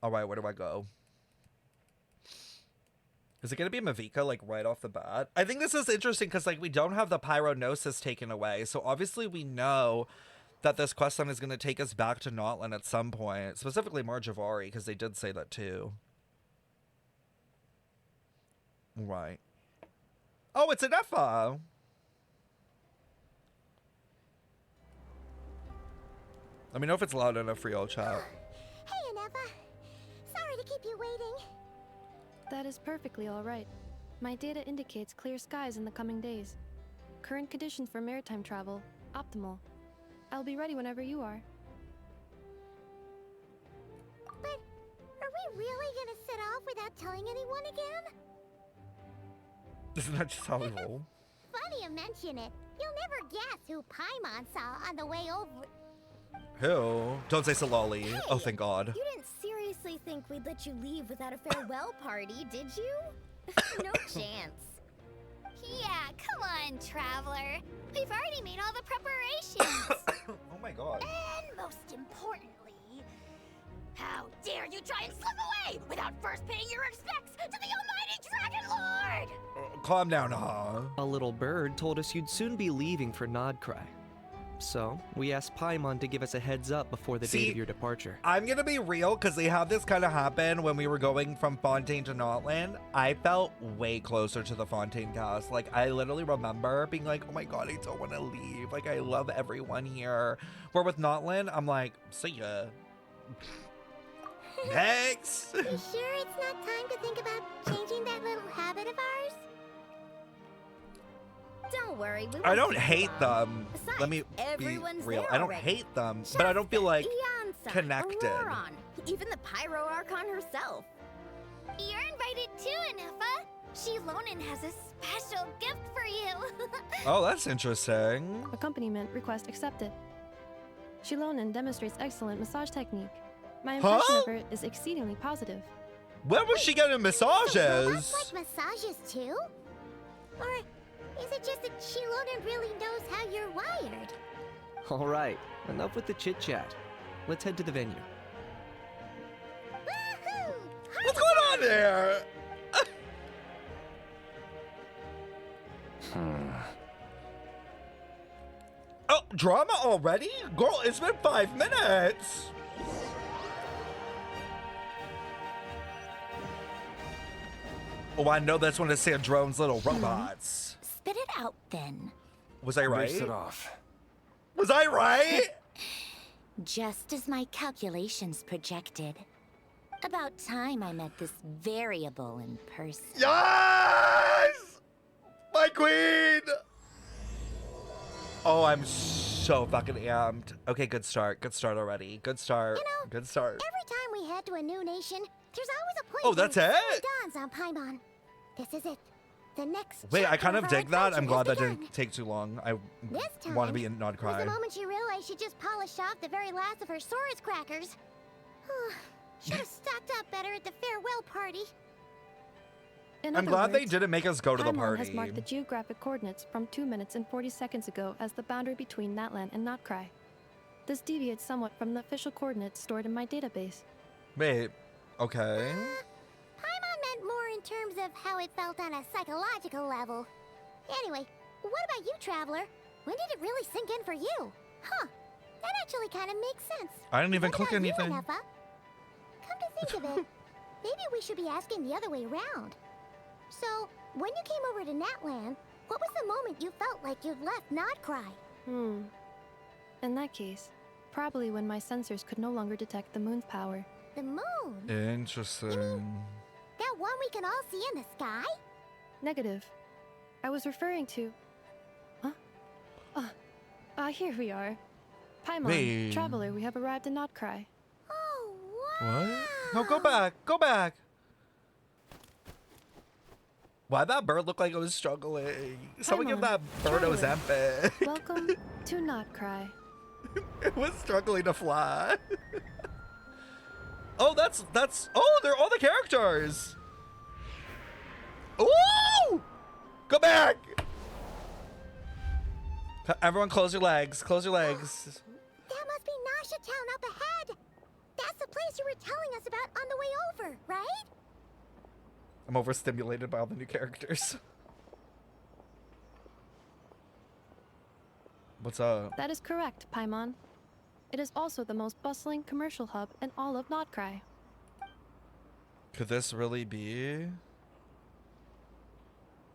All right, where do I go? Is it going to be Mavika, like, right off the bat? I think this is interesting because, like, we don't have the Pyronosis taken away. So, obviously, we know that this quest line is going to take us back to Notland at some point. Specifically Marjavari, because they did say that, too. Right. Oh, it's an Effa! Let me know if it's loud enough for y'all, chat. Hey, Anefa. Sorry to keep you waiting. That is perfectly all right. My data indicates clear skies in the coming days. Current conditions for maritime travel, optimal. I'll be ready whenever you are. But are we really gonna set off without telling anyone again? Isn't that just how we roll? Funny you mention it. You'll never guess who Paimon saw on the way over. Who? Don't say Solali. Hey, Oh, thank God. You didn't seriously think we'd let you leave without a farewell party, did you? No chance. Yeah, come on, Traveler. We've already made all the preparations. Oh my God. And most importantly, how dare you try and slip away without first paying your respects to the almighty Dragon Lord! Calm down, huh? A little bird told us you'd soon be leaving for nod-krai. So, we asked Paimon to give us a heads up before the date of your departure. I'm gonna be real, because they had this kind of happen when we were going from Fontaine to Notland. I felt way closer to the Fontaine cast. Like, I literally remember being like, oh my God, I don't want to leave. Like, I love everyone here. Where with Notland, I'm like, see ya. Next! You sure it's not time to think about changing that little habit of ours? Don't worry, we I won't don't keep hate you long. them. Besides, Let me be everyone's real. there I don't already. hate them, but I don't feel like Iansa, connected. Auroron, even the Pyro Archon herself. You're invited too, Anefa. Shilonen has a special gift for you. Oh, that's interesting. Accompaniment request accepted. Shilonen demonstrates excellent massage technique. My Huh? impression of her is exceedingly positive. Where was she getting Robots massages? like massages too? Or is it just that Shilonen really knows how you're wired? Alright, enough with the chit-chat. Let's head to the venue. Woohoo! What's going on there? Oh, drama already? Girl, it's been 5 minutes. Oh, I know that's one of Sandrone's little robots. Spit it out then. Was I right? Race it off. Was I right? Just as my calculations projected. About time I met this variable in person. Yes! My queen! Oh, I'm so fucking amped. Okay, good start. Good start already. Good start. You know, Good start. Every time we head to a new nation, there's always a point Oh, that's when it? sun dawns on Paimon. This is it. The next Wait, I chapter kind of our dig that. I'm adventure glad has that begun. didn't take too long. I This time want to be in was the nod-krai. moment she realized she just polished off the very last of her Saurus crackers. Should have stocked up better at the farewell party. In I'm other glad they words, didn't make us go to the Paimon party. has marked the geographic coordinates from 2 minutes and 40 seconds ago as the boundary between Natlan and nod-krai. This deviates somewhat from the official coordinates stored in my database. Wait, okay. Paimon meant more in terms of how it felt on a psychological level. Anyway, what about you, Traveler? When did it really sink in for you? Huh, that actually kind of makes sense. I didn't even What click about you, anything. Anefa? Come to think of it, maybe we should be asking the other way around. So, when you came over to Natlan, what was the moment you felt like you'd left nod-krai? In that case, probably when my sensors could no longer detect the moon's power. The moon? Interesting. That one we can all see in the sky? Negative. I was referring to... Huh? Here we are. Paimon, Wait. Traveler, we have arrived in nod-krai. Oh, wow! What? No, go back. Go back. Why'd that bird look like it was struggling? Someone give Paimon, that bird Traveler. Ozempic. Welcome to nod-krai. It was struggling to fly. Oh, that's oh, they're all the characters. Ooh! Go back. Everyone close your legs. Close your legs. That must be Nasha Town up ahead! That's the place you were telling us about on the way over, right? I'm overstimulated by all the new characters. What's up? That is correct, Paimon. It is also the most bustling commercial hub in all of nod-krai. Could this really be?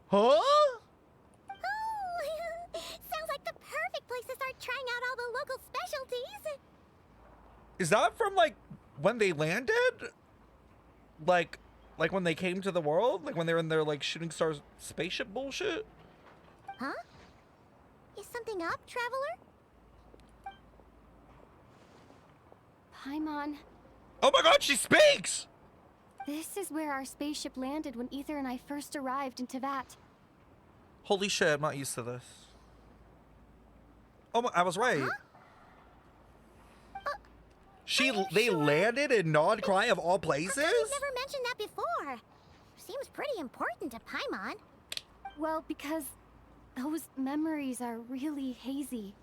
Huh? Oh, sounds like the perfect place to start trying out all the local specialties. Is that from like when they landed? Like when they came to the world? Like when they were in their like shooting star spaceship bullshit? Huh? Is something up, traveler? Paimon, Oh my god, she speaks! this is where our spaceship landed when Ether and I first arrived in Teyvat. Holy shit, I'm not used to this. Oh my, I was right. They landed in nod-krai of all places? How come you've never mentioned that before? Seems pretty important to Paimon. Well, because those memories are really hazy.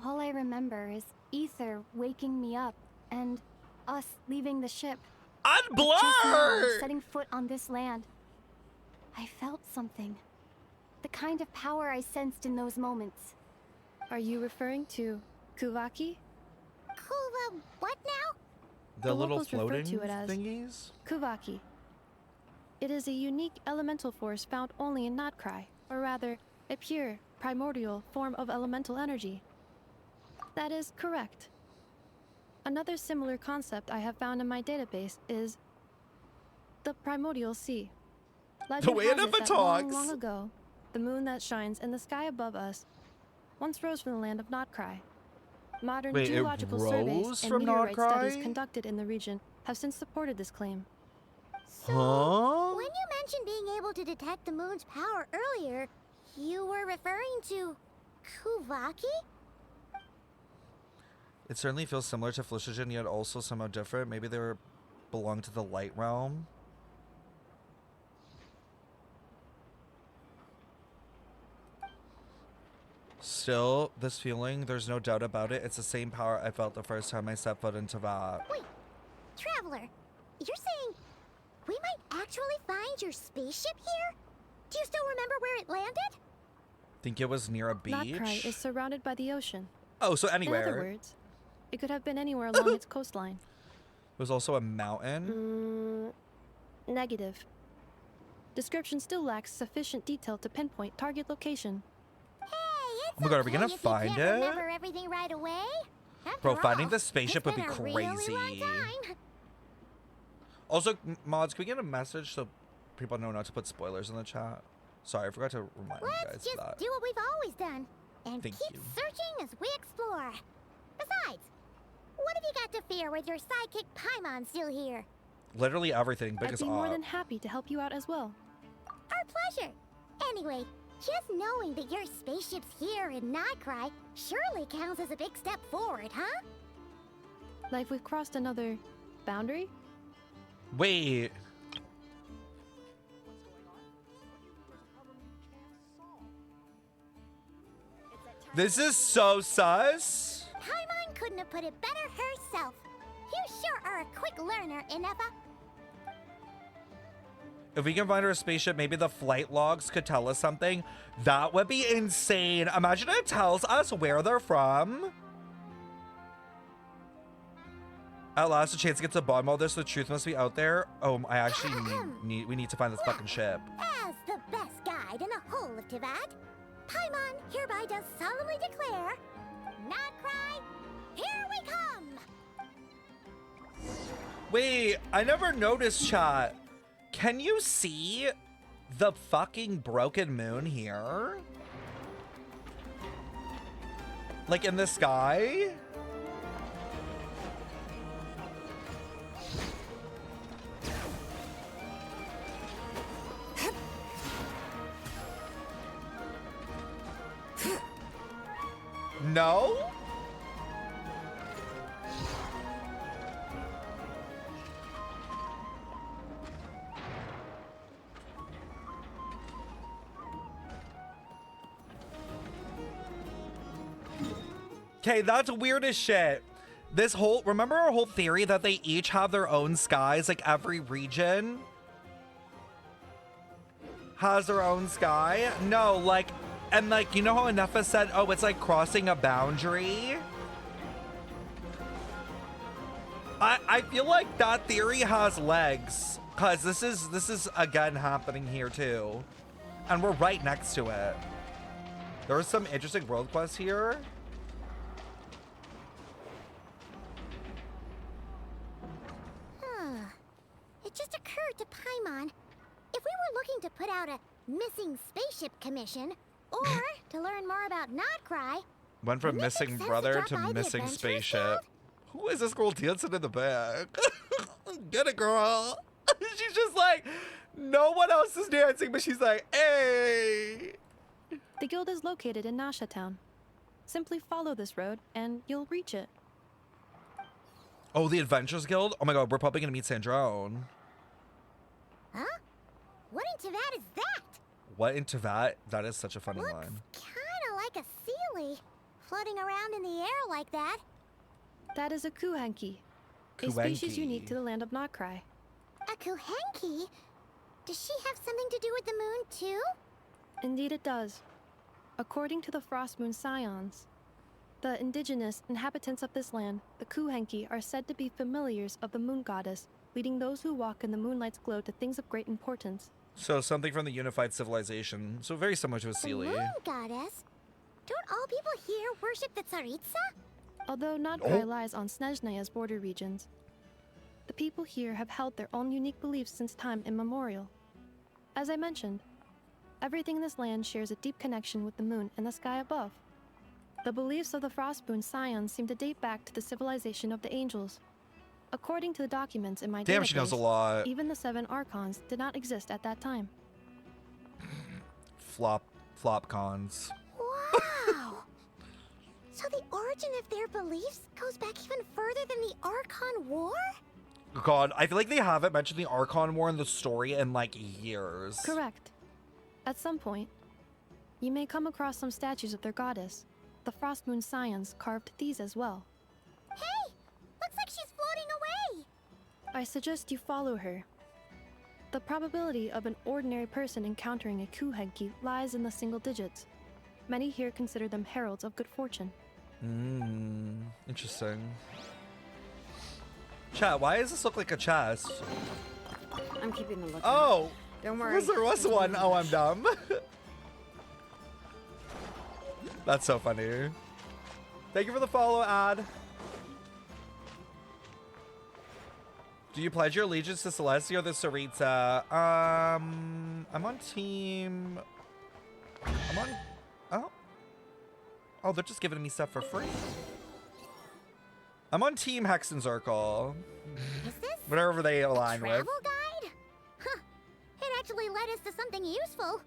All I remember is Ether waking me up and us leaving the ship. I'm Just now, blurred! setting foot on this land. I felt something. The kind of power I sensed in those moments. Are you referring to Kuvaki? Kuva, what now? The little locals refer floating to it as- thingies? Kuvaki. It is a unique elemental force found only in nod-krai, or rather, a pure, primordial form of elemental energy. That is correct. Another similar concept I have found in my database is the primordial sea. Legend way has it it never that long, talks. long ago, the moon that shines in the sky above us once rose from the land of nod-krai. Modern Wait, it geological rose surveys and from meteorite studies nod-krai? conducted in the region have since supported this claim. So, Huh? when you mentioned being able to detect the moon's power earlier, you were referring to Kuvaki? It certainly feels similar to Flushagen, yet also somehow different. Maybe they belong to the light realm. Still, this feeling, there's no doubt about it. It's the same power I felt the first time I set foot into Teyvat. Wait, traveler, you're saying we might actually find your spaceship here? Do you still remember where it landed? Think it was near a beach? Nod-krai is surrounded by the ocean. Oh, so In anywhere. other words, it could have been anywhere along its coastline. It was also a mountain. Negative. Description still lacks sufficient detail to pinpoint target location. Hey, it's Oh my god, are we okay gonna if find you can't it? remember everything right away. After Bro, finding all, the spaceship it's would be been a really long crazy. time. Also, mods, can we get a message so people know not to put spoilers in the chat? Sorry, I forgot to remind you guys Let's of just that. do what we've always done and Thank keep you. searching as we explore. Besides, what have you got to fear with your sidekick Paimon still here? Literally everything, I'd biggest be more op. than happy to help you out as well. Our pleasure. Anyway, just knowing that your spaceship's here in nod-krai surely counts as a big step forward, huh? Like we've crossed another boundary? Wait. This is so sus. Paimon couldn't have put it better herself. You sure are a quick learner, Inefa. If we can find her a spaceship, maybe the flight logs could tell us something. That would be insane. Imagine it tells us where they're from. At last, a chance to get to the bottom of all this. The truth must be out there. Oh, I actually we need to find this fucking ship. As the best guide in the whole of Teyvat, Paimon hereby does solemnly declare, nod-krai, here we come! Wait, I never noticed, chat. Can you see the fucking broken moon here? Like in the sky? No? Okay, that's weird as shit. This whole, remember our whole theory that they each have their own skies, like every region has their own sky? No, like, and like, you know how Anefa said, oh, it's like crossing a boundary? I feel like that theory has legs, because this is again happening here too. And we're right next to it. There's some interesting world quests here. It just occurred to Paimon, if we were looking to put out a missing spaceship commission, or to learn more about nod-krai, Went from wouldn't it missing make sense brother drop to by the missing Adventurers spaceship. Guild? Who is this girl dancing in the back? Get it, girl. She's just like, no one else is dancing, but she's like, hey. The guild is located in Nasha Town. Simply follow this road and you'll reach it. Oh, the Adventurers Guild? Oh my god, we're probably gonna meet Sandrone. Huh? What in Teyvat is that? What into that? That is such a funny Looks line. kinda like a sealy, floating around in the air like that. That is a kuhenki, a species unique to the land of nod-krai. A kuhenki? Does she have something to do with the moon too? Indeed it does. According to the Frost Moon Scions, the indigenous inhabitants of this land, the kuhenki, are said to be familiars of the moon goddess, leading those who walk in the moonlight's glow to things of great importance. So something from the unified civilization. So very similar to a The Sealy. moon goddess? Don't all people here worship the Tsaritsa? Although nod-krai lies on Snezhnaya's border regions, the people here have held their own unique beliefs since time immemorial. As I mentioned, everything in this land shares a deep connection with the moon and the sky above. The beliefs of the Frostmoon Scions seem to date back to the civilization of the angels. According to the documents in my Damn, database, she knows a lot. even the 7 Archons did not exist at that time. Flop cons. Wow! So the origin of their beliefs goes back even further than the Archon War? God, I feel like they haven't mentioned the Archon War in the story in like years. Correct. At some point, you may come across some statues of their goddess. The Frostmoon Scions carved these as well. Hey! Looks like she's floating away! I suggest you follow her. The probability of an ordinary person encountering a kuhenki lies in the single digits. Many here consider them heralds of good fortune. Interesting. Chat, why does this look like a chest? I'm keeping a look. Oh! Don't worry. Because there was one. Oh, I'm dumb. That's so funny. Thank you for the follow, ad. Do you pledge your allegiance to Celestia or the Tsaritsa? I'm on team... I'm on... Oh. Oh, they're just giving me stuff for free. I'm on team Hex and Zircle. Is this Whatever they a align with. travel guide? Huh. It actually led us to something useful.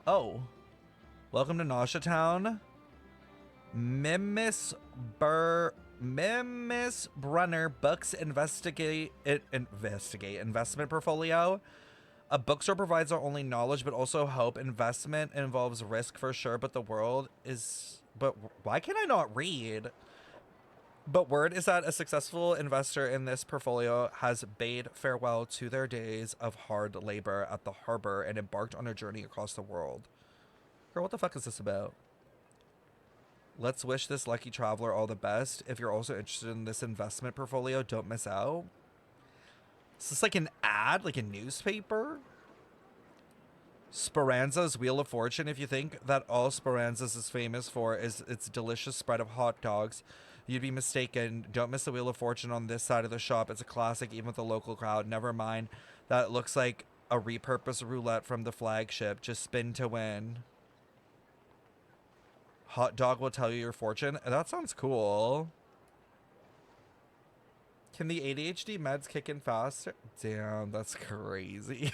Oh. Welcome to Nasha Town. Mimis Brunner Books Investigate Investment Portfolio. A bookstore provides not only knowledge but also hope. Investment involves risk for sure, but the world is... But why can I not read? But word is that a successful investor in this portfolio has bade farewell to their days of hard labor at the harbor and embarked on a journey across the world. Girl, what the fuck is this about? Let's wish this lucky traveler all the best. If you're also interested in this investment portfolio, don't miss out. Is this like an ad, like a newspaper? Speranza's Wheel of Fortune. If you think that all Speranza's is famous for is its delicious spread of hot dogs, you'd be mistaken. Don't miss the Wheel of Fortune on this side of the shop. It's a classic even with the local crowd. Never mind that it looks like a repurposed roulette from the flagship. Just spin to win. Hot dog will tell you your fortune. That sounds cool. Can the ADHD meds kick in faster? Damn, that's crazy.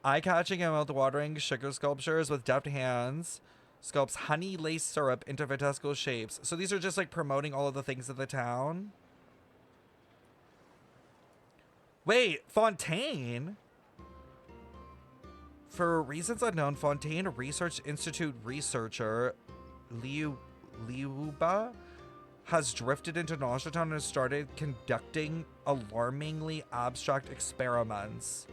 Eye-catching and mouth-watering sugar sculptures with deft hands sculpts honey lace syrup into fantastical shapes. So these are just like promoting all of the things of the town. Wait, Fontaine? For reasons unknown, Fontaine Research Institute researcher Liu Liuba has drifted into Nashatown and has started conducting alarmingly abstract experiments.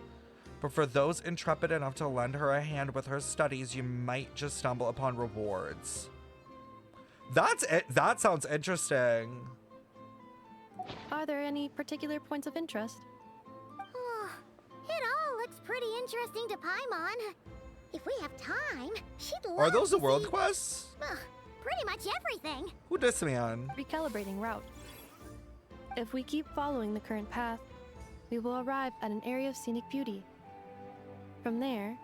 But for those intrepid enough to lend her a hand with her studies, you might just stumble upon rewards. That's it. That sounds interesting. Are there any particular points of interest? Oh, it all looks pretty interesting to Paimon. If we have time, she'd love Are those to the world see, quests? pretty much everything. Who dis man? Recalibrating route. If we keep following the current path, we will arrive at an area of scenic beauty. From there,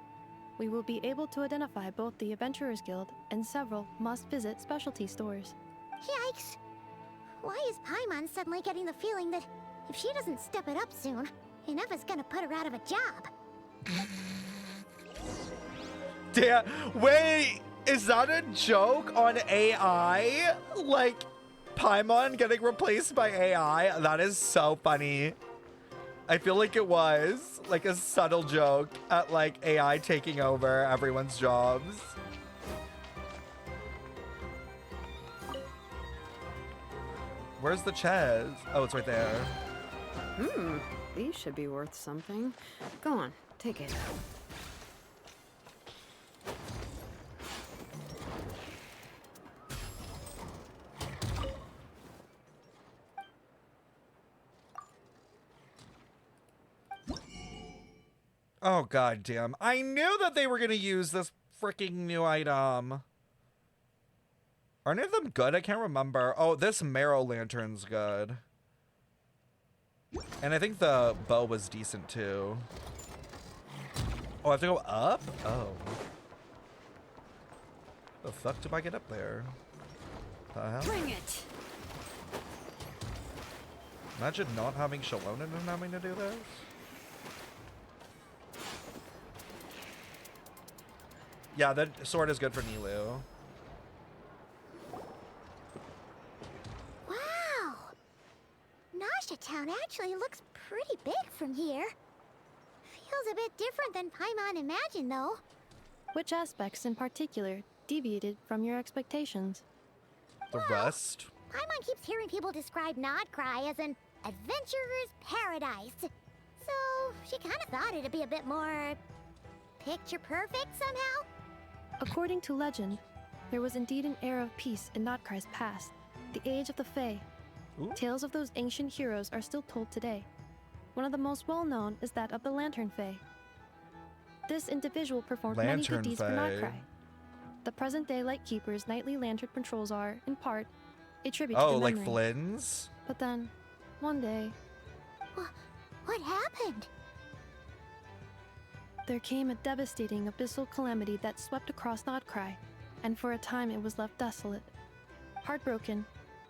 we will be able to identify both the Adventurers Guild and several must-visit specialty stores. Yikes. Why is Paimon suddenly getting the feeling that if she doesn't step it up soon, Ineva's gonna put her out of a job? Damn. Wait, is that a joke on AI? Like, Paimon getting replaced by AI? That is so funny. I feel like it was like a subtle joke at like AI taking over everyone's jobs. Where's the chest? Oh, it's right there. These should be worth something. Go on, take it. Oh, god damn. I knew that they were going to use this freaking new item. Are any of them good? I can't remember. Oh, this marrow lantern's good. And I think the bow was decent too. Oh, I have to go up? Oh. The fuck do I get up there? The hell? Bring it! Imagine not having Shalona and having to do this. Yeah, that sword is good for Nilu. Wow! Nashatown actually looks pretty big from here. Feels a bit different than Paimon imagined, though. Which aspects in particular deviated from your expectations? The rest? Paimon keeps hearing people describe nod-krai as an adventurer's paradise. So she kind of thought it'd be a bit more picture perfect somehow. According to legend, there was indeed an era of peace in nod-krai's past, the age of the Fae. Ooh. Tales of those ancient heroes are still told today. One of the most well-known is that of the Lantern Fae. This individual performed many Lantern good deeds Fae. for nod-krai. The present-day Lightkeeper's nightly lantern patrols are, in part, a tribute to Oh, their like memory. Flynn's? But then, one day, What happened? there came a devastating abyssal calamity that swept across nod-krai, and for a time it was left desolate. Heartbroken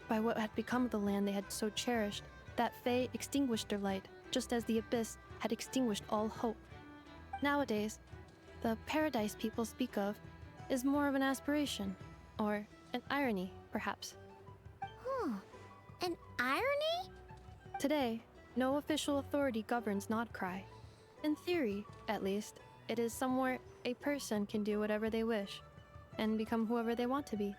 by what had become of the land they had so cherished, that Fae extinguished their light, just as the abyss had extinguished all hope. Nowadays, the paradise people speak of is more of an aspiration, or an irony, perhaps. An irony? Today, no official authority governs nod-krai. In theory, at least, it is somewhere a person can do whatever they wish, and become whoever they want to be.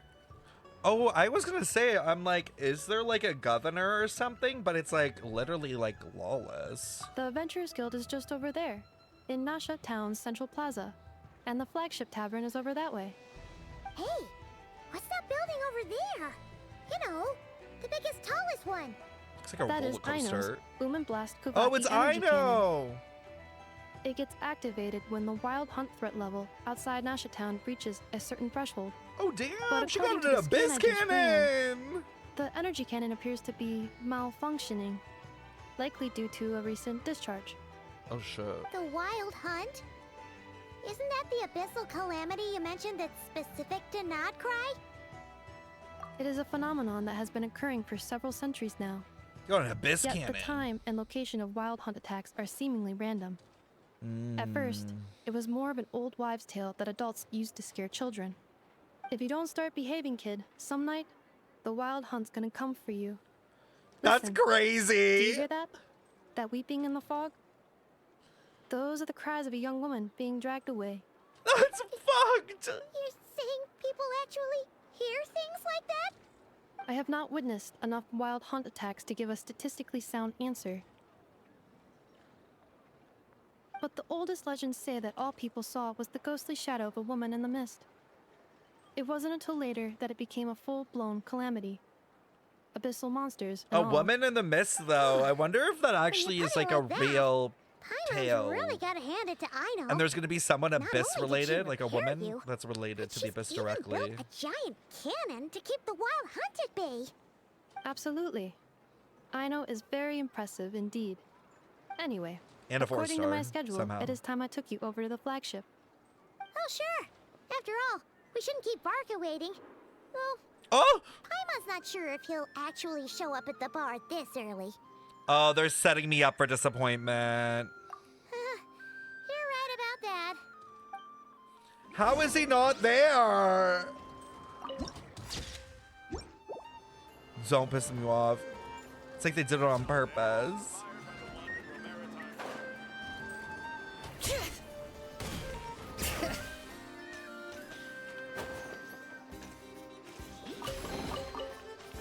Oh, I was gonna say, I'm like, is there like a governor or something? But it's like literally like lawless. The Adventurers Guild is just over there, in Nasha Town's central plaza, and the flagship tavern is over that way. Hey, what's that building over there? You know, the biggest, tallest one. Looks like a That is roller Aino's coaster. Boom and Blast Kuvaki Oh, it's energy cannon. Aino! It gets activated when the wild hunt threat level outside Nasha Town reaches a certain threshold. Oh damn! But She got according an to the abyss scan I just ran- cannon. The energy cannon appears to be malfunctioning, likely due to a recent discharge. Oh shit! The wild hunt? Isn't that the abyssal calamity you mentioned that's specific to nod-krai? It is a phenomenon that has been occurring for several centuries now. You got an abyss Yet cannon. the time and location of wild hunt attacks are seemingly random. At first, it was more of an old wives' tale that adults used to scare children. If you don't start behaving, kid, some night, the wild hunt's gonna come for you. That's Listen, do you crazy. hear that? That weeping in the fog? Those are the cries of a young woman being dragged away. That's fucked. You're saying people actually hear things like that? I have not witnessed enough wild hunt attacks to give a statistically sound answer. But the oldest legends say that all people saw was the ghostly shadow of a woman in the mist. It wasn't until later that it became a full-blown calamity. Abyssal monsters and A all. woman in the mist, though. I wonder if that actually is like a real tale. Paimon's really gotta hand it to Aino. And there's gonna be someone Not abyss only did she related, like a repair woman you, that's related to the she's abyss even directly. built a giant cannon to keep the wild hunt at bay. Absolutely. Aino is very impressive indeed. Anyway, And a according to my 4-star, schedule, somehow. it is time I took you over to the flagship. Oh, sure. After all, we shouldn't keep Barca waiting. Well, Oh! Paimon's not sure if he'll actually show up at the bar this early. Oh, they're setting me up for disappointment. You're right about that. How is he not there? Don't piss me off. It's like they did it on purpose.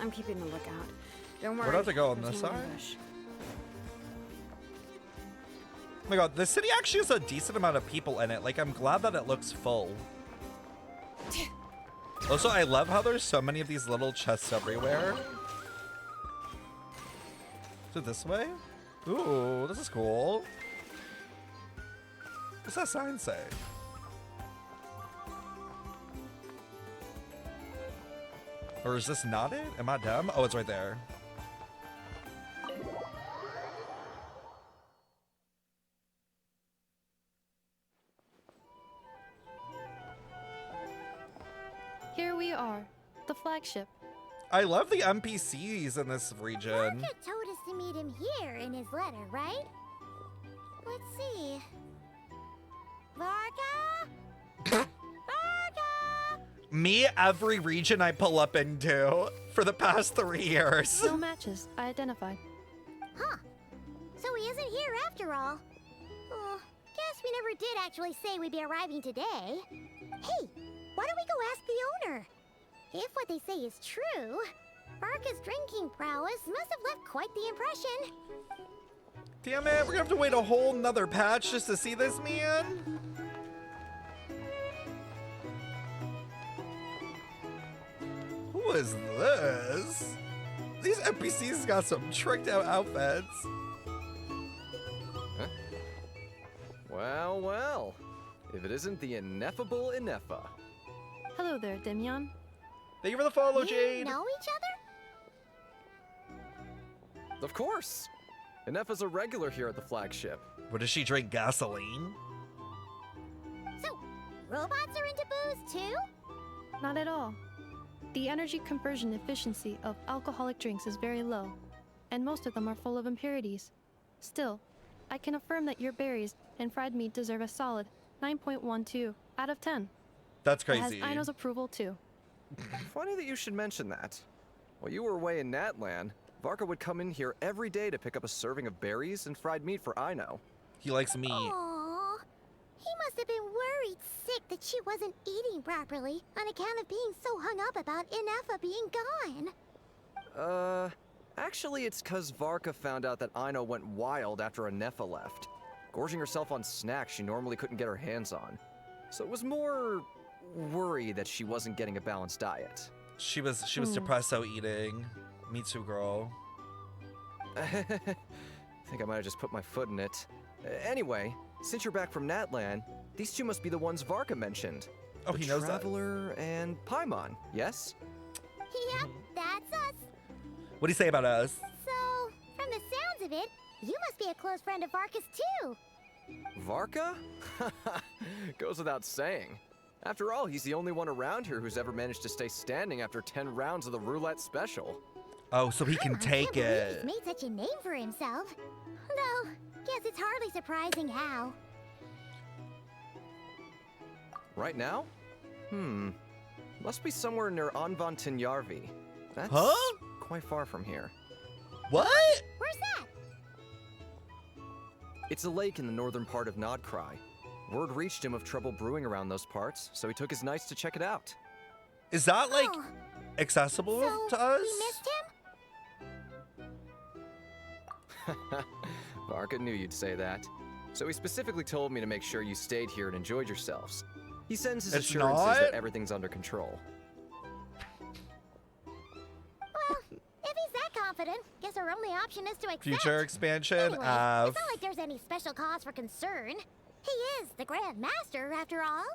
I'm keeping a lookout. Don't worry. We're about to go on there's this no side? rush. Oh my god, the city actually has a decent amount of people in it. Like, I'm glad that it looks full. Also, I love how there's so many of these little chests everywhere. Is it this way? Ooh, this is cool. What's that sign say? Or is this not it? Am I dumb? Oh, it's right there. Here we are, the flagship. I love the NPCs in this region. Barca told us to meet him here in his letter, right? Let's see. Varga? Varga! Me, every region I pull up into for the past 3 years. No matches, I identified. Huh. So he isn't here after all. Oh, guess we never did actually say we'd be arriving today. Hey, why don't we go ask the owner? If what they say is true, Barca's drinking prowess must have left quite the impression. Damn it, we're gonna have to wait a whole nother patch just to see this man? Who is this? These NPCs got some tricked out outfits. Huh? Well, well. If it isn't the ineffable Ineffa. Hello there, Demyon. Thank you for the follow, You Jade. know each other? Of course! Ineffa's a regular here at the flagship. What does she drink? Gasoline? So, robots are into booze too? Not at all. The energy conversion efficiency of alcoholic drinks is very low, and most of them are full of impurities. Still, I can affirm that your berries and fried meat deserve a solid 9.12 out of 10. That's It has crazy. Aino's approval too. Funny that you should mention that. While you were away in Natlan, Varka would come in here every day to pick up a serving of berries and fried meat for Aino. He likes meat. Aww. He must have been worried sick that she wasn't eating properly on account of being so hung up about Ineffa being gone. Actually it's 'cause Varka found out that Aino went wild after Ineffa left, gorging herself on snacks she normally couldn't get her hands on. So it was more worry that she wasn't getting a balanced diet. She was depresso eating. Me too, girl. I think I might have just put my foot in it. Anyway, since you're back from Natlan, these two must be the ones Varka mentioned. Oh, the he knows that. Traveler and Paimon, yes? Yep, that's us. What do you say about us? So, from the sounds of it, you must be a close friend of Varka's too. Varka? Goes without saying. After all, he's the only one around here who's ever managed to stay standing after 10 rounds of the roulette special. Oh, so he can I take can't believe it. he's made such a name for himself. Though, guess it's hardly surprising how. Right now? Must be somewhere near Anvan Tinyarvi. That's Huh? quite far from here. What? Where's that? It's a lake in the northern part of nod-krai. Word reached him of trouble brewing around those parts, so he took his knights to check it out. Is that like Oh, accessible so to us? we missed him? Varka knew you'd say that. So he specifically told me to make sure you stayed here and enjoyed yourselves. He sends his It's assurances not? that everything's under control. Well, if he's that confident, guess our only option is to accept. Future expansion Anyway, of. it's not like there's any special cause for concern. He is the Grand Master, after all.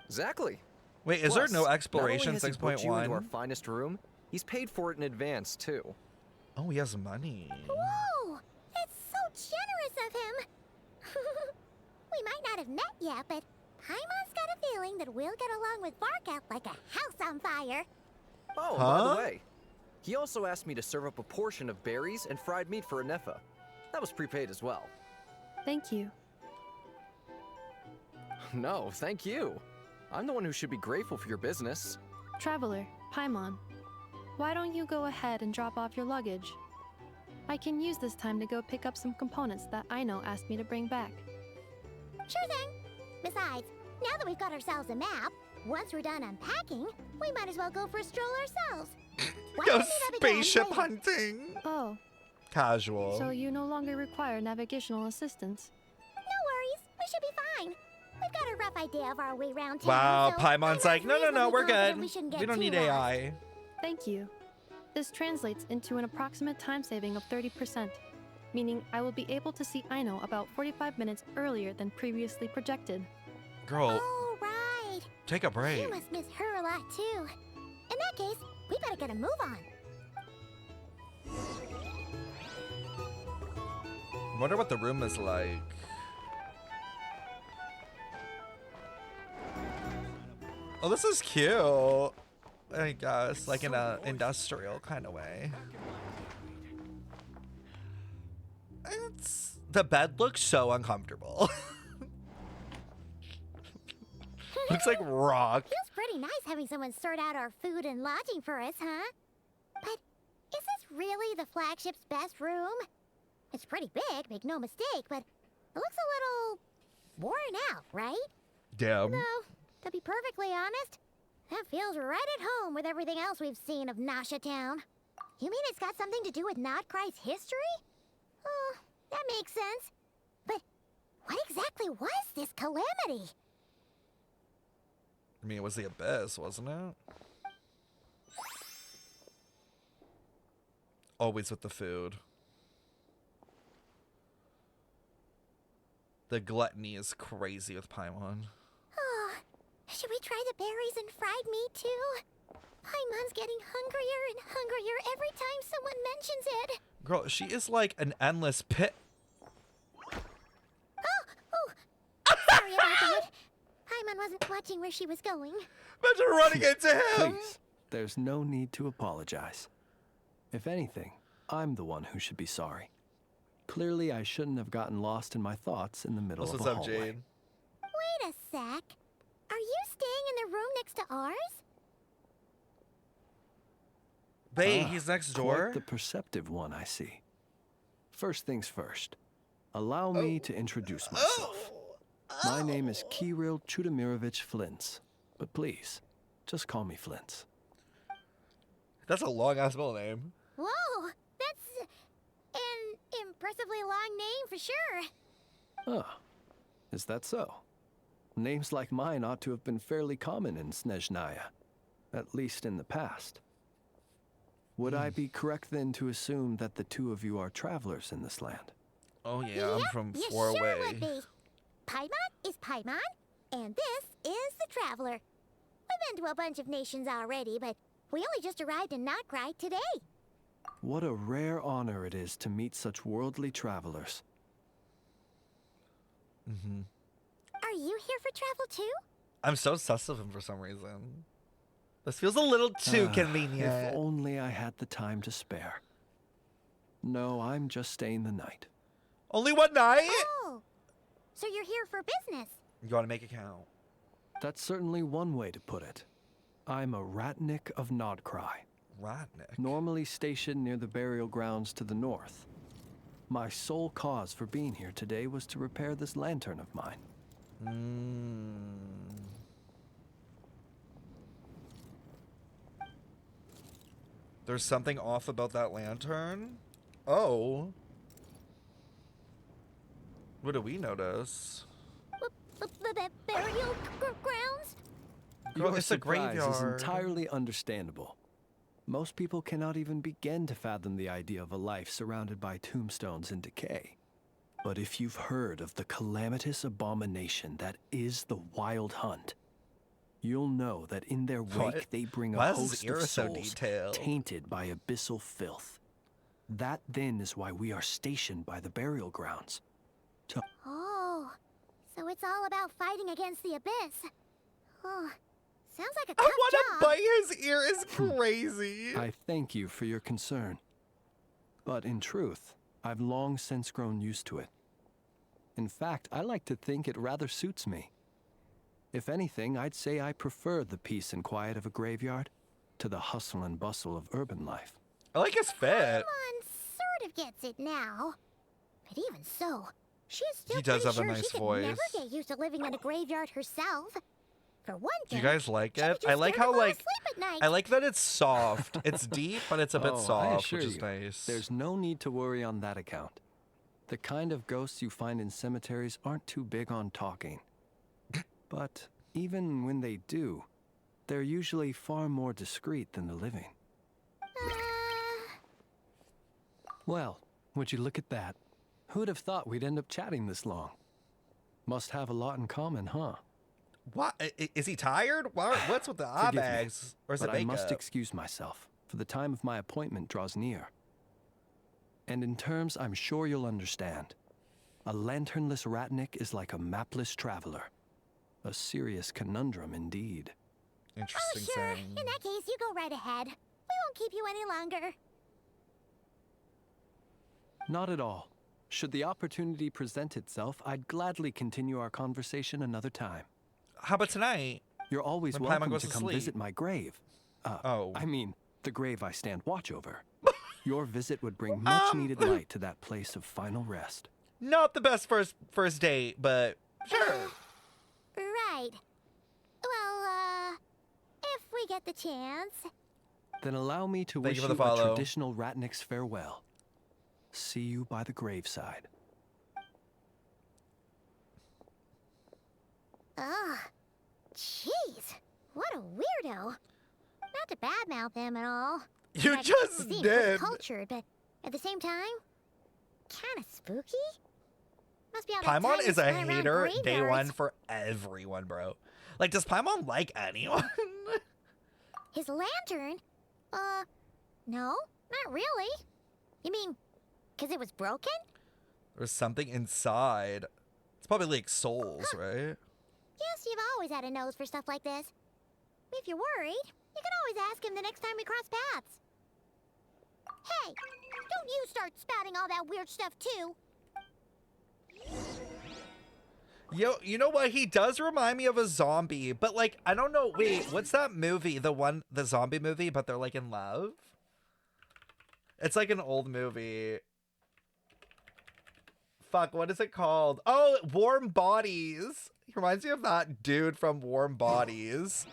Exactly. Wait, is there Plus, no not only exploration has he booked you into our 6.1? finest room, he's paid for it in advance too. Oh, he has money. Whoa! That's so generous of him! We might not have met yet, but Paimon's got a feeling that we'll get along with Varka like a house on fire. Oh, by Huh? the way, he also asked me to serve up a portion of berries and fried meat for Anefa. That was prepaid as well. Thank you. No, thank you. I'm the one who should be grateful for your business. Traveler, Paimon, why don't you go ahead and drop off your luggage? I can use this time to go pick up some components that Aino asked me to bring back. Sure thing. Besides, now that we've got ourselves a map, once we're done unpacking, we might as well go for a stroll ourselves. Why Go don't we meet up again spaceship later? hunting. Oh, Casual. so you no longer require navigational assistance. No worries, we should be fine. We've got a rough idea of our way round town. Wow, so Paimon's I'm like, no, reasonably we're confident good. We, shouldn't get We don't too need lost. AI. Thank you. This translates into an approximate time saving of 30%, meaning I will be able to see Aino about 45 minutes earlier than previously projected. Girl, Oh, right. take a break. You must miss her a lot, too. In that case, we better get a move on. Wonder what the room is like. Oh, this is cute. I guess, like in a industrial kind of way. The bed looks so uncomfortable. Looks like rock. Feels pretty nice having someone sort out our food and lodging for us, huh? But is this really the flagship's best room? It's pretty big, make no mistake, but it looks a little worn out, right? Damn. No, to be perfectly honest, that feels right at home with everything else we've seen of Nasha Town. You mean it's got something to do with nod-krai's history? Oh, that makes sense. But what exactly was this calamity? I mean, it was the abyss, wasn't it? Always with the food. The gluttony is crazy with Paimon. Oh, should we try the berries and fried meat too? Paimon's getting hungrier and hungrier every time someone mentions it. Girl, she is like an endless pit. Oh, sorry about that. Paimon wasn't watching where she was going. Imagine running into him. Please, there's no need to apologize. If anything, I'm the one who should be sorry. Clearly, I shouldn't have gotten lost in my thoughts in the middle What's of a up, hallway. Jade? Wait a sec. Are you staying in the room next to ours? Babe, he's next door. Quite the perceptive one, I see. First things first. Allow me to introduce myself. My name is Kirill Chudamirovich Flintz, but please, just call me Flintz. That's a long ass middle name. Whoa, that's an impressively long name for sure. Oh, is that so? Names like mine ought to have been fairly common in Snezhnaya, at least in the past. Would I be correct then to assume that the two of you are travelers in this land? Oh yeah, I'm from you far sure away. would be. Paimon is Paimon, and this is the Traveler. We've been to a bunch of nations already, but we only just arrived in nod-krai today. What a rare honor it is to meet such worldly travelers. Are you here for travel too? I'm so sus of him for some reason. This feels a little too If convenient. only I had the time to spare. No, I'm just staying the night. Only one night? Oh, so you're here for business. You gotta make it count. That's certainly one way to put it. I'm a ratnik of nod-krai, Ratnik. normally stationed near the burial grounds to the north. My sole cause for being here today was to repair this lantern of mine. There's something off about that lantern. Oh. What do we notice? The burial grounds? Girl, Your it's a surprise is graveyard. entirely understandable. Most people cannot even begin to fathom the idea of a life surrounded by tombstones and decay. But if you've heard of the calamitous abomination that is the Wild Hunt, you'll know that in their wake What? they bring Why a is this host ear of so souls detailed? tainted by abyssal filth. That then is why we are stationed by the burial grounds. Oh, so it's all about fighting against the abyss. Oh, sounds like a I tough want to job. bite his ear. Is crazy. I thank you for your concern. But in truth, I've long since grown used to it. In fact, I like to think it rather suits me. If anything, I'd say I prefer the peace and quiet of a graveyard to the hustle and bustle of urban life. I like his fit. Paimon sort of gets it now. But even so, she's still He does pretty have a sure nice she voice. could never get used to living in a graveyard herself. For one Do thing, you guys like she'd be it? too I like scared to how fall like asleep at night. I like that it's soft. It's deep, but it's a bit Oh, I soft, assure which is you, nice. There's no need to worry on that account. The kind of ghosts you find in cemeteries aren't too big on talking. But even when they do, they're usually far more discreet than the living. Well, would you look at that? Who'd have thought we'd end up chatting this long? Must have a lot in common, huh? What? Is he tired? What's with the eye Forgive me, bags? Or is it but I makeup? must excuse myself, for the time of my appointment draws near. And in terms I'm sure you'll understand, a lanternless ratnik is like a mapless traveler. A serious conundrum indeed. Oh, Interesting sure. saying. In that case, you go right ahead. We won't keep you any longer. Not at all. Should the opportunity present itself, I'd gladly continue our conversation another time. How about tonight? You're always When Paimon welcome goes to to come sleep. visit my grave. Oh. I mean, the grave I stand watch over. Your visit would bring much needed light to that place of final rest. Not the best first date, but sure. Right. Well, if we get the chance. Then allow me to Thank you wish for you the a follow. traditional Ratnik's farewell. See you by the graveside. Ugh. Jeez. What a weirdo. Not to badmouth him at all. You That just seems did. cultured, but at the same time, kind of spooky. Must be all that time Paimon he is a spent around hater day graveyards. one for everyone, bro. Like, does Paimon like anyone? His lantern? No, not really. You mean, 'cause it was broken? Or something inside? It's probably like souls, right? Yes, you've always had a nose for stuff like this. If you're worried, you can always ask him the next time we cross paths. Hey, don't you start spouting all that weird stuff too. Yo, you know what? He does remind me of a zombie, but like, I don't know. Wait, what's that movie? The zombie movie, but they're like in love? It's like an old movie. Fuck, what is it called? Oh, Warm Bodies. He reminds me of that dude from Warm Bodies.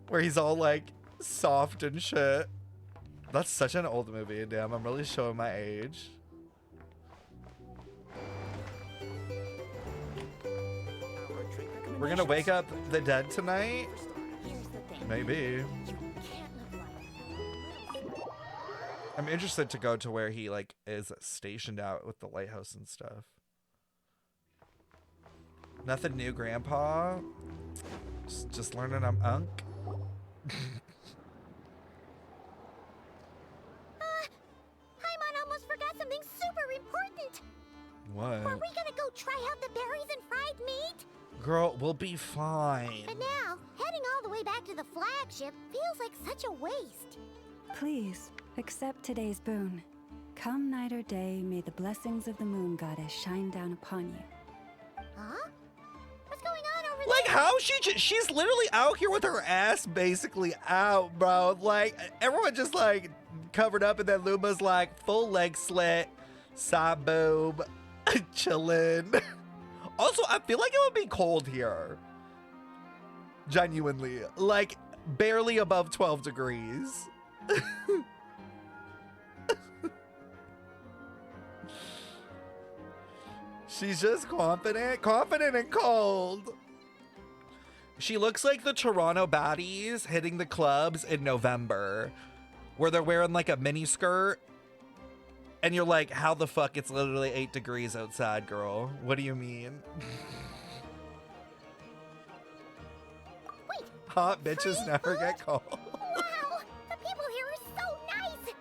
Where he's all like soft and shit. That's such an old movie. Damn, I'm really showing my age. We're gonna wake up the dead tonight? Maybe. I'm interested to go to where he like is stationed out with the lighthouse and stuff. Nothing new, Grandpa. Just learning I'm Unk. Paimon almost forgot something super important. What? Were we gonna go try out the berries and fried meat? Girl, we'll be fine. But now, heading all the way back to the flagship feels like such a waste. Please, accept today's boon. Come night or day, may the blessings of the moon goddess shine down upon you. Huh? What's going on over Like, there? how she's literally out here with her ass basically out, bro. Like, everyone just like covered up, and then Luma's like full leg slit, side boob, chillin'. Also, I feel like it would be cold here. Genuinely. Like, barely above 12 degrees. She's just confident and cold. She looks like the Toronto baddies hitting the clubs in November, where they're wearing like a mini skirt. And you're like, how the fuck? It's literally 8 degrees outside, girl. What do you mean? Wait, hot bitches free never food? get cold. Wow, the people here are so nice.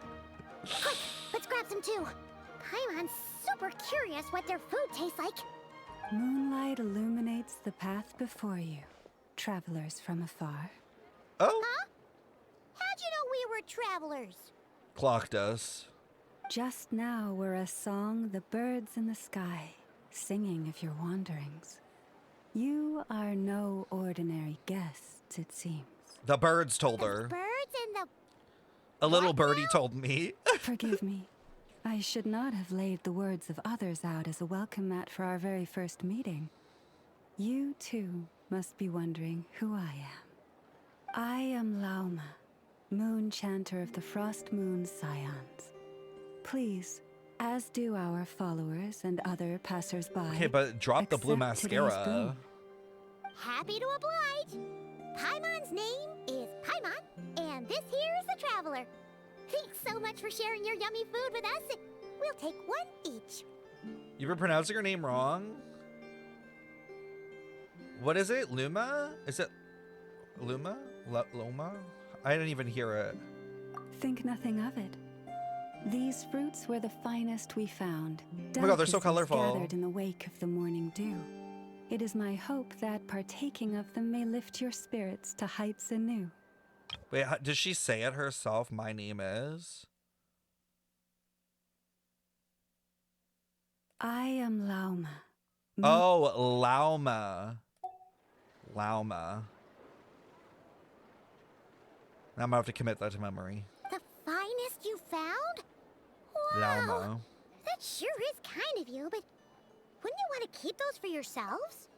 Quick, let's grab some too. Paimon's super curious what their food tastes like. Moonlight illuminates the path before you, travelers from afar. Oh, Huh? How'd you know we were travelers? clocked us. Just now were a song the birds in the sky, singing of your wanderings. You are no ordinary guests, it seems. The birds told The her. birds and the... A little What birdie now? told me. Forgive me. I should not have laid the words of others out as a welcome mat for our very first meeting. You, too, must be wondering who I am. I am Lauma, moon chanter of the Frost Moon Scions. Please, as do our followers and other passers-by. Okay, but drop the blue accept today's mascara. boon. Happy to oblige. Paimon's name is Paimon, and this here is the Traveler. Thanks so much for sharing your yummy food with us. We'll take one each. You were pronouncing her name wrong. What is it? Luma? Is it Luma? Loma? I didn't even hear it. Think nothing of it. These fruits were the finest we found. Oh my God, they're so delicacies colorful. Gathered in the wake of the morning dew. It is my hope that partaking of them may lift your spirits to heights anew. Wait, does she say it herself? My name is? I am Lauma. Oh, Lauma. Lauma. Now I'm gonna have to commit that to memory. The finest you found? Wow. Lauma. That sure is kind of you, but wouldn't you want to keep those for yourselves?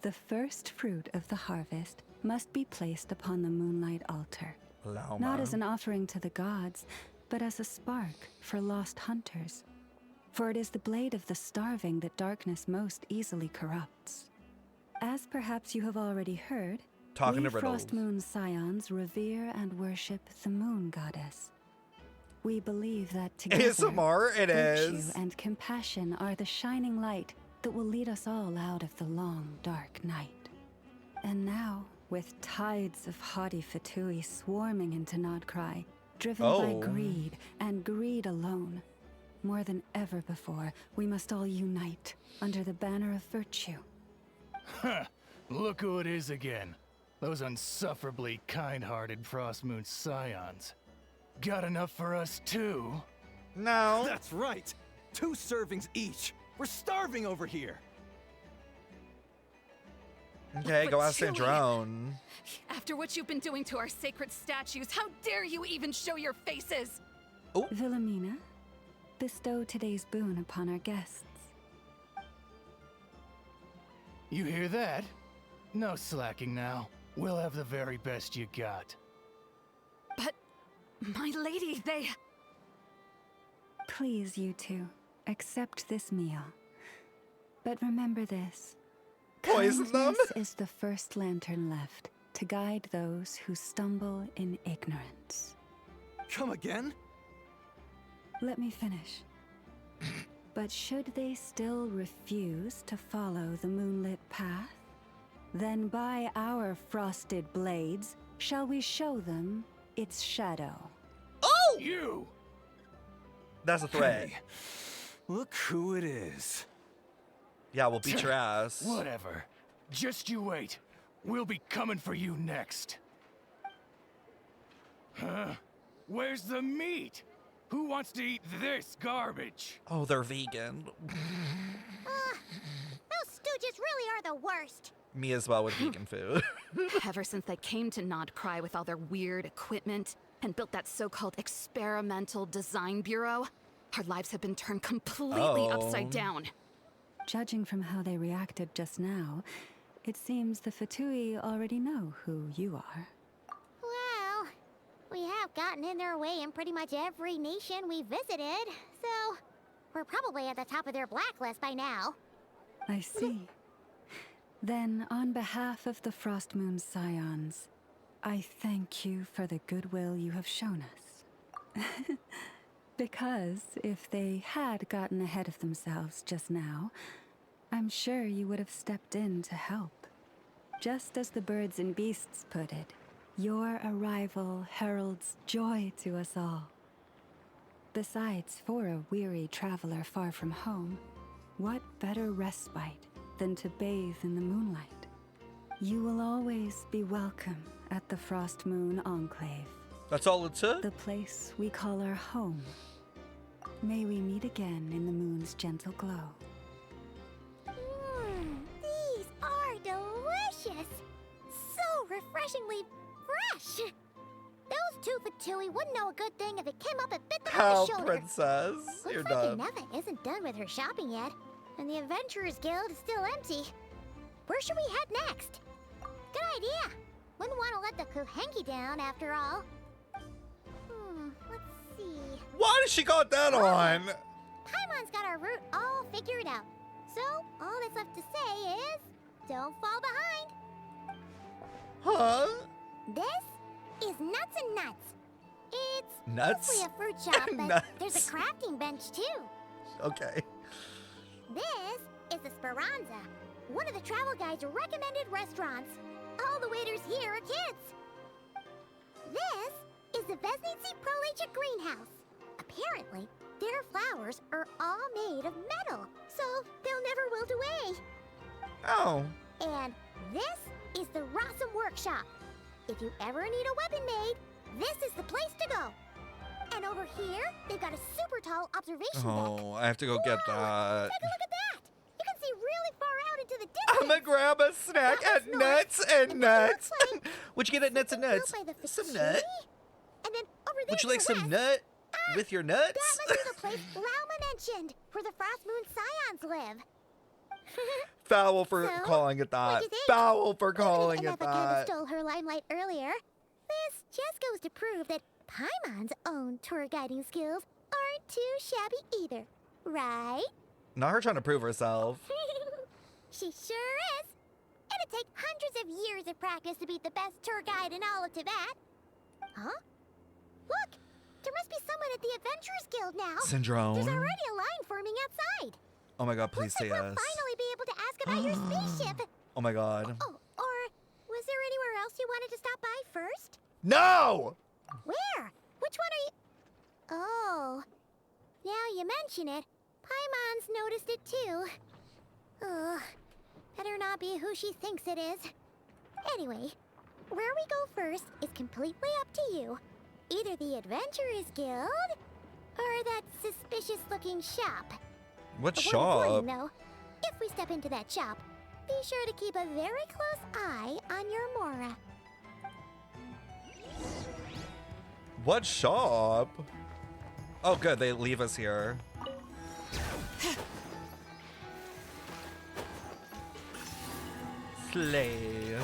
The first fruit of the harvest must be placed upon the moonlight altar. Lauma. Not as an offering to the gods, but as a spark for lost hunters. For it is the blade of the starving that darkness most easily corrupts. As perhaps you have already heard, Talking we to riddles. Frost Moon Scions revere and worship the moon goddess. We believe that together, ASMR, it virtue is. and compassion are the shining light that will lead us all out of the long, dark night. And now, with tides of haughty Fatui swarming into nod-krai, driven by Oh. greed, and greed alone, more than ever before, we must all unite under the banner of virtue. Huh. Look who it is again. Those unsufferably kind-hearted Frost Moon Scions. Got enough for us too? No. That's right! 2 servings each! We're starving over here! Okay, go But ask Chewie- Sandrone. After what you've been doing to our sacred statues, how dare you even show your faces? Wilhelmina, bestow today's boon upon our guests. You hear that? No slacking now. We'll have the very best you got. But, my lady, they... Please, you two, accept this meal. But remember this. Poison them? Kindness is the first lantern left to guide those who stumble in ignorance. Come again? Let me finish. But should they still refuse to follow the moonlit path, then by our frosted blades shall we show them its shadow. Oh! You! That's a threat. Hey, look who it is. Yeah, we'll beat your ass. Whatever. Just you wait. We'll be coming for you next. Huh? Where's the meat? Who wants to eat this garbage? Oh, they're vegan. Those stooges really are the worst. Me as well with vegan food. Ever since they came to nod-krai with all their weird equipment and built that so-called experimental design bureau, our lives have been turned completely Oh. upside down. Judging from how they reacted just now, It seems the Fatui already know who you are. Well, we have gotten in their way in pretty much every nation we visited, so we're probably at the top of their blacklist by now. I see. Then, on behalf of the Frost Moon Scions, I thank you for the goodwill you have shown us. Because if they had gotten ahead of themselves just now, I'm sure you would have stepped in to help. Just as the birds and beasts put it, your arrival heralds joy to us all. Besides, for a weary traveler far from home, what better respite than to bathe in the moonlight? You will always be welcome at the Frost Moon Enclave. That's all it took? The place we call our home. May we meet again in the moon's gentle glow. These are delicious! So refreshingly fresh! Those two Fatui wouldn't know a good thing if it came up and bit them on the shoulder. Princess. Looks You're like done. Neva isn't done with her shopping yet, and the Adventurers Guild is still empty. Where should we head next? Good idea. Wouldn't want to let the Kuhenki down, after all. Let's see. Why does she got that on? Paimon's got our route all figured out. So, all that's left to say is, don't fall behind. Huh? This is Nuts and Nuts. It's Nuts? mostly a fruit shop, but Nuts. there's a crafting bench too. Okay. This is the Speranza, one of the travel guide's recommended restaurants. All the waiters here are kids. This is the Vesnitsi Prolecha greenhouse. Apparently, their flowers are all made of metal, so they'll never wilt away. Oh. And this is the Rossum Workshop. If you ever need a weapon made, this is the place to go. And over here, they've got a super tall observation deck. Oh, I have to go get that. Take a look at that! You can see really far out into the distance. I'm gonna grab a snack at Nuts and Nuts. What'd you get at Nuts and Nuts? Some nut. And then over there Would you to like the some west, nut with your nuts? that must be the place Lauma mentioned, where the Frost Moon Scions live. Foul for So, calling it that. what'd you think? Foul for calling Maybe it Enough kind of that. stole her limelight earlier. This just goes to prove that Paimon's own tour guiding skills aren't too shabby either, right? Not her trying to prove herself. She sure is. It'd take hundreds of years of practice to beat the best tour guide in all of Tibet. Huh? Look, there must be someone at the Adventurers Guild now. Syndrome. There's already a line forming outside. Oh my god, please Looks say like we'll yes. finally be able to ask about your spaceship. Oh my god. Oh, or was there anywhere else you wanted to stop by first? No! Where? Which one are you? Oh, now you mention it, Paimon's noticed it too. Ugh, better not be who she thinks it is. Anyway, where we go first is completely up to you. Either the Adventurers Guild, or that suspicious-looking shop. What But one warning, shop? though, if we step into that shop, be sure to keep a very close eye on your Mora. What shop? Oh good, they leave us here. Slay.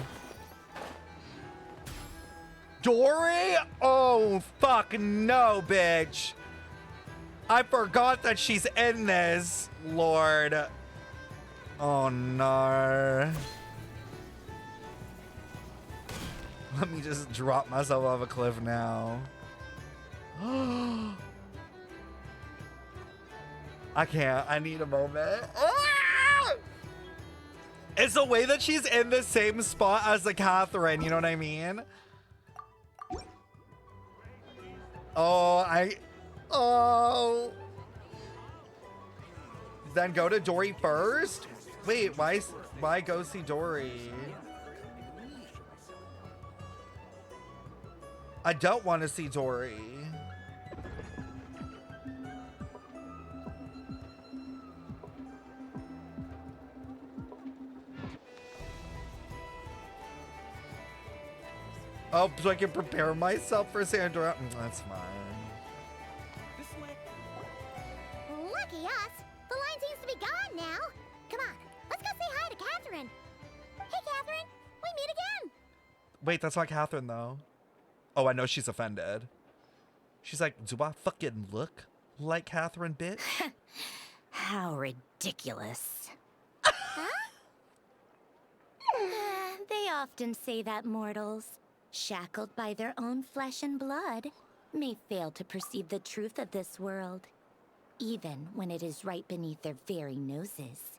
Dory? Oh, fuck no, bitch. I forgot that she's in this, Lord. Oh, no. Let me just drop myself off a cliff now. I can't. I need a moment. Ah! It's the way that she's in the same spot as the Catherine, you know what I mean? Oh. Then go to Dory first? Wait, why go see Dory? I don't want to see Dory. Oh, so I can prepare myself for Sandra. That's fine. Lucky us! The line seems to be gone now. Come on, let's go say hi to Catherine. Hey, Catherine! We meet again! Wait, that's not Catherine, though. Oh, I know she's offended. She's like, do I fucking look like Catherine, bitch? How ridiculous. Huh? They often say that mortals, shackled by their own flesh and blood, may fail to perceive the truth of this world, even when it is right beneath their very noses.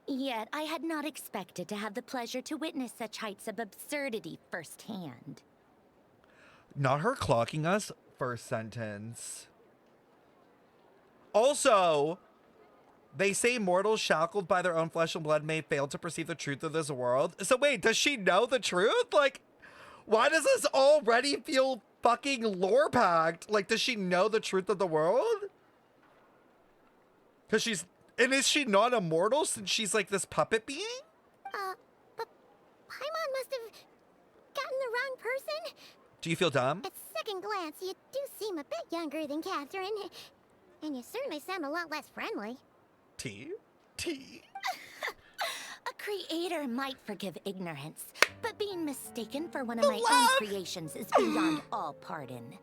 Yet I had not expected to have the pleasure to witness such heights of absurdity firsthand. Not her clocking us. First sentence. Also, they say mortals shackled by their own flesh and blood may fail to perceive the truth of this world. So wait, does she know the truth? Like, why does this already feel fucking lore packed? Like, does she know the truth of the world? Because she's... And is she not immortal since she's like this puppet being? But Paimon must have gotten the wrong person. Do you feel dumb? At second glance, you do seem a bit younger than Catherine. And you certainly sound a lot less friendly. T? A creator might forgive ignorance, but being mistaken for one of my own creations is beyond all pardon.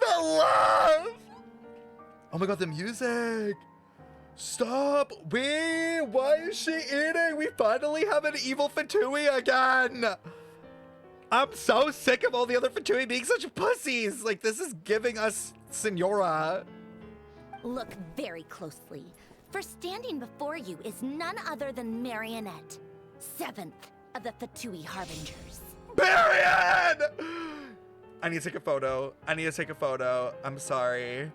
The love! Oh my god, the music! Stop! Wait, why is she eating? We finally have an evil Fatui again! I'm so sick of all the other Fatui being such pussies! Like, this is giving us Senora. Look very closely, for standing before you is none other than Marionette, 7th of the Fatui Harbingers. Marion! I need to take a photo. I'm sorry.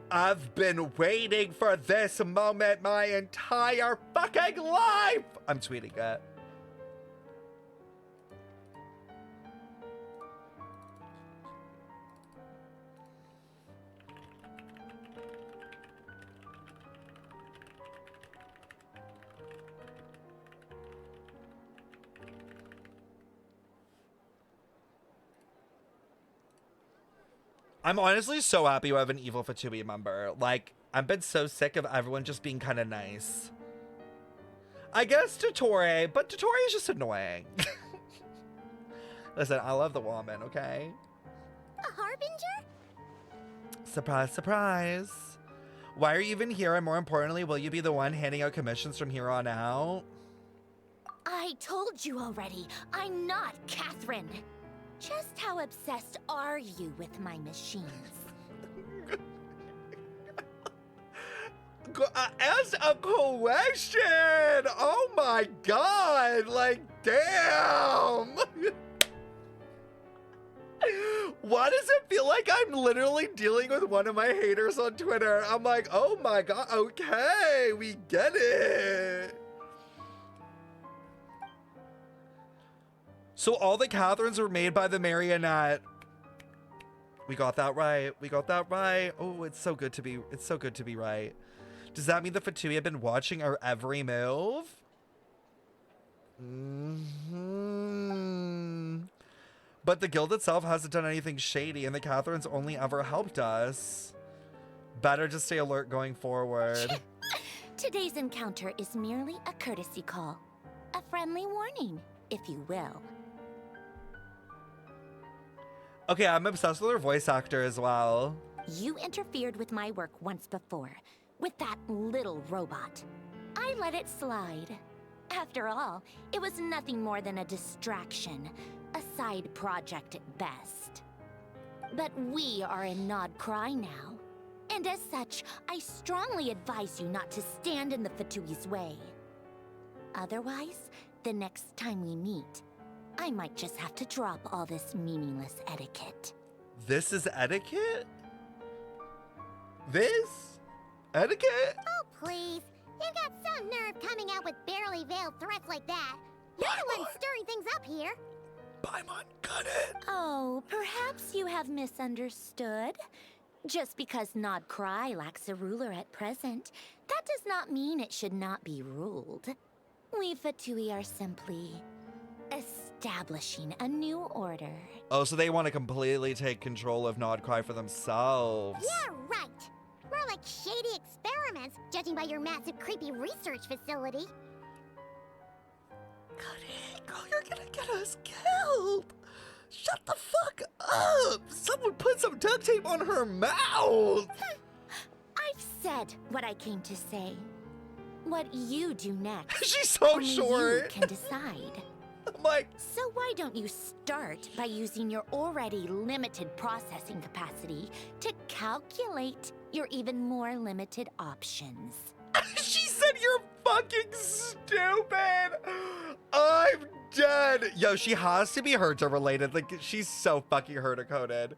I've been waiting for this moment my entire fucking life! I'm tweeting it. I'm honestly so happy we have an evil Fatui member. Like, I've been so sick of everyone just being kind of nice. I guess Totore, but Totore is just annoying. Listen, I love the woman, okay? A harbinger? Surprise, surprise. Why are you even here? And more importantly, will you be the one handing out commissions from here on out? I told you already, I'm not Catherine. Just how obsessed are you with my machines? Ask a question! Oh my god! Like, damn! Why does it feel like I'm literally dealing with one of my haters on Twitter? I'm like, oh my god, okay, we get it. So all the Catherines were made by the Marionette. We got that right. Oh, it's so good to be right. Does that mean the Fatui have been watching our every move? But the guild itself hasn't done anything shady, and the Catherines only ever helped us. Better to stay alert going forward. Today's encounter is merely a courtesy call. A friendly warning, if you will. Okay, I'm obsessed with her voice actor as well. You interfered with my work once before, with that little robot. I let it slide. After all, it was nothing more than a distraction, a side project at best. But we are in nod-krai now, and as such, I strongly advise you not to stand in the Fatui's way. Otherwise, the next time we meet, I might just have to drop all this meaningless etiquette. This is etiquette? This? Etiquette? Oh, please. You've got some nerve coming out with barely veiled threats like that. You're the one stirring things up here. Paimon, cut it. Oh, perhaps you have misunderstood. Just because nod-krai lacks a ruler at present, that does not mean it should not be ruled. We Fatui are simply establishing a new order. Oh, so they want to completely take control of nod-krai for themselves. Yeah, right. More like shady experiments, judging by your massive, creepy research facility. Goody, girl, you're gonna get us killed. Shut the fuck up. Someone put some duct tape on her mouth. I've said what I came to say. What you do next, She's so only short. you can decide. I'm like, So why don't you start by using your already limited processing capacity to calculate your even more limited options? she said you're fucking stupid. I'm dead. Yo, she has to be Herta related. Like, she's so fucking Herta coded.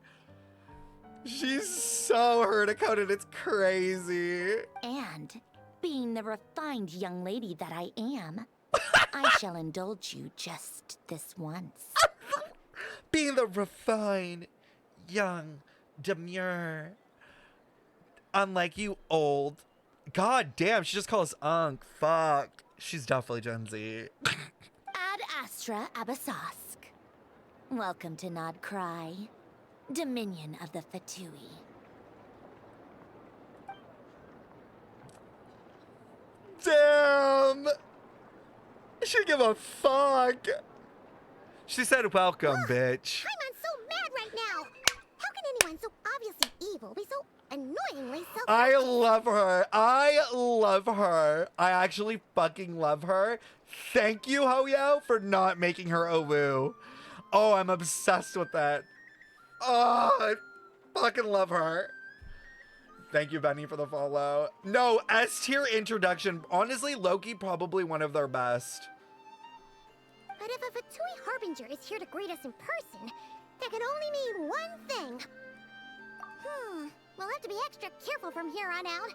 She's so Herta coded. It's crazy. And, being the refined young lady that I am, I shall indulge you just this once. Being the refined, young, demure, unlike you old. God damn, she just calls us Unc. Fuck. She's definitely Gen Z. Ad Astra Abasask. Welcome to nod-krai, Dominion of the Fatui. Damn! She didn't give a fuck. She said, welcome, bitch. I'm so mad right now. How can anyone so obviously evil be so annoyingly self? I love her. I love her. I actually fucking love her. Thank you, Hoyo, for not making her Owu. Oh, I'm obsessed with that. Oh, I fucking love her. Thank you, Benny, for the follow. No, S tier introduction. Honestly, Loki probably one of their best. But if a Fatui Harbinger is here to greet us in person, that can only mean one thing. We'll have to be extra careful from here on out.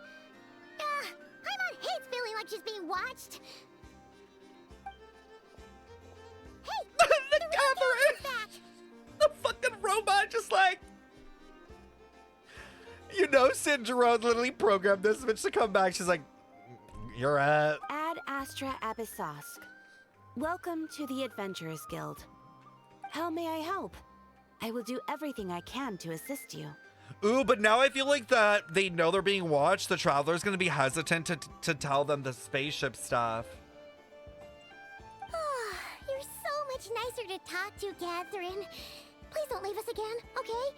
Paimon hates feeling like she's being watched. Hey! The camera is back! The fucking robot just like... You know, Cinderella literally programmed this bitch to come back. She's like, you're at... Ad Astra Abyssosque. Welcome to the Adventurers Guild. How may I help? I will do everything I can to assist you. Ooh, but now I feel like that they know they're being watched. The Traveler's gonna be hesitant to tell them the spaceship stuff. You're so much nicer to talk to, Catherine. Please don't leave us again, okay?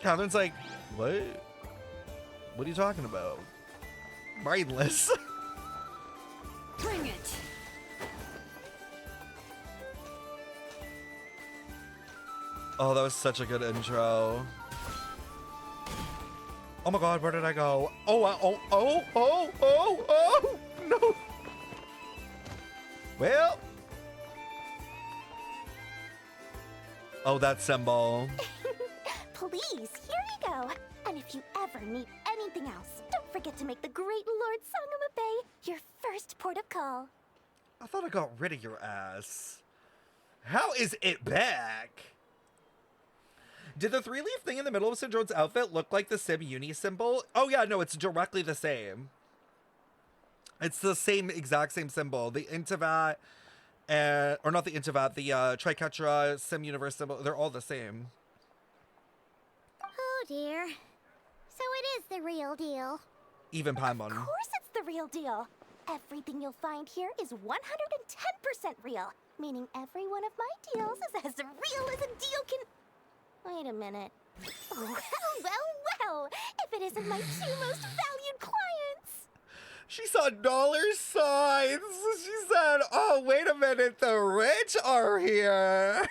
Catherine's like, what? What are you talking about? Brainless. Bring it! Oh, that was such a good intro. Oh my god, where did I go? Oh, no. Well. Oh, that symbol. Please, here you go. And if you ever need anything else, don't forget to make the great Lord Sangama Bay your first port of call. I thought I got rid of your ass. How is it back? Did the three-leaf thing in the middle of Syndrone's outfit look like the Sim Uni symbol? Oh yeah, no, it's directly the same. It's the same, exact same symbol. The Intivat, or not the Intivat, the Triquetra Sim Universe symbol, they're all the same. Oh dear. So it is the real deal. Even Paimon. Of course it's the real deal. Everything you'll find here is 110% real. Meaning every one of my deals is as real as a deal can... Wait a minute. Well. If it isn't my two most valued clients. She saw dollar signs. She said, oh, wait a minute. The rich are here.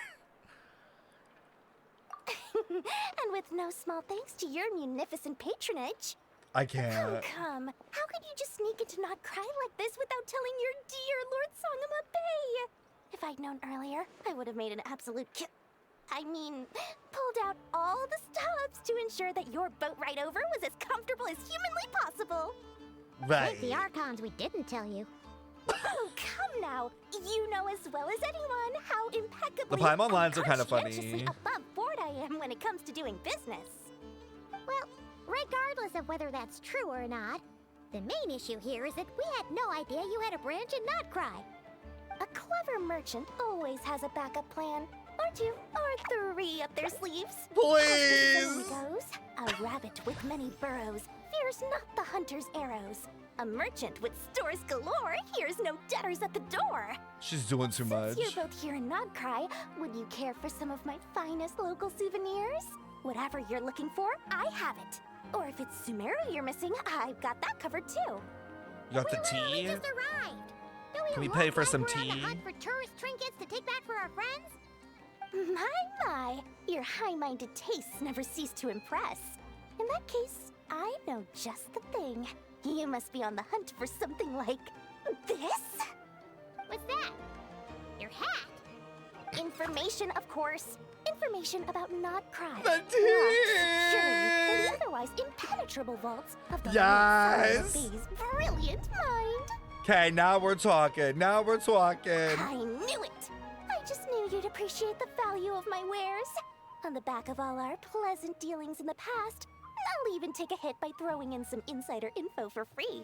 And with no small thanks to your munificent patronage. I can't. Come. How could you just sneak into nod-krai like this without telling your dear Lord Sangama Bay? If I'd known earlier, I would have made an absolute pulled out all the stops to ensure that your boat ride over was as comfortable as humanly possible. Right. Like the Archons we didn't tell you. Oh, come now. You know as well as anyone how impeccably The Paimon lines are kind of conscientiously funny. above board I am when it comes to doing business. Well, regardless of whether that's true or not, the main issue here is that we had no idea you had a branch in nod-krai. A clever merchant always has a backup plan. Or two, or three up their sleeves. Please! As the saying goes, a rabbit with many burrows fears not the hunter's arrows. A merchant with stores galore hears no debtors at the door. She's doing too much. Since you're both here in nod-krai, would you care for some of my finest local souvenirs? Whatever you're looking for, I have it. Or if it's Sumeru you're missing, I've got that covered too. You got the We tea? just arrived. Can we pay for some We're on the tea? hunt for tourist trinkets to take back for our friends? My, your high-minded tastes never cease to impress. In that case, I know just the thing. You must be on the hunt for something like this? What's that? Your hat? Information, of course. Information about nod-krai. The tea! Surely, in the otherwise impenetrable vaults of the Yes! Bee's brilliant mind. Okay, now we're talking. Now we're talking. I knew it! I just knew you'd appreciate the value of my wares. On the back of all our pleasant dealings in the past, I'll even take a hit by throwing in some insider info for free.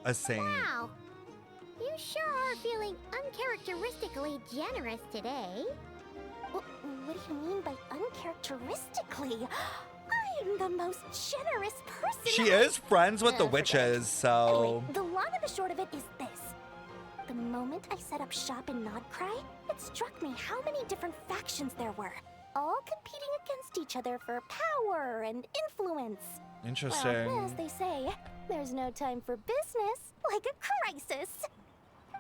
A saint. Wow. You sure are feeling uncharacteristically generous today. What do you mean by uncharacteristically? I am the most generous person. She is friends with the witches, so... Anyway, the long and the short of it is this. The moment I set up shop in nod-krai, it struck me how many different factions there were, all competing against each other for power and influence. Interesting. Well, as they say, there's no time for business like a crisis.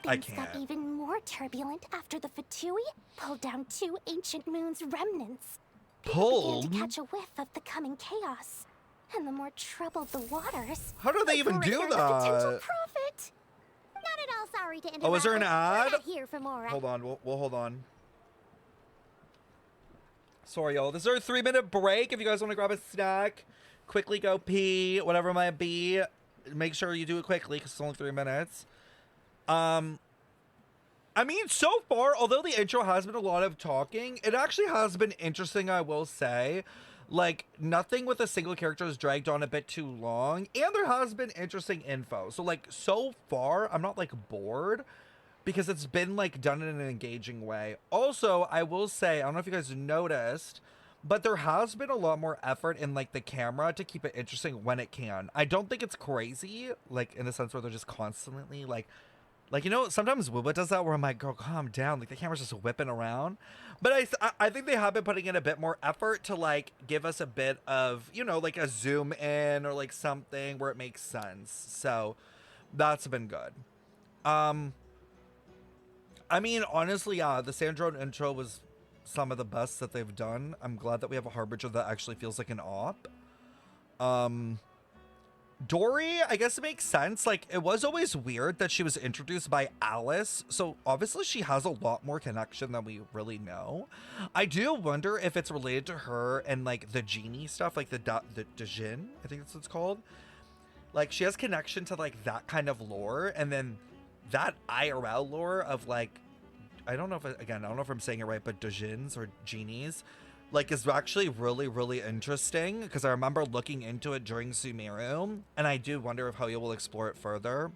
I Things got can't. even more turbulent after the Fatui pulled down 2 ancient moon's remnants. People began to catch a whiff of the coming chaos. And the more troubled the waters, How do they the even do greater the potential that? profit. Not at all sorry to interrupt. Oh, is there an but ad? We're not here for more. Hold on, we'll hold on. Sorry, y'all. This is our 3-minute break. If you guys want to grab a snack, quickly go pee, whatever it might be. Make sure you do it quickly because it's only 3 minutes. I mean, so far, although the intro has been a lot of talking, it actually has been interesting, I will say. Like, nothing with a single character has dragged on a bit too long, and there has been interesting info. So, like, so far, I'm not, like, bored, because it's been, like, done in an engaging way. Also, I will say, I don't know if you guys noticed, but there has been a lot more effort in, like, the camera to keep it interesting when it can. I don't think it's crazy, like, in the sense where they're just constantly, like, you know, sometimes Wooba does that where I'm like, girl, calm down. Like, the camera's just whipping around. But I think they have been putting in a bit more effort to, like, give us a bit of, you know, like a zoom in or, like, something where it makes sense. So, that's been good. I mean, honestly, yeah, the Sandrone intro was some of the best that they've done. I'm glad that we have a Harbinger that actually feels like an op. Dory, I guess it makes sense. Like, it was always weird that she was introduced by Alice, so obviously she has a lot more connection than we really know. I do wonder if it's related to her and, like, the genie stuff, like the Djinn, I think that's what it's called. Like, she has connection to, like, that kind of lore, and then that IRL lore of, like, I don't know if I'm saying it right, but Djinns or genies, like, is actually really, really interesting, because I remember looking into it during Sumeru, and I do wonder if how you will explore it further,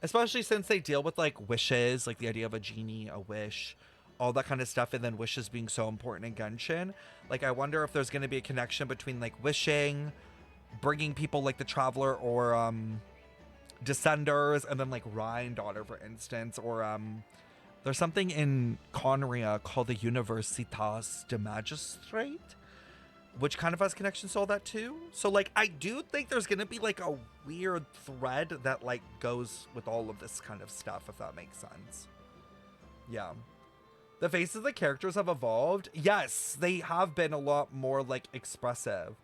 especially since they deal with, like, wishes, like the idea of a genie, a wish, all that kind of stuff, and then wishes being so important in Genshin. Like, I wonder if there's going to be a connection between, like, wishing, bringing people like the Traveler or Descenders, and then, like, Rhine Daughter, for instance, or there's something in Conria called the Universitas de Magistrate, which kind of has connections to all that too. So, like, I do think there's going to be, like, a weird thread that, like, goes with all of this kind of stuff, if that makes sense. Yeah. The faces of the characters have evolved. Yes, they have been a lot more, like, expressive.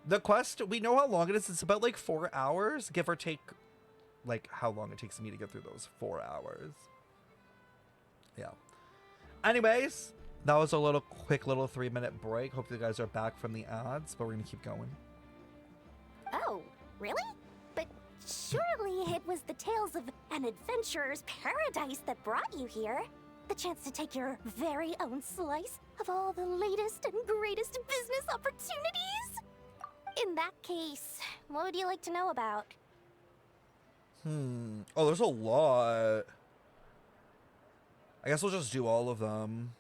The quest, we know how long it is. It's about, like, 4 hours, give or take, like, how long it takes me to get through those 4 hours. Yeah. Anyways, that was a quick little 3-minute break. Hope you guys are back from the ads, but we're gonna keep going. Oh, really? But surely it was the tales of an adventurer's paradise that brought you here. The chance to take your very own slice of all the latest and greatest business opportunities? In that case, what would you like to know about? Oh, there's a lot. I guess we'll just do all of them.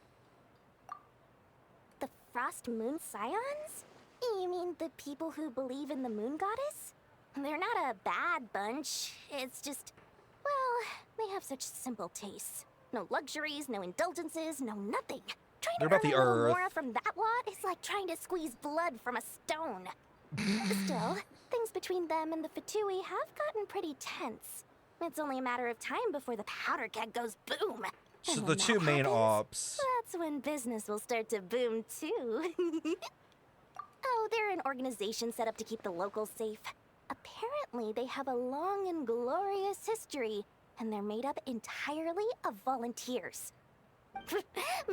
The Frost Moon Scions? You mean the people who believe in the moon goddess? They're not a bad bunch. It's just, well, they have such simple tastes. No luxuries, no indulgences, no nothing. Trying They're to about earn the a little earth. more from that lot is like trying to squeeze blood from a stone. Still, things between them and the Fatui have gotten pretty tense. It's only a matter of time before the powder keg goes boom. So And the when two that main happens, ops. that's when business will start to boom too. Oh, they're an organization set up to keep the locals safe. Apparently, they have a long and glorious history, and they're made up entirely of volunteers.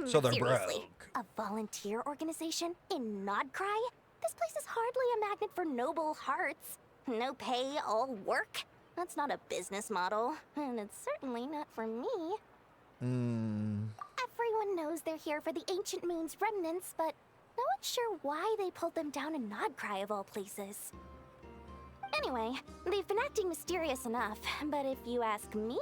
So they're Seriously, broke. a volunteer organization in nod-krai? This place is hardly a magnet for noble hearts. No pay, all work. That's not a business model, and it's certainly not for me. Everyone knows they're here for the Ancient Moon's remnants, but no one's sure why they pulled them down in nod-krai of all places. Anyway, they've been acting mysterious enough, but if you ask me,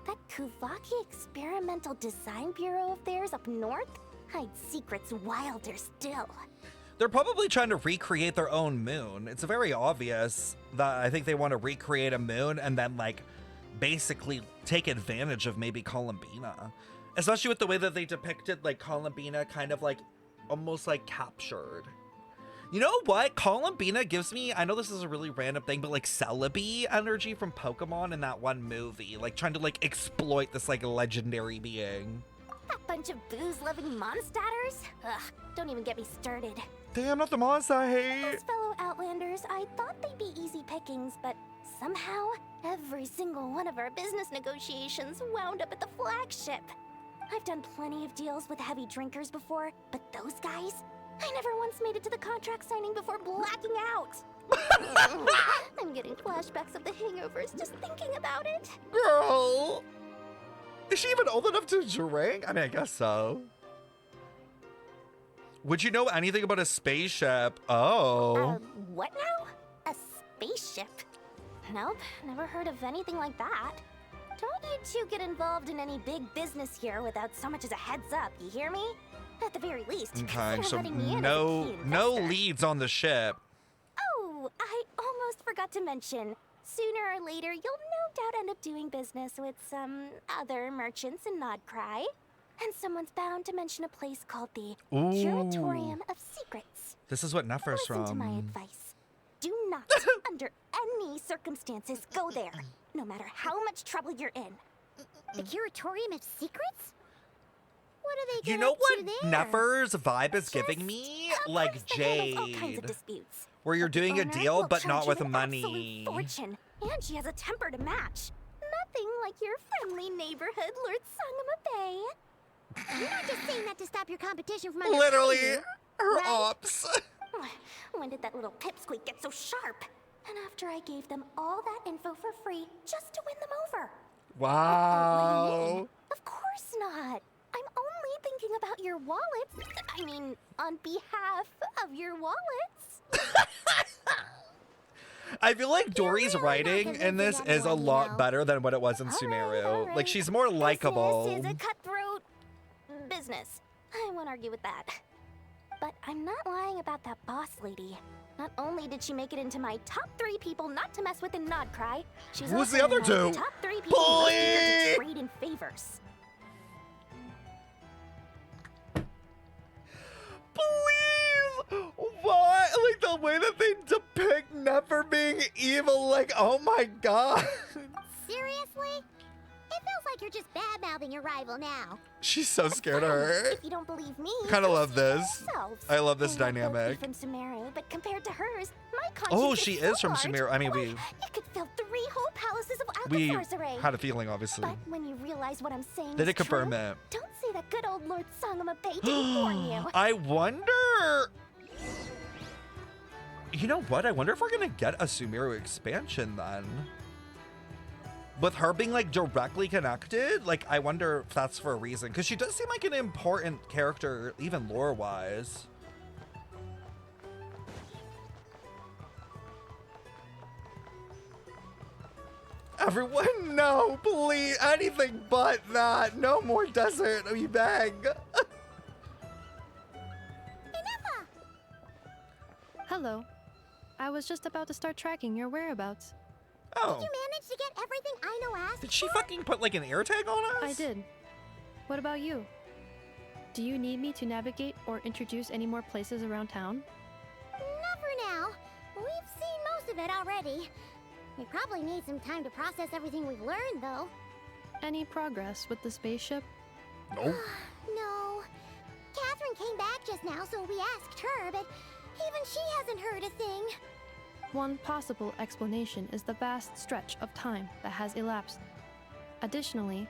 that Kuvaki Experimental Design Bureau of theirs up north hides secrets wilder still. They're probably trying to recreate their own moon. It's very obvious that I think they want to recreate a moon and then, like, basically take advantage of maybe Columbina. Especially with the way that they depicted, like, Columbina kind of, like, almost, like, captured. You know what? Columbina gives me, I know this is a really random thing, but, like, Celebi energy from Pokemon in that one movie. Like, trying to, like, exploit this, like, legendary being. That bunch of booze-loving monstaters? Ugh, don't even get me started. Damn, not the monster I hate. As fellow Outlanders, I thought they'd be easy pickings, but somehow, every single one of our business negotiations wound up at the flagship. I've done plenty of deals with heavy drinkers before, but those guys? I never once made it to the contract signing before blacking out. I'm getting flashbacks of the hangovers just thinking about it. Girl! Is she even old enough to drink? I mean, I guess so. Would you know anything about a spaceship? Oh. What now? A spaceship? Nope, never heard of anything like that. Don't you two get involved in any big business here without so much as a heads up, you hear me? At the very least, Okay, consider so letting me in as a no key investor. leads on the ship. Oh, I almost forgot to mention. Sooner or later, you'll no doubt end up doing business with some other merchants in nod-krai. And someone's bound to mention a place called the Curatorium of Secrets. This is what Nefer's Listen to from. my advice. Do not, under any circumstances, go there, no matter how much trouble you're in. The Curatorium of Secrets? What are they You get know up what to there? Nefer's vibe is giving me? Like All kinds Jade. of disputes. Where you're But the doing a owner deal, will but charge not you with an money. absolute fortune, and she has a temper to match. Nothing like your friendly neighborhood, Lord Sangama Bay. You're not just saying that to stop your competition from undercutting Literally, you, her right? ops. When did that little pipsqueak get so sharp? And after I gave them all that info for free just to win them over. What do you mean? Wow. Of course not. I'm only thinking about your wallets. I mean, on behalf of your wallets. I feel like Dory's writing in this is a lot better than what it was in Sumeru. Like, she's more likable. This is a cutthroat business. I won't argue with that. But I'm not lying about that boss lady. Not only did she make it into my top 3 people not to mess with in nod-krai, she's Who's also the other in my two? top 3 people most eager to Please! trade in favors. Please! Why? Like, the way that they depict Nefer being evil, like, oh my god. Seriously? It feels like you're just bad-mouthing your rival now. She's so scared of her. If you don't believe me, Kinda go love see this. for yourselves. I love this I might both be dynamic. from Sumeru, but compared to hers, my Oh, conscience she is is so from large, Sumeru. I mean, why, we you could fill 3 whole palaces of we Alcazar's array. had a feeling, obviously. But when you realize what I'm saying They is did confirm true, it. don't say that good old Lord Sangama Bay didn't warn you. I wonder. You know what? I wonder if we're gonna get a Sumeru expansion then. With her being like directly connected, like I wonder if that's for a reason. Because she does seem like an important character, even lore-wise. Everyone, no, please, anything but that. No more desert, we beg. Hello. I was just about to start tracking your whereabouts. Oh. Did you manage to get everything Aino asked Did she for? fucking put like an air tag on us? I did. What about you? Do you need me to navigate or introduce any more places around town? Not for now. We've seen most of it already. We probably need some time to process everything we've learned, though. Any progress with the spaceship? Nope. No. Catherine came back just now, so we asked her, but even she hasn't heard a thing. One possible explanation is the vast stretch of time that has elapsed. Additionally,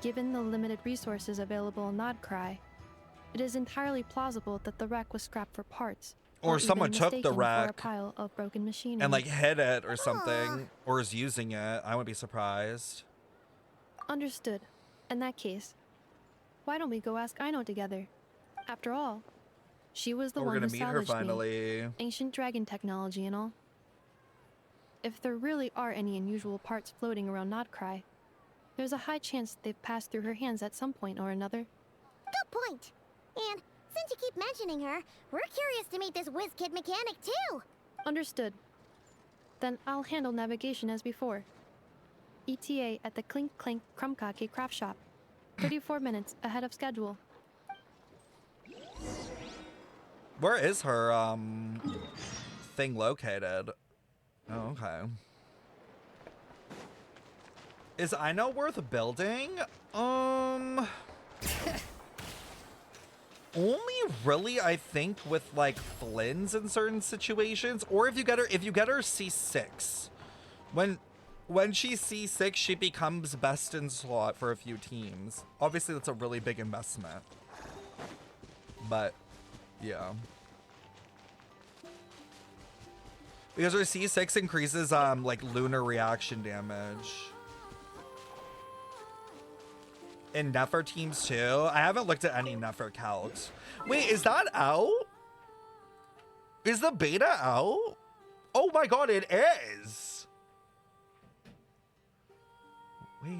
given the limited resources available in nod-krai, it is entirely plausible that the wreck was scrapped for parts. Or even someone took the mistaken for wreck a pile of broken machinery. and like hid it or something, or is using it. I wouldn't be surprised. Understood. In that case, why don't we go ask Aino together? After all, she was the We're one gonna who meet her salvaged finally. me. Ancient dragon technology and all. If there really are any unusual parts floating around nod-krai, there's a high chance they've passed through her hands at some point or another. Good point. And since you keep mentioning her, we're curious to meet this whiz-kid mechanic, too. Understood. Then I'll handle navigation as before. ETA at the Clink Clank Krumkake craft shop. 34 minutes ahead of schedule. Where is her thing located? Oh, okay. Is Aino worth building? Only really, I think, with like Flynn's in certain situations, or if you get her C6. When she's C6, she becomes best in slot for a few teams. Obviously, that's a really big investment. But yeah. Because her C6 increases like lunar reaction damage. In Nefer teams too? I haven't looked at any Nefer calcs. Wait, is that out? Is the beta out? Oh my god, it is! Wait.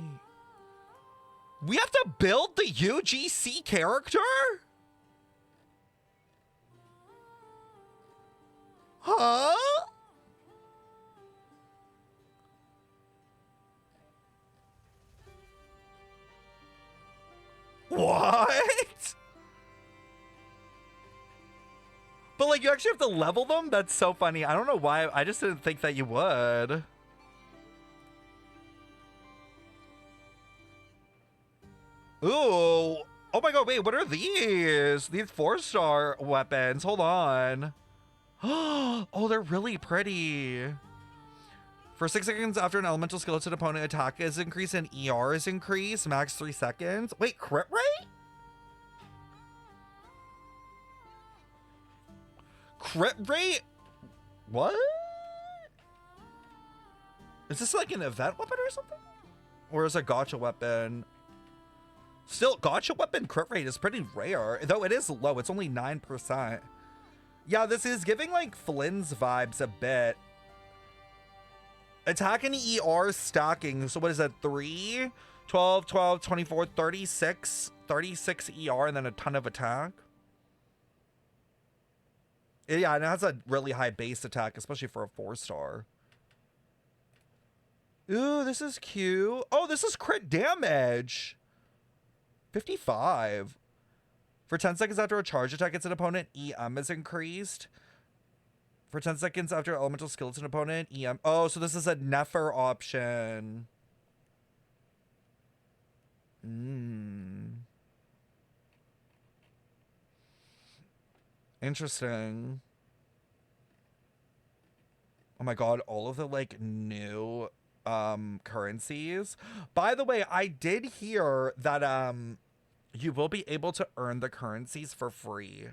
We have to build the UGC character? Huh? What? But like you actually have to level them? That's so funny. I don't know why. I just didn't think that you would. Ooh. Oh my god, wait, what are these? These 4-star weapons. Hold on. Oh, they're really pretty. For 6 seconds after an elemental skeleton opponent attack is increased and ER is increased, max 3 seconds. Wait, crit rate? Crit rate? What? Is this like an event weapon or something? Or is it a gotcha weapon? Still, gotcha weapon crit rate is pretty rare, though it is low. It's only 9%. Yeah, this is giving like Flynn's vibes a bit. Attack and ER stacking. So what is that? 3, 12, 12, 24, 36, 36 ER and then a ton of attack. Yeah, and it has a really high base attack, especially for a 4-star. Ooh, this is cute. Oh, this is crit damage. 55. For 10 seconds after a charge attack hits an opponent, EM is increased. For 10 seconds after elemental skill hits an opponent, EM. Oh, so this is a Nefer option. Interesting. Oh my god, all of the like new currencies. By the way, I did hear that you will be able to earn the currencies for free.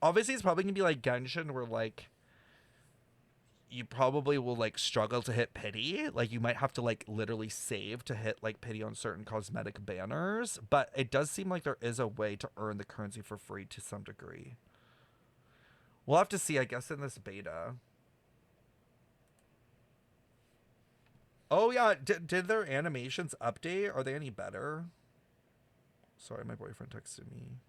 Obviously, it's probably gonna be like Genshin, where like you probably will like struggle to hit pity. Like you might have to like literally save to hit like pity on certain cosmetic banners. But it does seem like there is a way to earn the currency for free to some degree. We'll have to see, I guess, in this beta. Oh yeah, did their animations update? Are they any better? Sorry, my boyfriend texted me.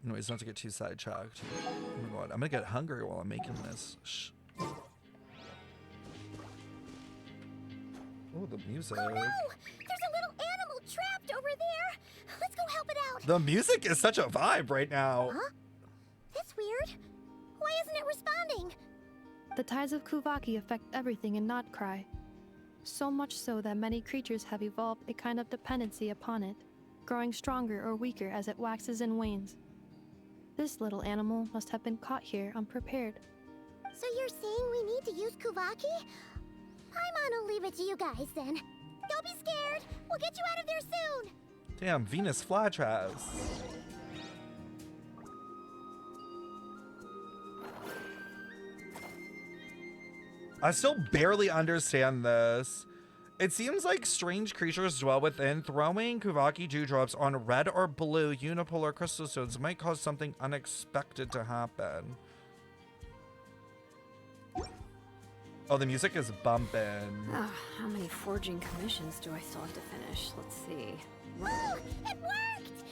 Anyways, not to get too sidetracked. Oh my god, I'm gonna get hungry while I'm making this. Shh. Oh, the music. Oh no! There's a little animal trapped over there! Let's go help it out! The music is such a vibe right now. Huh? That's weird. Why isn't it responding? The tides of Kuvaki affect everything in nod-krai. So much so that many creatures have evolved a kind of dependency upon it, growing stronger or weaker as it waxes and wanes. This little animal must have been caught here unprepared. So you're saying we need to use Kuvaki? Paimon will leave it to you guys then. Don't be scared. We'll get you out of there soon. Damn, Venus flytraps. I still barely understand this. It seems like strange creatures dwell within. Throwing Kuvaki dewdrops on red or blue unipolar crystal stones might cause something unexpected to happen. Oh, the music is bumping. How many forging commissions do I still have to finish? Let's see. Woo! It worked!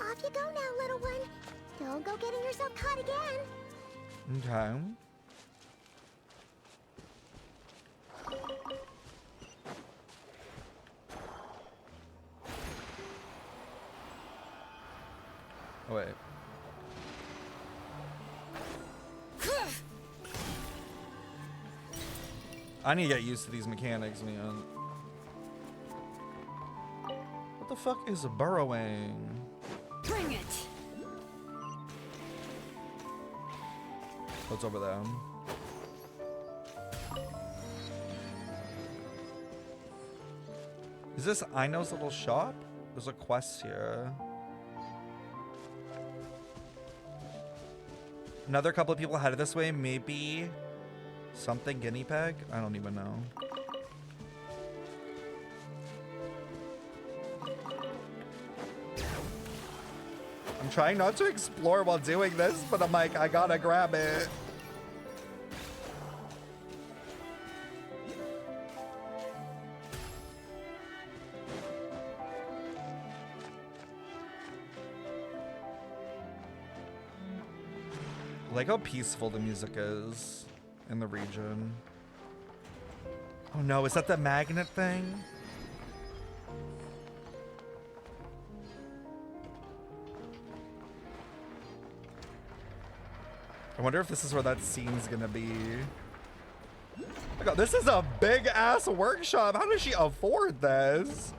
Off you go now, little one. Don't go getting yourself caught again. Okay. Oh, wait. I need to get used to these mechanics, man. What the fuck is burrowing? Bring it! What's over there? Is this Aino's little shop? There's a quest here. Another couple of people headed this way. Maybe something guinea pig? I don't even know. I'm trying not to explore while doing this, but I'm like, I gotta grab it. I like how peaceful the music is in the region. Oh no, is that the magnet thing? I wonder if this is where that scene's gonna be. Oh my god, this is a big ass workshop. How does she afford this?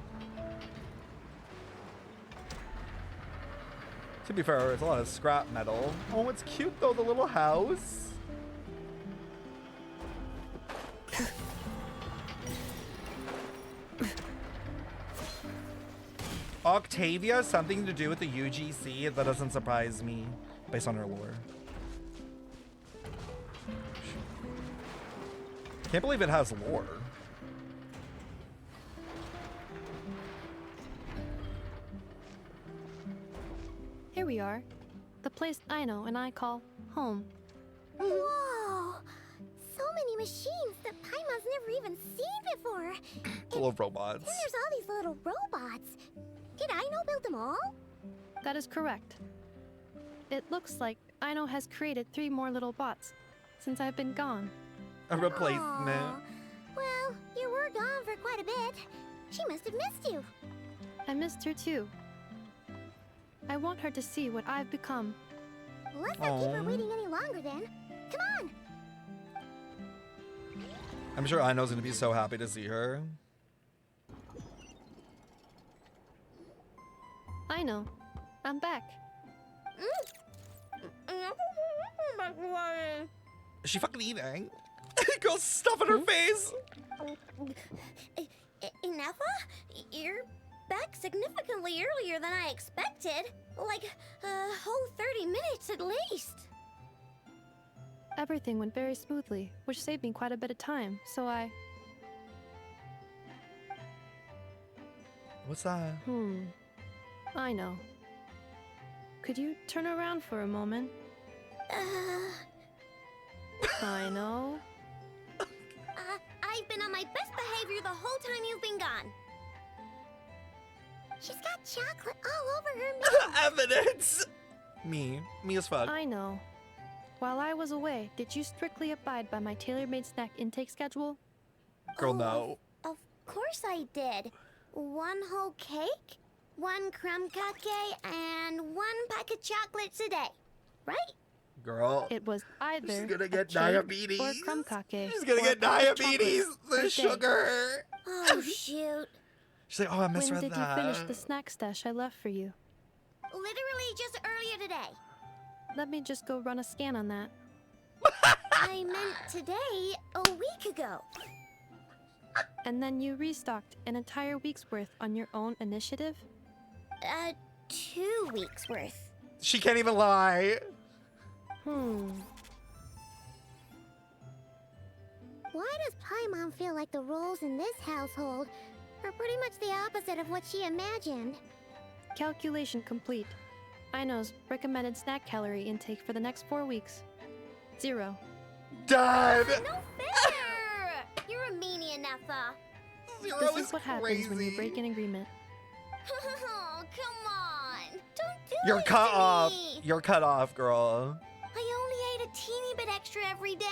To be fair, it's a lot of scrap metal. Oh, it's cute though, the little house. Octavia, something to do with the UGC? That doesn't surprise me, based on her lore. Can't believe it has lore. Here we are. The place Aino and I call home. Whoa! So many machines that Paimon's never even seen before. Full of robots. And there's all these little robots. Did Aino build them all? That is correct. It looks like Aino has created 3 more little bots since I've been gone. A replacement. Aw. Well, you were gone for quite a bit. She must have missed you. I missed her too. I want her to see what I've become. Let's not keep her waiting any longer then. Come on! I'm sure Aino's gonna be so happy to see her. Aino, I'm back. Is she fucking eating? Girl, stuff in her face. Ineffa? You're back significantly earlier than I expected. Like a whole 30 minutes at least. Everything went very smoothly, which saved me quite a bit of time, so I... What's that? I know. Could you turn around for a moment? I know. I've been on my best behavior the whole time you've been gone. She's got chocolate all over her meal. Evidence! Me as fuck. I know. While I was away, did you strictly abide by my tailor-made snack intake schedule? Girl, no. Of course I did. 1 whole cake, 1 crumb cake, and 1 pack of chocolates a day. Right? Girl. It was either She's gonna a get cake diabetes. or crumb cake. She's gonna or get a pack of diabetes. chocolates The per day. sugar. Oh, shoot. She's like, oh, I When misread did that. you finish the snack stash I left for you? Literally just earlier today. Let me just go run a scan on that. I meant today, a week ago. And then you restocked an entire week's worth on your own initiative? 2 weeks worth. She can't even lie. Why does Paimon feel like the roles in this household are pretty much the opposite of what she imagined? Calculation complete. Aino's recommended snack calorie intake for the next 4 weeks. 0. Done! No fair! You're a meanie, Nefa. This is what happens when you break an agreement. Oh, come on. Don't do You're this cut to off. me. You're cut off, girl. I only ate a teeny bit extra every day.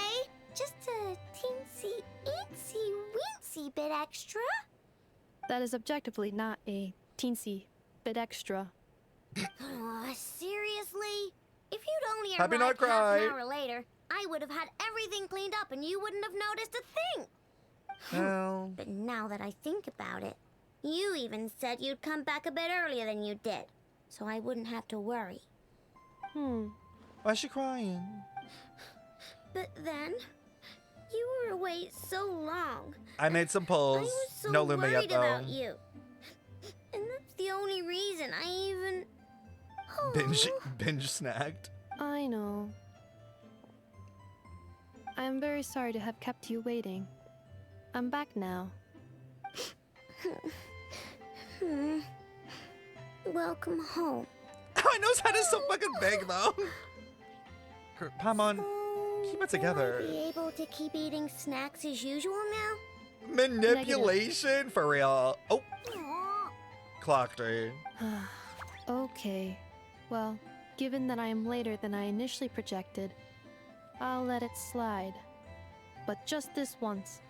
Just a teensy, eensy, weensy bit extra. That is objectively not a teensy bit extra. Oh, seriously? If you'd only Happy arrived half nod-krai. an hour later, I would have had everything cleaned up and you wouldn't have noticed a thing. Well, But now that I think about it, you even said you'd come back a bit earlier than you did, so I wouldn't have to worry. why is she crying? But then, you were away so long. I made some I pulls. was so No Luma worried yet, though. about you. And that's the only reason I even... Binge snacked. I know. I am very sorry to have kept you waiting. I'm back now. Welcome home. I know that is so fucking big, though. Paimon, keep it together. Will I be able to keep eating snacks as usual now? Manipulation? For real. Oh, Aw. clocked her. Okay. Well, given that I am later than I initially projected, I'll let it slide. But just this once.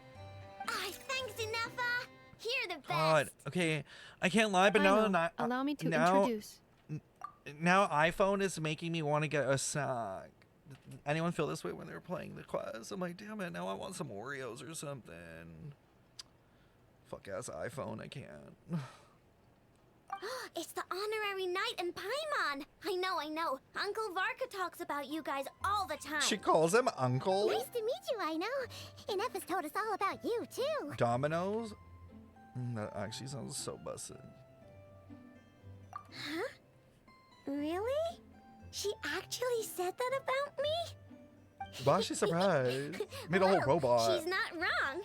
Thanks, Inefa. You're the best. God, okay. I can't lie, but now, Aino, allow me to now, introduce. Now iPhone is making me want to get a snack. Anyone feel this way when they're playing the quest? I'm like, damn it, now I want some Oreos or something. Fuck ass iPhone, I can't. It's the honorary knight and Paimon. I know. Uncle Varka talks about you guys all the time. She calls him uncle? Nice to meet you, I know. Inefa's told us all about you, too. Dominoes? That actually sounds so busted. Huh? Really? She actually said that about me? Why is she surprised? Made a whole Well, robot. She's not wrong.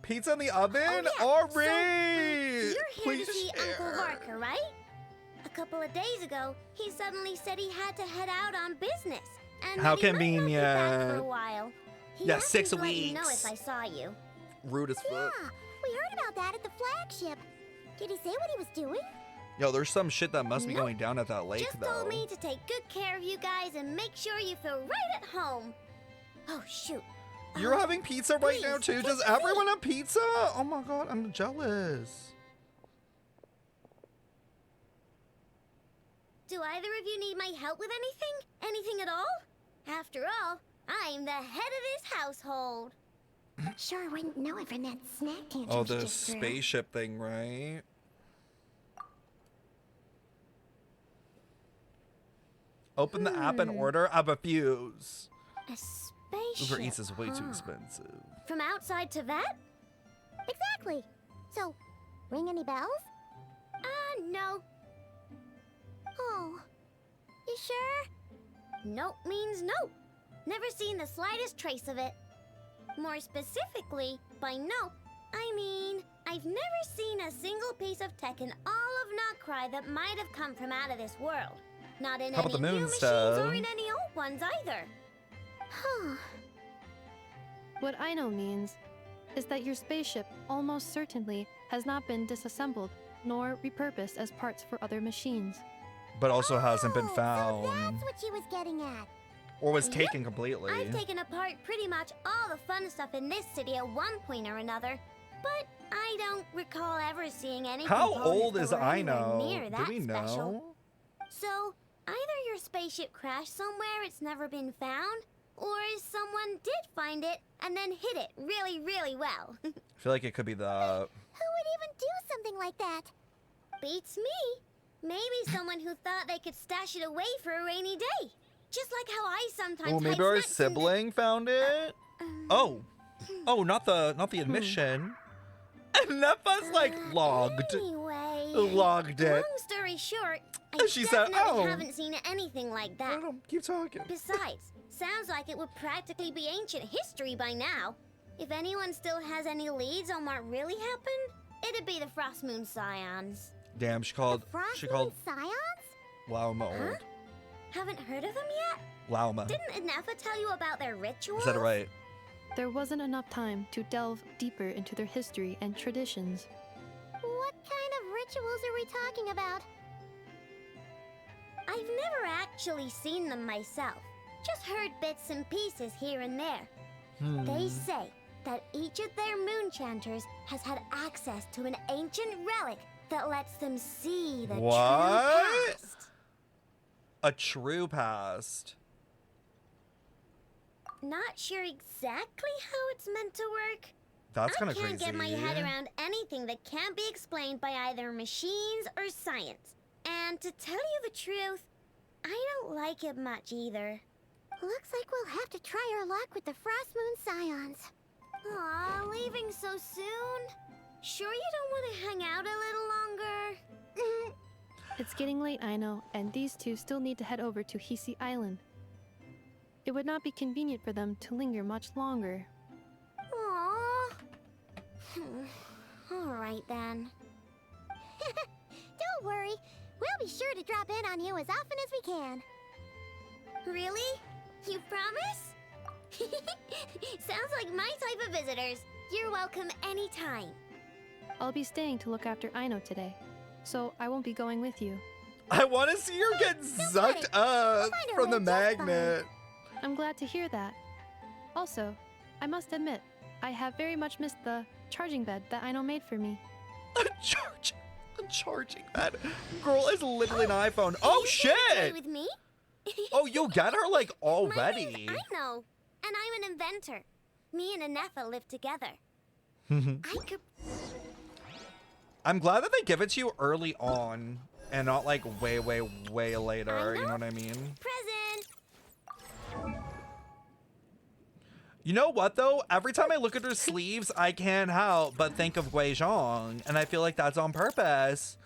Pizza in the oven? Yeah. All So, right! you're here Please to see share. Uncle Varka, right? A couple of days ago, he suddenly said he had to head out on business. And How that he might not be back for a convenient. while. He Yeah, asked 6 me to let you know weeks. if I saw you. Rude as fuck. Yeah, we heard about that at the flagship. Did he say what he was doing? Yo, there's some shit that must be Nope. going down at that lake, Just though. told me to take good care of you guys and make sure you feel right at home. Oh, shoot. You're having pizza right now, please, too? take Does a everyone have pizza? Oh my god, I'm jealous. Do either of you need my help with anything? Anything at all? After all, I'm the head of this household. Sure wouldn't know it from that snack tantrum Oh, she the just threw. spaceship thing, right? Open the app and order. I refuse. A spaceship. Uber Eats is way too huh? expensive. From outside to that? Exactly. So, ring any bells? No. Oh. You sure? Nope means nope. Never seen the slightest trace of it. More specifically, by nope, I mean, I've never seen a single piece of tech in all of nod-krai that might have come from out of this world. Not in How any about the new moon machines stuff? or in any old ones either. Huh. What Aino means is that your spaceship almost certainly has not been disassembled nor repurposed as parts for other machines. But also hasn't been So found. that's what she was getting at. Or was taken completely. I've taken apart pretty much all the fun stuff in this city at one point or another, but I don't recall ever seeing any. How components old that is were anywhere Aino? near Do that we special. know? So either your spaceship crashed somewhere it's never been found, or someone did find it and then hid it really, really well. I feel like it could be that. Who would even do something like that? Beats me. Maybe someone who thought they could stash it away for a rainy day. Just like how I sometimes Oh, hide maybe our snacks in the- sibling found it? Oh. Oh, not the admission. And Nepha's like logged. Anyway, Logged it. long story short, I She said, definitely "Oh." haven't seen anything like that. Keep talking. Besides, sounds like it would practically be ancient history by now. If anyone still has any leads on what really happened, it'd be the Frost Moon Scions. Damn, she called Scions? Lauma Huh? old. Haven't heard of them yet? Lauma. Didn't Inefa tell you about their rituals? Is that right? There wasn't enough time to delve deeper into their history and traditions. What kind of rituals are we talking about? I've never actually seen them myself. Just heard bits and pieces here and there. They say that each of their moon chanters has had access to an ancient relic that lets them see the true What? past. A true past. Not sure exactly how it's meant to work. That's kind I of crazy. can't get my head around anything that can't be explained by either machines or science. And to tell you the truth, I don't like it much either. Looks like we'll have to try our luck with the Frost Moon Scions. Aw, leaving so soon? Sure you don't want to hang out a little longer? It's getting late, I know, and these two still need to head over to Hisi Island. It would not be convenient for them to linger much longer. Aww. Alright then. Don't worry. We'll be sure to drop in on you as often as we can. Really? You promise? Sounds like my type of visitors. You're welcome anytime. I'll be staying to look after Aino today, so I won't be going with you. I want to see her get sucked up from the magnet. I'm glad to hear that. Also, I must admit, I have very much missed the charging bed that Aino made for me. A charging bed? Girl is literally an iPhone. Oh shit! Play with me? Oh, you'll get her like already. My name's Aino, and I'm an inventor. Me and Inefa live together. I'm glad that they give it to you early on and not like way later. You know what I mean? Present. You know what though? Every time I look at her sleeves, I can't help but think of Guizhong, and I feel like that's on purpose.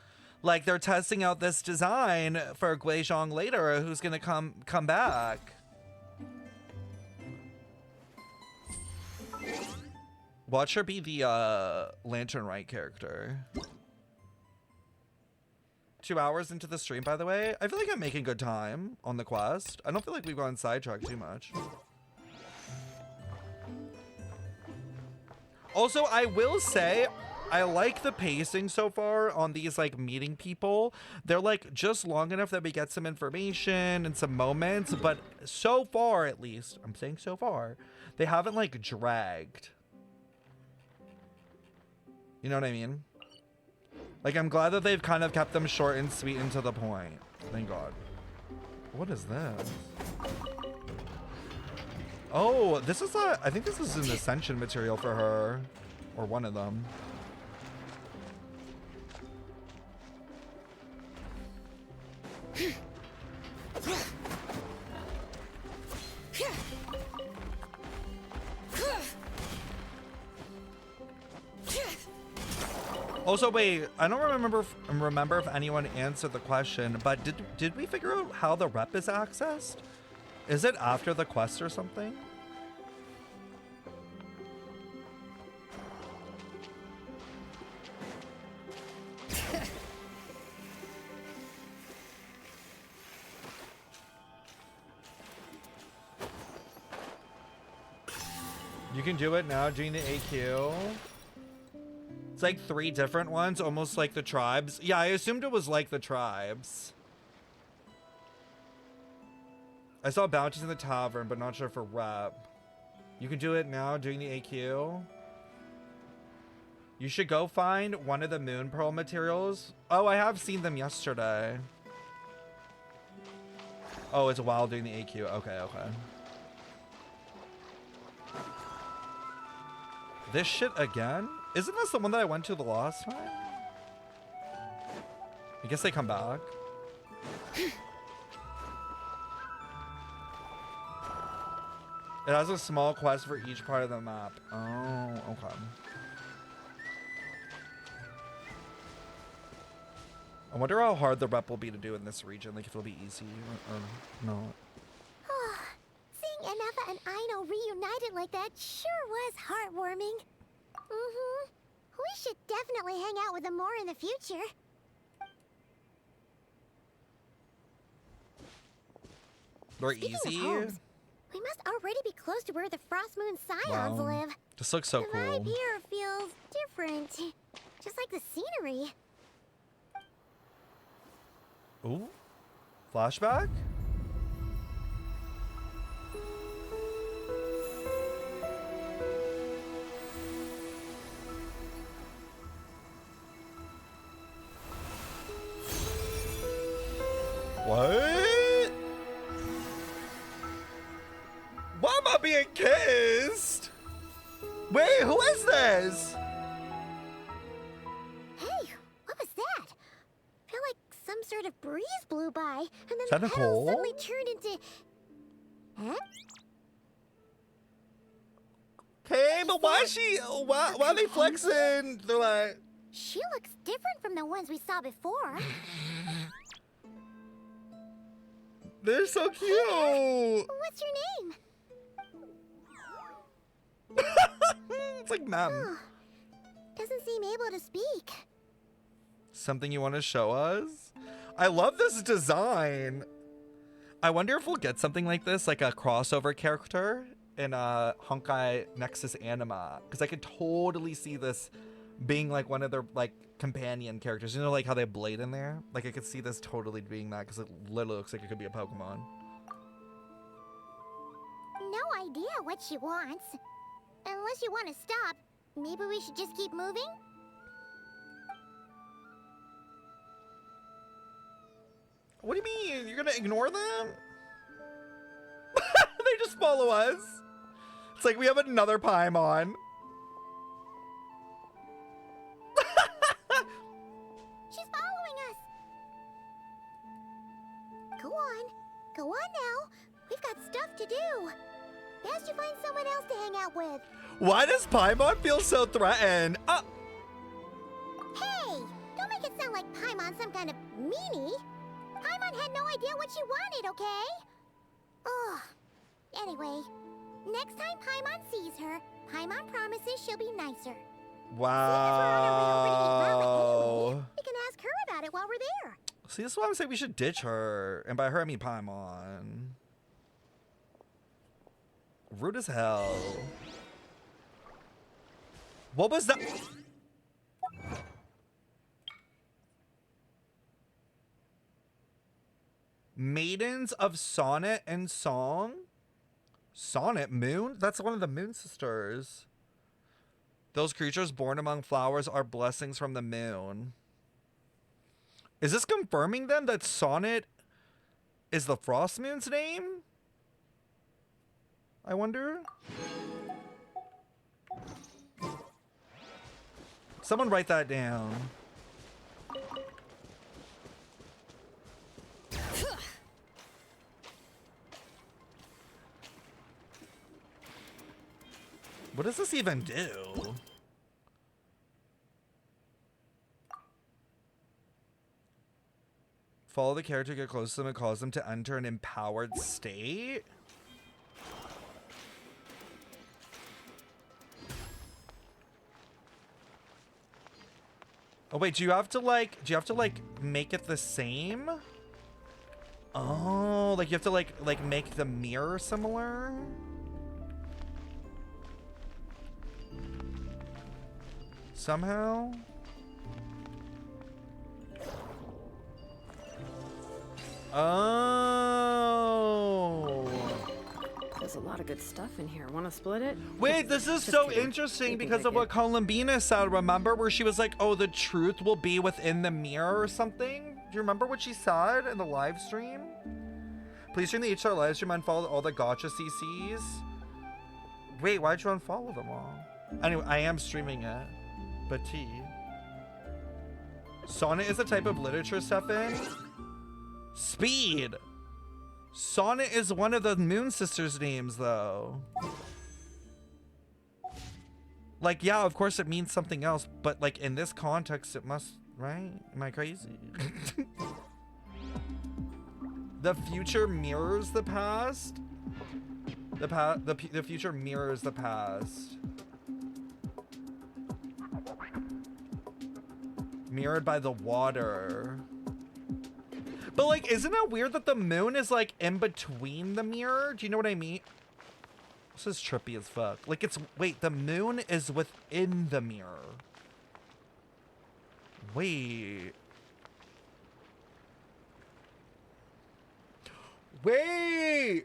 Like they're testing out this design for Guizhong later, who's gonna come back. Watch her be the Lantern Right character. 2 hours into the stream, by the way. I feel like I'm making good time on the quest. I don't feel like we've gone sidetracked too much. Also, I will say, I like the pacing so far on these like meeting people. They're like just long enough that we get some information and some moments, but so far at least, I'm saying so far, they haven't like dragged. You know what I mean? Like, I'm glad that they've kind of kept them short and sweet and to the point. Thank God. What is this? Oh, this is I think this is an ascension material for her. Or one of them. Also, wait, I don't remember if anyone answered the question, but did we figure out how the rep is accessed? Is it after the quest or something? You can do it now doing the AQ. It's like 3 different ones, almost like the tribes. Yeah, I assumed it was like the tribes. I saw bounties in the tavern, but not sure for rep. You can do it now, doing the AQ. You should go find one of the moon pearl materials. Oh, I have seen them yesterday. Oh, it's while doing the AQ. Okay, okay. This shit again? Isn't this the one that I went to the last time? I guess they come back. It has a small quest for each part of the map. Oh, okay. I wonder how hard the rep will be to do in this region. Like if it'll be easy or not. Seeing Anafa and Aino reunited like that sure was heartwarming. Mm-hmm. We should definitely hang out with them more in the future. Or Speaking of easy? homes, we must already be close to where the Frost Moon Scions Wow. live. This looks so The cool. vibe here feels different. Just like the scenery. Ooh. Flashback? What? Why am I being kissed? Wait, who is this? Hey, what was that? I feel like some sort of breeze blew by, and then that the petals Nicole? suddenly turned into... Huh? Hey, but why is she? Why are they flexing? They're like, She looks different from the ones we saw before. they're so cute. What's your name? It's like, ma'am. Oh, doesn't seem able to speak. Something you want to show us? I love this design. I wonder if we'll get something like this, like a crossover character in a Honkai Nexus Anima, because I could totally see this being like one of their like companion characters. You know, like how they have Blade in there. Like I could see this totally being that, because it literally looks like it could be a Pokemon. No idea what she wants. Unless you want to stop, maybe we should just keep moving? What do you mean? You're gonna ignore them? They just follow us. It's like we have another Paimon. She's following us. Go on. Go on now. We've got stuff to do. Best you find someone else to hang out with. Why does Paimon feel so threatened? Hey! Don't make it sound like Paimon's some kind of meanie. Paimon had no idea what she wanted, okay? Ugh. Anyway, next time Paimon sees her, Paimon promises she'll be nicer. Wow. We can ask her about it while we're there. See, this is why I'm saying we should ditch her. And by her, I mean Paimon. Rude as hell. What was that? Maidens of Sonnet and Song? Sonnet? Moon? That's one of the Moon Sisters. Those creatures born among flowers are blessings from the moon. Is this confirming then that Sonnet is the Frost Moon's name? I wonder. Someone write that down. What does this even do? Follow the character, get close to them, and cause them to enter an empowered state? Oh wait, do you have to like make it the same? Oh, like you have to like make the mirror similar? somehow. Oh. There's a lot of good stuff in here. Want to split it? Wait, this is Just so kidding. interesting You can because take of what it. Columbina said. Remember where she was like, oh, the truth will be within the mirror or something? Do you remember what she said in the live stream? Please stream the HR live stream, unfollow all the gotcha CCs. Wait, why'd you unfollow them all? Anyway, I am streaming it. But T. Sonnet is a type of literature, Stefan. Speed. Sonnet is one of the Moon Sisters' names, though. Like, yeah, of course it means something else, but like in this context, it must, right? Am I crazy? The future mirrors the past. The future mirrors the past. Mirrored by the water. But like, isn't it weird that the moon is like in between the mirror? Do you know what I mean? This is trippy as fuck. Like it's, wait, the moon is within the mirror. Wait. Wait!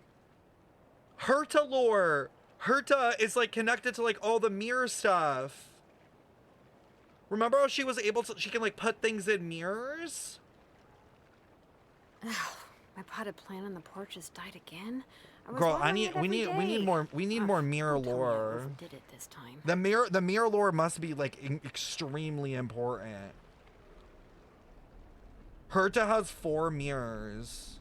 Herta lore! Herta is like connected to like all the mirror stuff. Remember how she was able to, she can like put things in mirrors? My potted plant on the porch has died again. Girl, we need more mirror lore. Did it this time. The mirror lore must be like extremely important. Herta has 4 mirrors.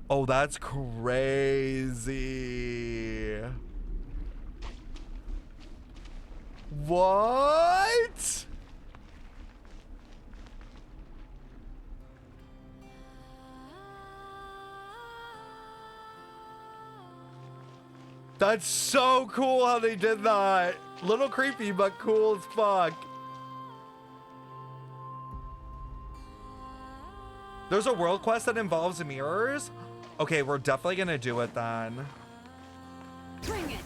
Oh, that's crazy. What? That's so cool how they did that. Little creepy, but cool as fuck. There's a world quest that involves mirrors? Okay, we're definitely gonna do it then. Bring it.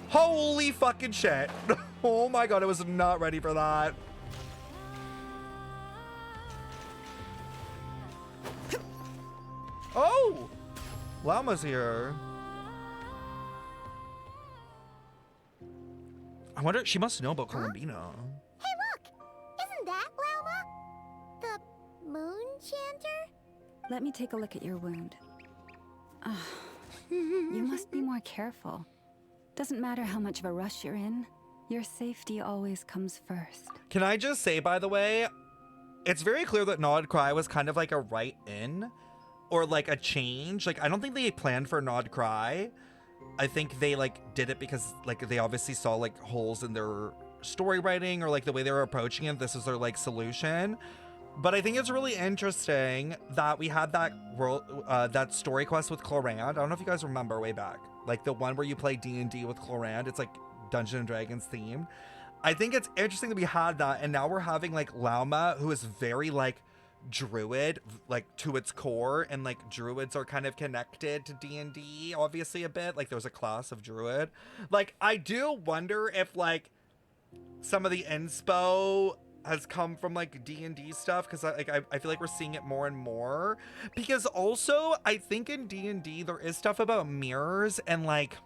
Holy fucking shit. Oh my god, I was not ready for that. Oh! Llama's here. I wonder, she must know about Columbina. Hey, look! Isn't that Lauma? The moon chanter? Let me take a look at your wound. You must be more careful. Doesn't matter how much of a rush you're in, your safety always comes first. Can I just say, by the way, it's very clear that nod-krai was kind of like a write-in or like a change. Like, I don't think they planned for nod-krai. I think they like did it because like they obviously saw like holes in their story writing or like the way they were approaching it. This is their like solution. But I think it's really interesting that we had that world, that story quest with Clorand. I don't know if you guys remember way back, like the one where you play D&D with Clorand. It's like Dungeons and Dragons themed. I think it's interesting that we had that, and now we're having like Lauma, who is very like druid, like to its core, and like druids are kind of connected to D&D obviously a bit. Like there's a class of druid. Like I do wonder if like some of the inspo has come from like D&D stuff, because I feel like we're seeing it more and more. Because also I think in D&D there is stuff about mirrors and like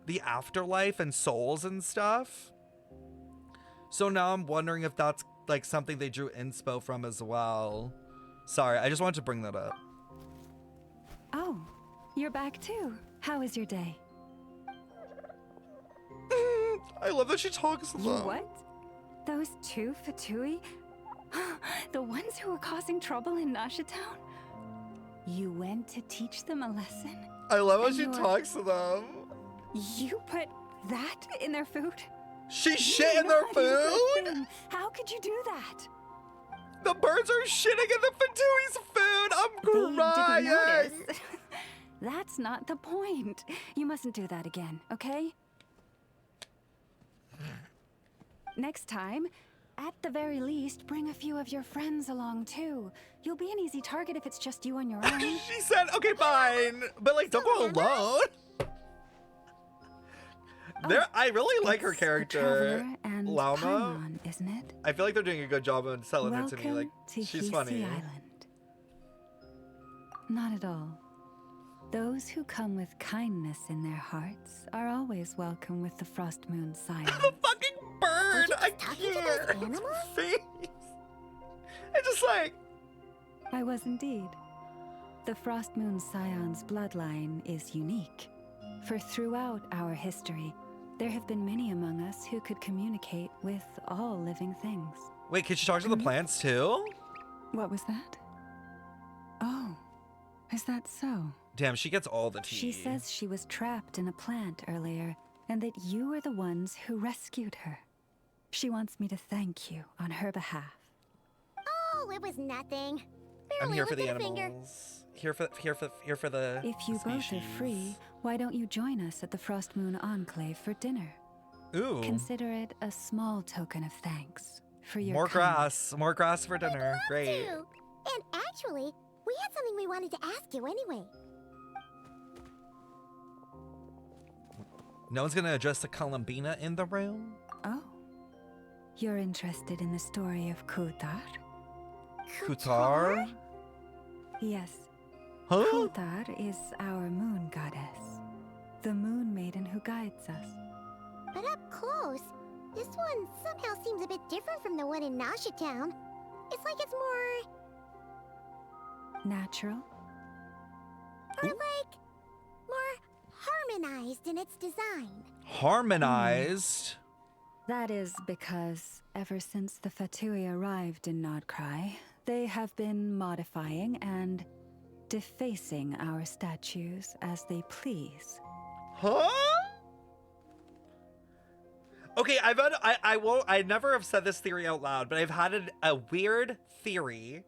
the afterlife and souls and stuff. So now I'm wondering if that's like something they drew inspo from as well. Sorry, I just wanted to bring that up. Oh, you're back too. How was your day? I love that she talks to them. What? Those 2 Fatui? The ones who were causing trouble in Nasha Town? You went to teach them a lesson? I love how she talks to them. You put that in their food? She shit in their food? How could you do that? The birds are shitting in the Fatui's food! I'm crying! They didn't notice. That's not the point. You mustn't do that again, okay? Next time, At the very least, bring a few of your friends along too. You'll be an easy target if it's just you on your own. She said, okay, fine. But like, don't go alone. I really like her character, and Llama. Paimon, isn't it? I feel like they're doing a good job of selling her to me. Like, to she's Hisi funny. Island. Not at all. Those who come with kindness in their hearts are always welcome with the Frost Moon Scion. The fucking bird! I can't! Face! It's just like... I was indeed. The Frost Moon Scion's bloodline is unique. For throughout our history, there have been many among us who could communicate with all living things. Wait, can she talk to the plants too? What was that? Oh, is that so? Damn, she gets all the tea. She says she was trapped in a plant earlier, and that you are the ones who rescued her. She wants me to thank you on her behalf. Oh, it was nothing. I'm Barely here for the lifted a finger. animals. Here for the If you both species. are free, why don't you join us at the Frost Moon Enclave for dinner? Ooh. Consider it a small token of thanks for your More grass for dinner. Great. Too. And actually, we had something we wanted to ask you anyway. No one's gonna address the Columbina in the room? Oh. You're interested in the story of Kutar? Kutar? Yes. Huh? Kutar is our moon goddess, the moon maiden who guides us. But up close, this one somehow seems a bit different from the one in Nasha Town. It's like it's more... Natural? Or like... more harmonized in its design. Harmonized? That is because ever since the Fatui arrived in nod-krai, they have been modifying and defacing our statues as they please. Huh? Okay, I never have said this theory out loud, but I've had a weird theory.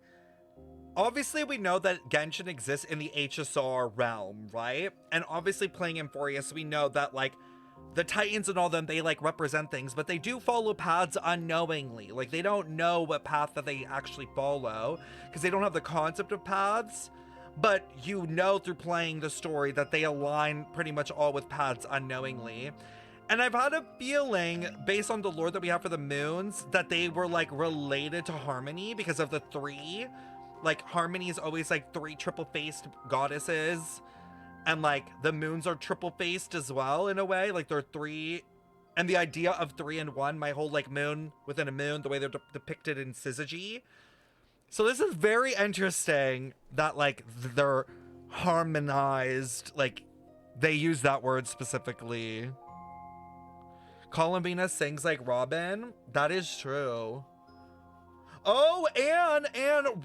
Obviously, we know that Genshin exists in the HSR realm, right? And obviously playing Emphorius, we know that, like, the Titans and all them, they, like, represent things, but they do follow paths unknowingly. Like, they don't know what path that they actually follow, because they don't have the concept of paths. But you know through playing the story that they align pretty much all with paths unknowingly. And I've had a feeling, based on the lore that we have for the moons, that they were, like, related to Harmony because of the three. Like, Harmony is always, like, three triple-faced goddesses. And, like, the moons are triple-faced as well, in a way. Like, they're three. And the idea of 3 in 1, my whole, like, moon within a moon, the way they're depicted in Syzygy. So this is very interesting that, like, they're harmonized. Like, they use that word specifically. Columbina sings like Robin. That is true. Oh, and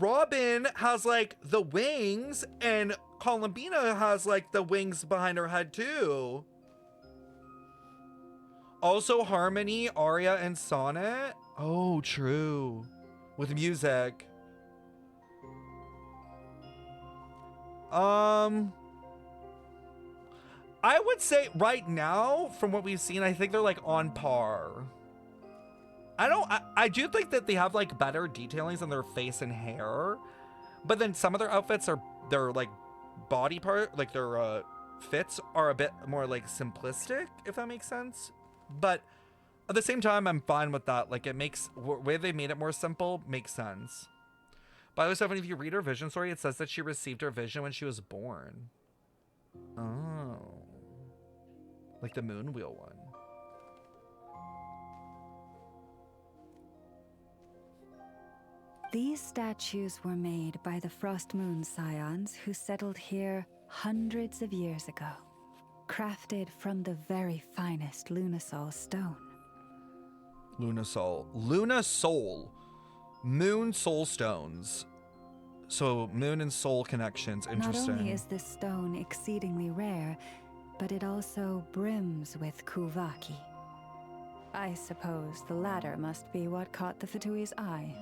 Robin has, like, the wings, and Columbina has, like, the wings behind her head, too. Also, Harmony, Aria, and Sonnet. Oh, true. With music. I would say right now, from what we've seen, I think they're, like, on par. I do think that they have, like, better detailings on their face and hair, but then some of their outfits their like body part, like their fits are a bit more, like, simplistic, if that makes sense. But at the same time, I'm fine with that. Like, it makes where they made it more simple makes sense. By the way, Stephanie, if you read her vision story, it says that she received her vision when she was born. Oh, like the moon wheel one. These statues were made by the Frost Moon Scions who settled here hundreds of years ago, crafted from the very finest Lunasol stone. Lunasol. Moon soul stones. So moon and soul connections. Interesting. Not only is this stone exceedingly rare, but it also brims with Kuvaki. I suppose the latter must be what caught the Fatui's eye.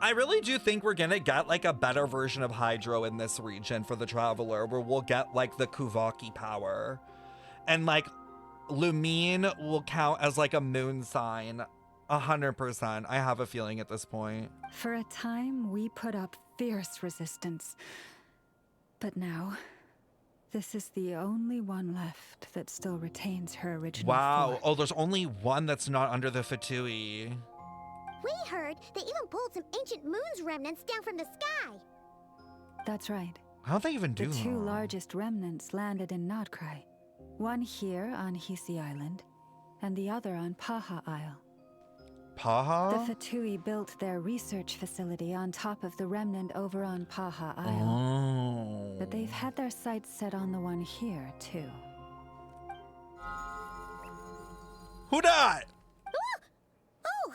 I really do think we're gonna get, like, a better version of Hydro in this region for the Traveler, where we'll get, like, the Kuvaki power. And, like, Lumine will count as, like, a moon sign. 100%. I have a feeling at this point. For a time, we put up fierce resistance. But now, this is the only one left that still retains her original Wow. form. Oh, there's only one that's not under the Fatui. We heard they even pulled some ancient moon's remnants down from the sky. That's right. How'd they even do The that? two largest remnants landed in nod-krai. One here on Hisi Island, and the other on Paha Isle. Paha? The Fatui built their research facility on top of the remnant over on Paha Isle. Oh. But they've had their sights set on the one here, too. Who dat? Oh,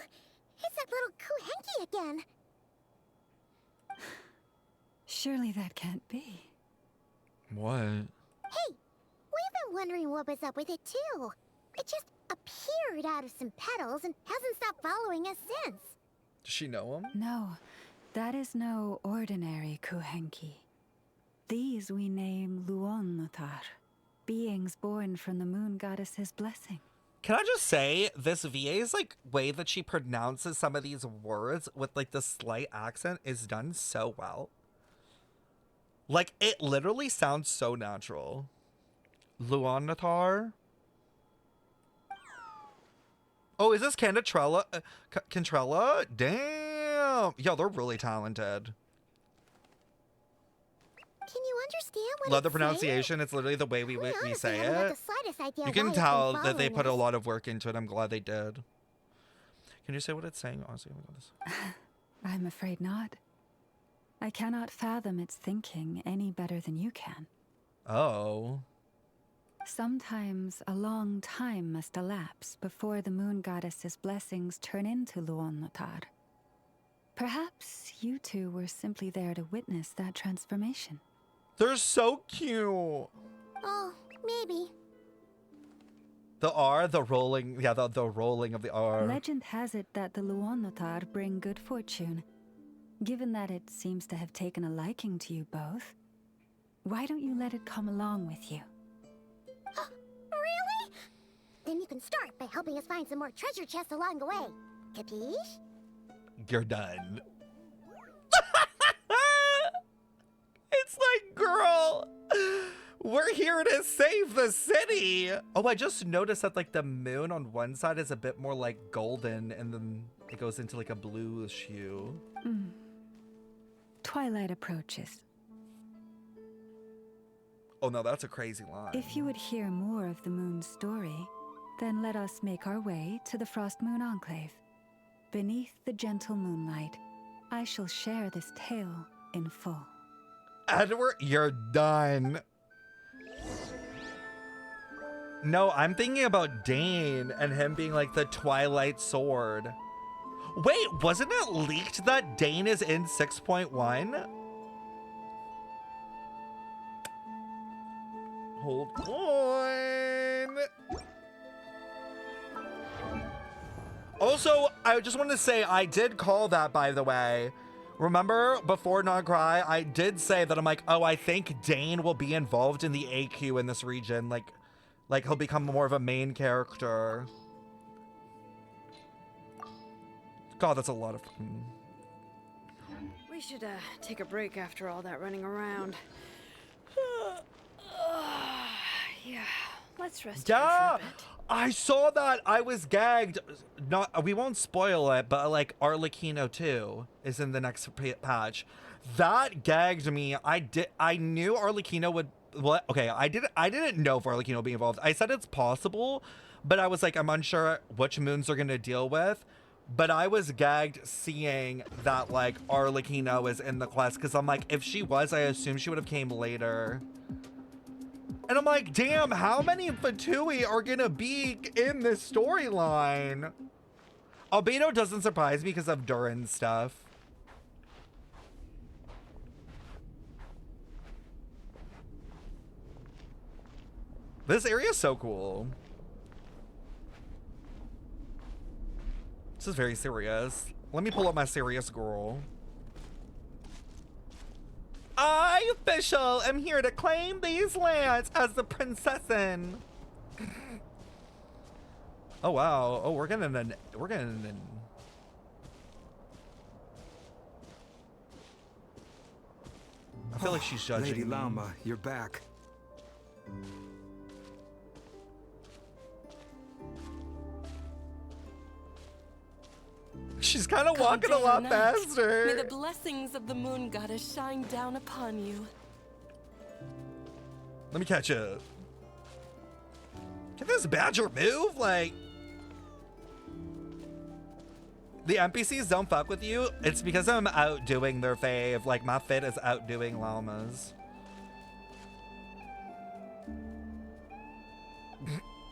it's that little Kuhenki again. Surely that can't be. What? Hey, we've been wondering what was up with it too. It just appeared out of some petals and hasn't stopped following us since. Does she know him? No, that is no ordinary Kuhenki. These we name Luon-Lothar, beings born from the moon goddess's blessing. Can I just say, this VA's like way that she pronounces some of these words with like the slight accent is done so well. Like, it literally sounds so natural. Luon-Lothar? Oh, is this Cantrella? Cantrella? Damn! Yo, they're really talented. Can you understand what Love the it's saying? pronunciation. It's literally the way we honestly say haven't got it. the slightest idea You why can it's been tell that they following put a us. lot of work into it. I'm glad they did. Can you say what it's saying? Honestly, oh my goodness. I'm afraid not. I cannot fathom its thinking any better than you can. Oh. Sometimes a long time must elapse before the moon goddess's blessings turn into Luon-Lothar. Perhaps you two were simply there to witness that transformation. They're so cute. Oh, maybe. The R, the rolling, yeah, the rolling of the R. Legend has it that the Luon-Lothar bring good fortune. Given that it seems to have taken a liking to you both, why don't you let it come along with you? Really? Then you can start by helping us find some more treasure chests along the way. Capiche? You're done. It's like, girl, we're here to save the city. Oh, I just noticed that like the moon on one side is a bit more like golden and then it goes into like a bluish hue. Twilight approaches. Oh no, that's a crazy line. If you would hear more of the moon's story, then let us make our way to the Frost Moon Enclave. Beneath the gentle moonlight, I shall share this tale in full. Edward, you're done. No, I'm thinking about Dane and him being like the Twilight Sword. Wait, wasn't it leaked that Dane is in 6.1? Hold on. Also, I just want to say I did call that, by the way. Remember, before nod-krai, I did say that I'm like, oh, I think Dane will be involved in the AQ in this region. Like he'll become more of a main character. God, that's a lot of fucking... We should take a break after all that running around. Yeah, let's rest here for Yeah, a bit. I saw that. I was gagged. Not, we won't spoil it, but like Arlecchino 2 is in the next patch. That gagged me. I knew Arlecchino would. What? Okay, I didn't know if Arlecchino would be involved. I said it's possible, but I was like, I'm unsure which moons they're gonna deal with. But I was gagged seeing that like Arlecchino is in the quest because I'm like, if she was, I assume she would have came later. And I'm like, damn, how many Fatui are gonna be in this storyline? Albedo doesn't surprise me because of Durin's stuff. This area is so cool. This is very serious. Let me pull up my serious girl. I, official, am here to claim these lands as the princessin. Oh wow. Oh, we're getting an. I feel like she's judging Lady me. Lama, you're back. She's kind of walking a lot faster. May the blessings of the moon goddess shine down upon you. Let me catch up. Can this badger move? Like, the NPCs don't fuck with you. It's because I'm outdoing their fave. Like, my fit is outdoing llamas.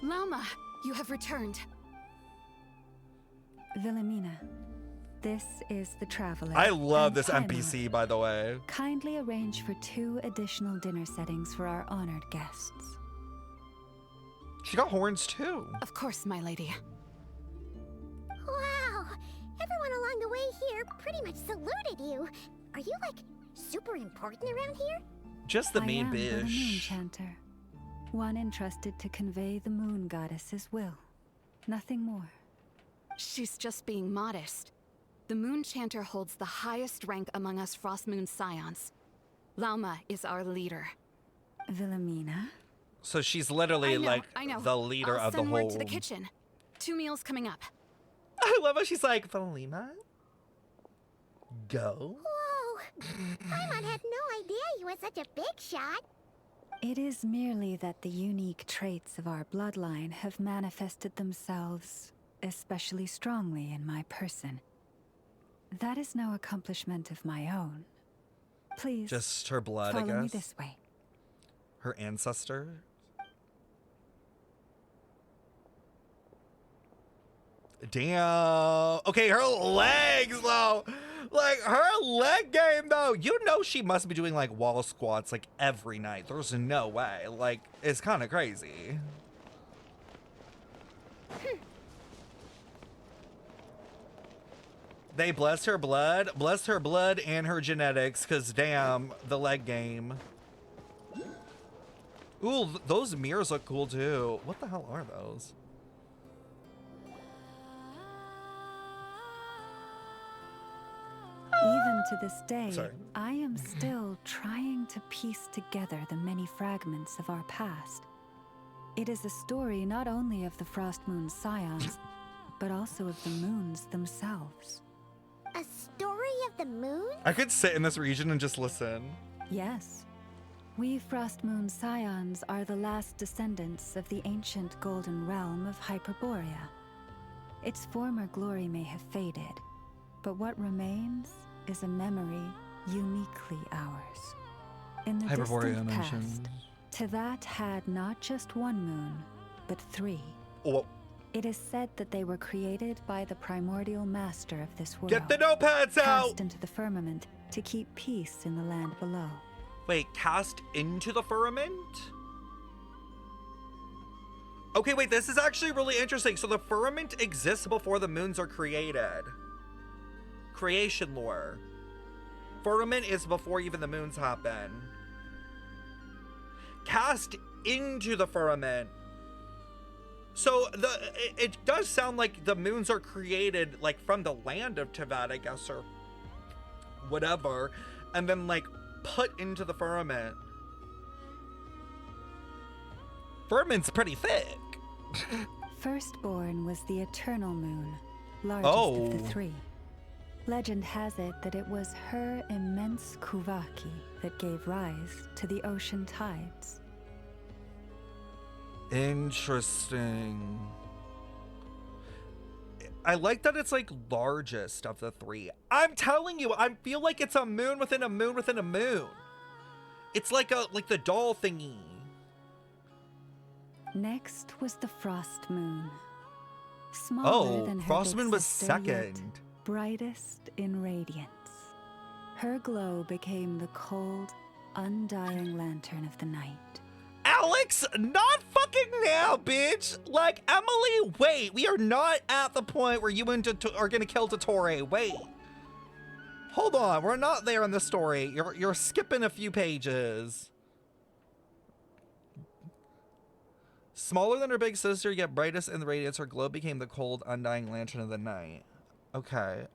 Llama, you have returned. Wilhelmina, this is the traveler. I love and this Paimon. NPC, by the way. Kindly arrange for 2 additional dinner settings for our honored guests. She got horns too. Of course, my lady. Wow! Everyone along the way here pretty much saluted you. Are you, like, super important around here? Just the main I am the moon bitch. chanter, one entrusted to convey the moon goddess's will. Nothing more. She's just being modest. The Moon Chanter holds the highest rank among us Frost Moon Scions. Lauma is our leader. Wilhelmina? So she's literally like I know. the leader I'll of the send word whole. to the kitchen. 2 meals coming up. I love how she's like, Valima? Go? Whoa! Paimon had no idea you were such a big shot. It is merely that the unique traits of our bloodline have manifested themselves especially strongly in my person. That is no accomplishment of my own. Please, Just her blood, follow I guess. me this way. Her ancestor. Damn. Okay, her legs though. Like her leg game though. You know she must be doing like wall squats like every night. There's no way. Like it's kind of crazy. They bless her blood and her genetics, cause damn, the leg game. Ooh, those mirrors look cool too. What the hell are those? Even to this day, Sorry. I am still trying to piece together the many fragments of our past. It is a story not only of the Frost Moon Scions, but also of the moons themselves. A story of the moon? I could sit in this region and just listen. Yes. We Frost Moon Scions are the last descendants of the ancient golden realm of Hyperborea. Its former glory may have faded, but what remains is a memory uniquely ours. In the Hyperborea distant past, mentioned. Tevat had not just one moon, but 3. Oh, It is said that they were created by the primordial master of this world. get the notepads out! Cast into the firmament to keep peace in the land below. Wait, cast into the firmament? Okay, wait, this is actually really interesting. So the firmament exists before the moons are created. Creation lore. Firmament is before even the moons happen. Cast into the firmament. So it does sound like the moons are created like from the land of Tevat, I guess, or whatever, and then like put into the firmament. Firmament's pretty thick. Firstborn was the eternal moon, largest of the 3. Legend has it that it was her immense kuvaki that gave rise to the ocean tides. Interesting. I like that it's like largest of the 3. I'm telling you, I feel like it's a moon within a moon within a moon. It's like the doll thingy. Next was the Frost Moon. Smaller than her Frost big Moon was sister, yet second. brightest in radiance. Her glow became the cold, undying lantern of the night. Alex, not fucking now, bitch. Like, Emily, wait. We are not at the point where you and are gonna kill Dottore. Wait. Hold on. We're not there in the story. You're skipping a few pages. Smaller than her big sister, yet brightest in the radiance, her glow became the cold, undying lantern of the night. Okay.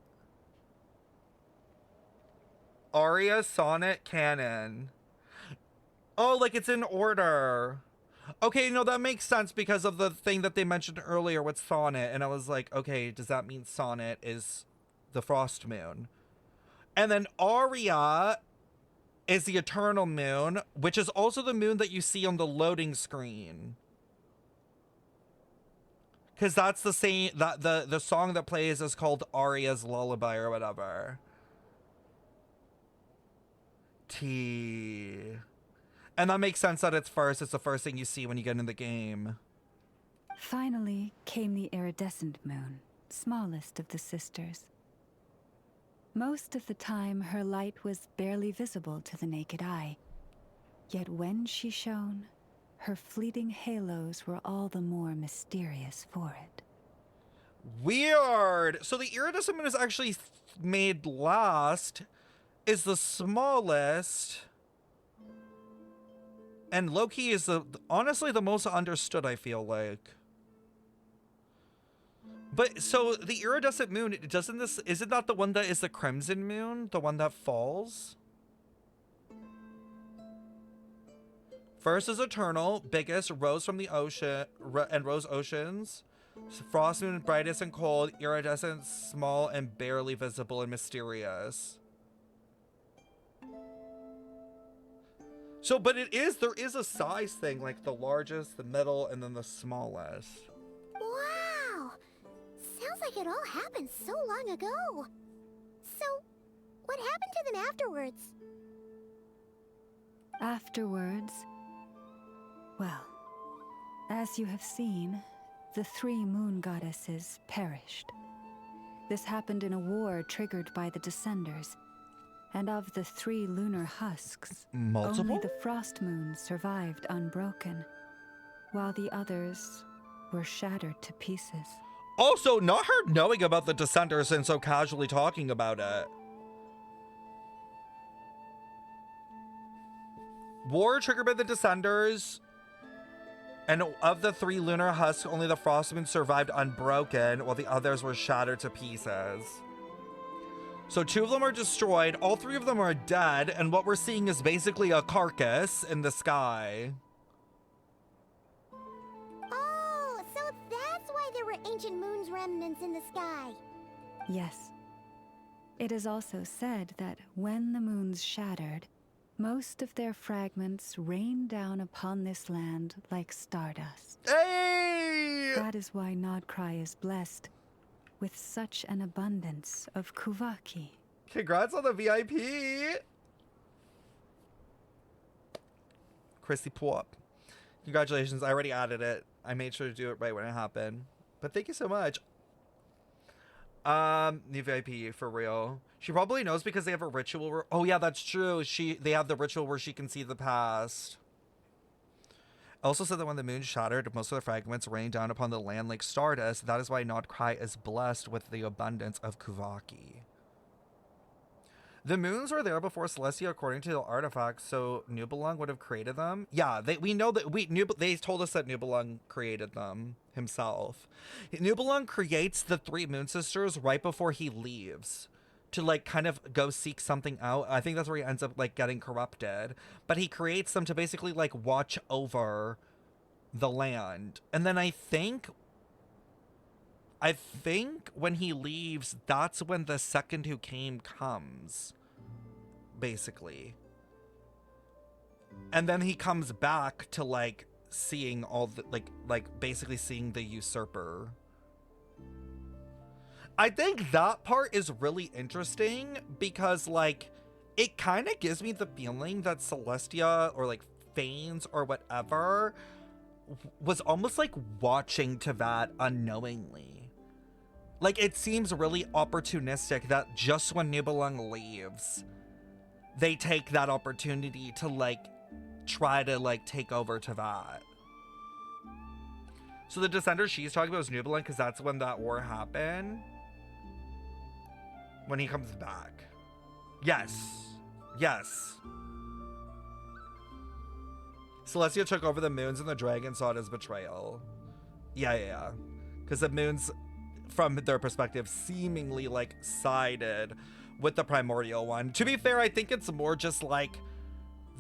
Aria, sonnet, canon. Oh, like it's in order. Okay, no, that makes sense because of the thing that they mentioned earlier with sonnet. And I was like, okay, does that mean sonnet is the frost moon? And then Aria is the eternal moon, which is also the moon that you see on the loading screen. Because that's the same, that the song that plays is called Aria's Lullaby or whatever. T. And that makes sense that it's the first thing you see when you get in the game. Finally came the iridescent moon, smallest of the sisters. Most of the time, her light was barely visible to the naked eye. Yet when she shone, her fleeting halos were all the more mysterious for it. Weird! So the iridescent moon is actually made last, is the smallest, and Loki is honestly the most understood, I feel like. But so the iridescent moon, isn't that the one that is the crimson moon? The one that falls? First is eternal, biggest, rose from the ocean, and rose oceans. Frost moon, brightest and cold, iridescent, small and barely visible and mysterious. So, but there is a size thing, like the largest, the middle, and then the smallest. Wow! Sounds like it all happened so long ago. So, what happened to them afterwards? Afterwards, well, as you have seen, the 3 moon goddesses perished. This happened in a war triggered by the Descenders. And of the 3 lunar husks, multiple? Only the frost moon survived unbroken, while the others were shattered to pieces. Also, not her knowing about the Descenders and so casually talking about it. War triggered by the Descenders, and of the 3 lunar husks, only the frost moon survived unbroken, while the others were shattered to pieces. So 2 of them are destroyed, all 3 of them are dead, and what we're seeing is basically a carcass in the sky. Oh, so that's why there were ancient moon's remnants in the sky. Yes. It is also said that when the moons shattered, most of their fragments rained down upon this land like stardust. Hey! That is why nod-krai is blessed with such an abundance of Kuvaki. Congrats on the VIP! Chrissy Pop. Congratulations, I already added it. I made sure to do it right when it happened. But thank you so much. New VIP, for real. She probably knows because they have a ritual where, oh yeah, that's true. They have the ritual where she can see the past. Also said that when the moon shattered, most of the fragments rained down upon the land like stardust. That is why nod-krai is blessed with the abundance of Kuvaki. The moons were there before Celestia, according to the artifacts, so Nibelung would have created them. Yeah, we know that they told us that Nibelung created them himself. Nibelung creates the 3 moon sisters right before he leaves to like kind of go seek something out. I think that's where he ends up like getting corrupted. But he creates them to basically like watch over the land. And then I think when he leaves, that's when the second who came comes, basically. And then he comes back to like seeing all the like basically seeing the usurper. I think that part is really interesting because like it kind of gives me the feeling that Celestia or like Fanes or whatever was almost like watching Teyvat unknowingly. Like it seems really opportunistic that just when Nibelung leaves, they take that opportunity to like try to like take over Teyvat. So the Descender she's talking about is Nibelung because that's when that war happened. When he comes back. Yes. Yes. Celestia took over the moons and the dragon saw it as betrayal. Yeah. Because the moons, from their perspective, seemingly like sided with the primordial one. To be fair, I think it's more just like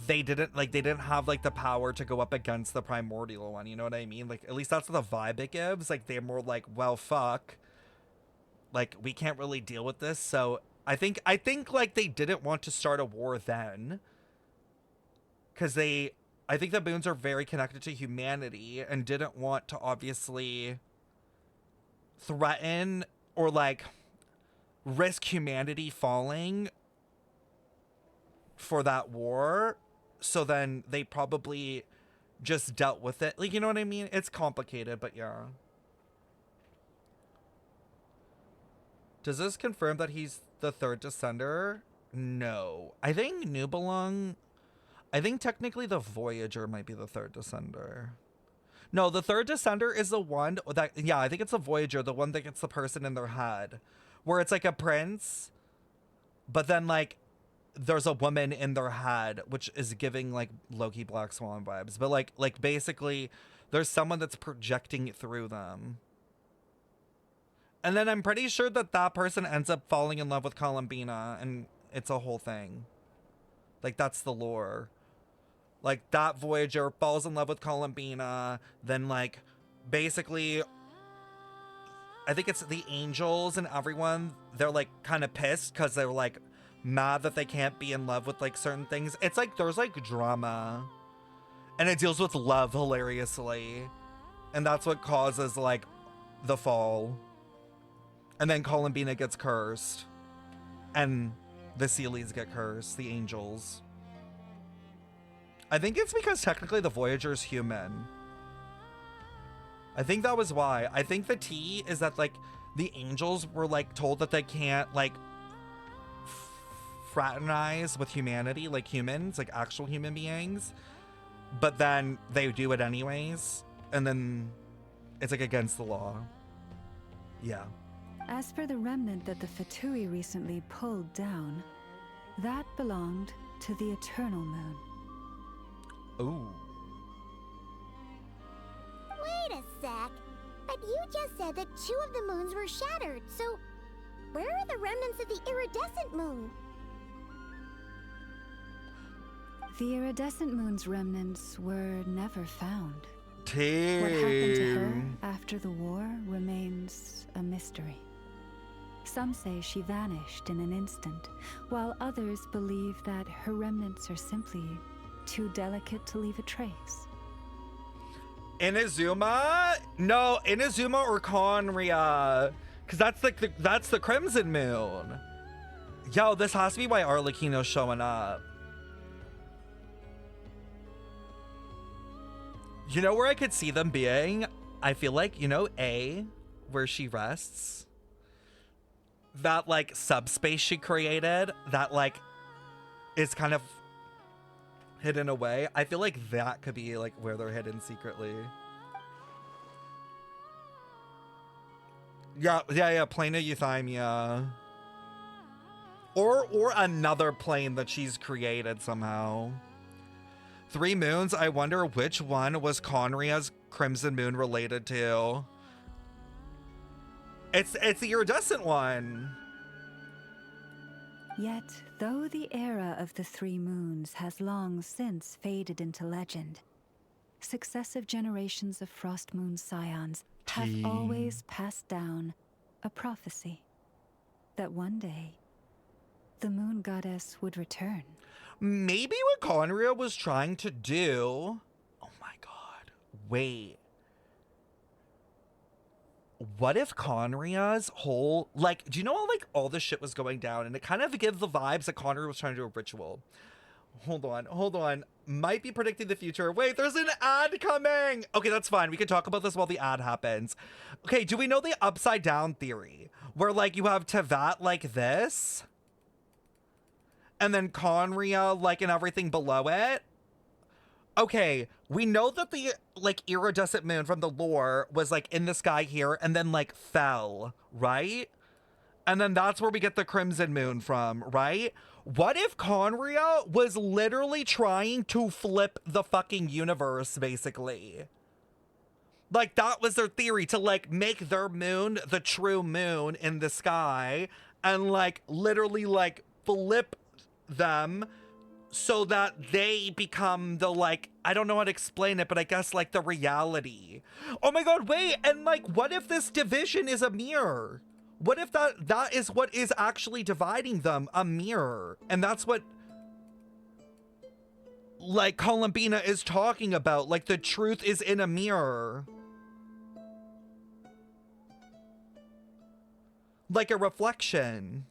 they didn't have like the power to go up against the primordial one. You know what I mean? Like, at least that's the vibe it gives. Like, they're more like, well, fuck. Like, we can't really deal with this. So I think like they didn't want to start a war then. Because I think the moons are very connected to humanity and didn't want to obviously threaten or like risk humanity falling for that war. So then they probably just dealt with it. Like, you know what I mean? It's complicated, but yeah. Does this confirm that he's the third descender? No. I think Nubelung... I think technically the Voyager might be the third descender. No, the third descender is the one that... Yeah, I think it's the Voyager, the one that gets the person in their head. Where it's like a prince, but then like there's a woman in their head, which is giving like Loki Black Swan vibes. But like basically there's someone that's projecting through them. And then I'm pretty sure that that person ends up falling in love with Columbina, and it's a whole thing. Like, that's the lore. Like, that Voyager falls in love with Columbina, then, like, basically, I think it's the angels and everyone, they're, like, kind of pissed because they're, like, mad that they can't be in love with, like, certain things. It's, like, there's, like, drama. And it deals with love hilariously. And that's what causes, like, the fall. And then Columbina gets cursed. And the Sealies get cursed, the angels. I think it's because technically the Voyager's human. I think that was why. I think the T is that, like, the angels were, like, told that they can't, like, fraternize with humanity, like humans, like actual human beings. But then they do it anyways. And then it's, like, against the law. Yeah. As for the remnant that the Fatui recently pulled down, that belonged to the Eternal Moon. Ooh. Wait a sec. But you just said that 2 of the moons were shattered, so where are the remnants of the iridescent moon? The iridescent moon's remnants were never found. Damn. What happened to her after the war remains a mystery. Some say she vanished in an instant, while others believe that her remnants are simply too delicate to leave a trace. Inazuma? No, Inazuma or Conria. Because that's like that's the Crimson Moon. Yo, this has to be why Arlecchino's showing up. You know where I could see them being? I feel like, you know, A, where she rests? That, like, subspace she created that, like, is kind of hidden away. I feel like that could be, like, where they're hidden secretly. Yeah, plane of Euthymia. Or another plane that she's created somehow. 3 moons, I wonder which one was Conria's Crimson Moon related to. It's the iridescent one. Yet, though the era of the 3 moons has long since faded into legend, successive generations of Frost Moon scions have always passed down a prophecy that one day the moon goddess would return. Maybe what Conria was trying to do... Oh my god. Wait. What if Conria's whole... Like, do you know how, like, all this shit was going down? And it kind of gives the vibes that Conria was trying to do a ritual. Hold on. Might be predicting the future. Wait, there's an ad coming! Okay, that's fine. We can talk about this while the ad happens. Okay, do we know the upside down theory? Where, like, you have Tevat like this... and then Conria, like, and everything below it. Okay, we know that the, like, iridescent moon from the lore was, like, in the sky here and then, like, fell, right? And then that's where we get the Crimson Moon from, right? What if Conria was literally trying to flip the fucking universe, basically? Like, that was their theory, to, like, make their moon the true moon in the sky and, like, literally, like, flip them so that they become the, like, I don't know how to explain it, but I guess, like, the reality. Oh my god, wait, and, like, what if this division is a mirror? What if that is what is actually dividing them, a mirror? And that's what, like, Columbina is talking about, like, the truth is in a mirror. Like a reflection.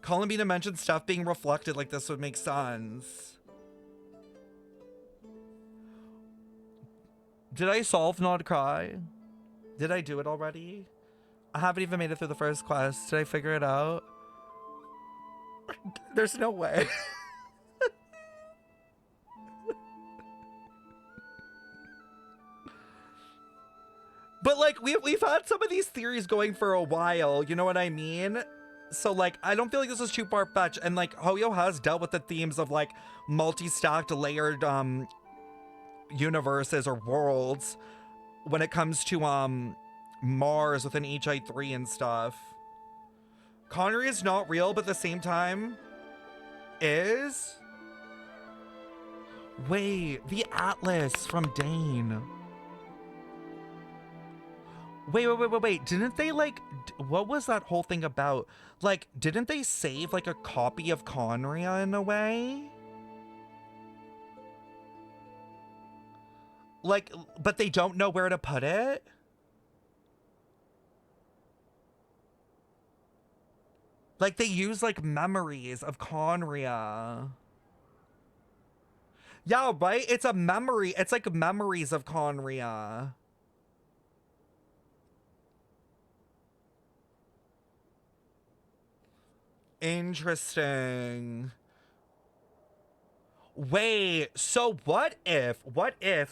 Columbina mentioned stuff being reflected, like this would make sense. Did I solve nod-krai? Did I do it already? I haven't even made it through the first quest. Did I figure it out? There's no way. But, like, we've had some of these theories going for a while, you know what I mean? So, like, I don't feel like this is too far-fetched. And, like, Hoyo has dealt with the themes of, like, multi-stacked, layered, universes or worlds when it comes to, Mars within HI3 and stuff. Connery is not real, but at the same time, is? Wait, the Atlas from Dane. Wait. Didn't they, like, what was that whole thing about? Like, didn't they save, like, a copy of Conria in a way? Like, but they don't know where to put it? Like, they use, like, memories of Conria. Yeah, right? It's a memory. It's, like, memories of Conria. Interesting. Wait, so what if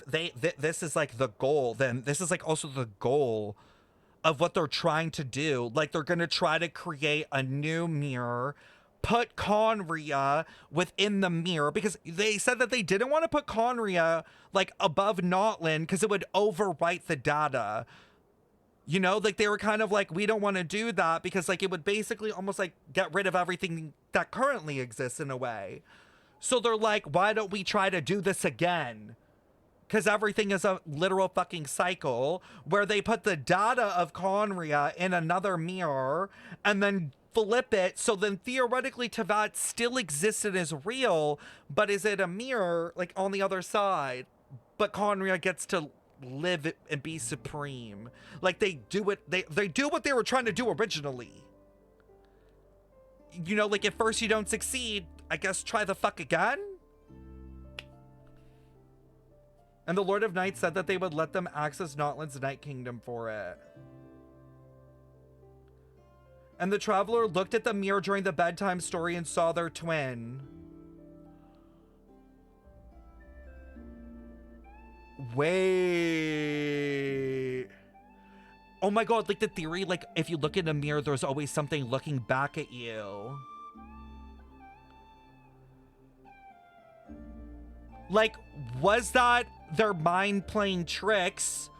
this is like the goal, then this is like also the goal of what they're trying to do. Like, they're going to try to create a new mirror, put Conria within the mirror, because they said that they didn't want to put Conria like above Notland because it would overwrite the data. You know, like, they were kind of like, we don't want to do that because, like, it would basically almost, like, get rid of everything that currently exists in a way. So they're like, why don't we try to do this again? Because everything is a literal fucking cycle where they put the data of Conria in another mirror and then flip it. So then theoretically Teyvat still exists and is real, but is it a mirror, like, on the other side? But Conria gets to live it and be supreme. Like, they do it, they do what they were trying to do originally. You know, like, at first you don't succeed, I guess try the fuck again. And the Lord of Night said that they would let them access Notland's Night Kingdom for it. And the traveler looked at the mirror during the bedtime story and saw their twin. Wait. Oh my god, like the theory, like if you look in a mirror, there's always something looking back at you. Like, was that their mind playing tricks?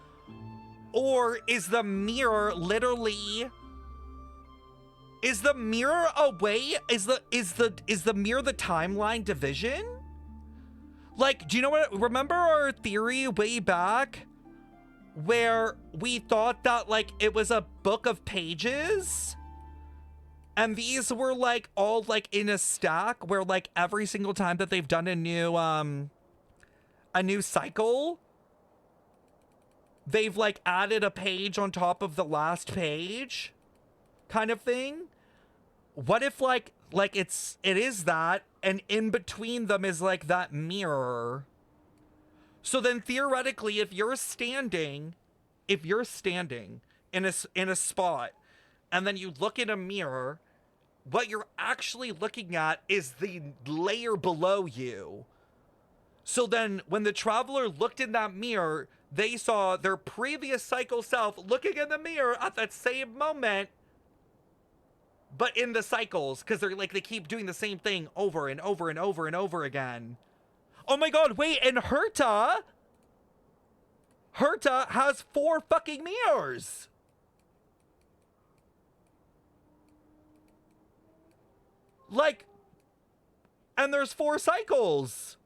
Or is the mirror literally... Is the mirror a way? Is the mirror the timeline division? Like, do you know what? Remember our theory way back where we thought that, like, it was a book of pages? And these were, like, all, like, in a stack where, like, every single time that they've done a new cycle, they've, like, added a page on top of the last page kind of thing? What if, like it is that, and in between them is, like, that mirror? So then theoretically, if you're standing in a spot and then you look in a mirror, what you're actually looking at is the layer below you. So then when the traveler looked in that mirror, they saw their previous cycle self looking in the mirror at that same moment, but in the cycles, because they're like, they keep doing the same thing over and over and over and over again. Oh my god, wait, and Herta has 4 fucking mirrors. Like, and there's 4 cycles.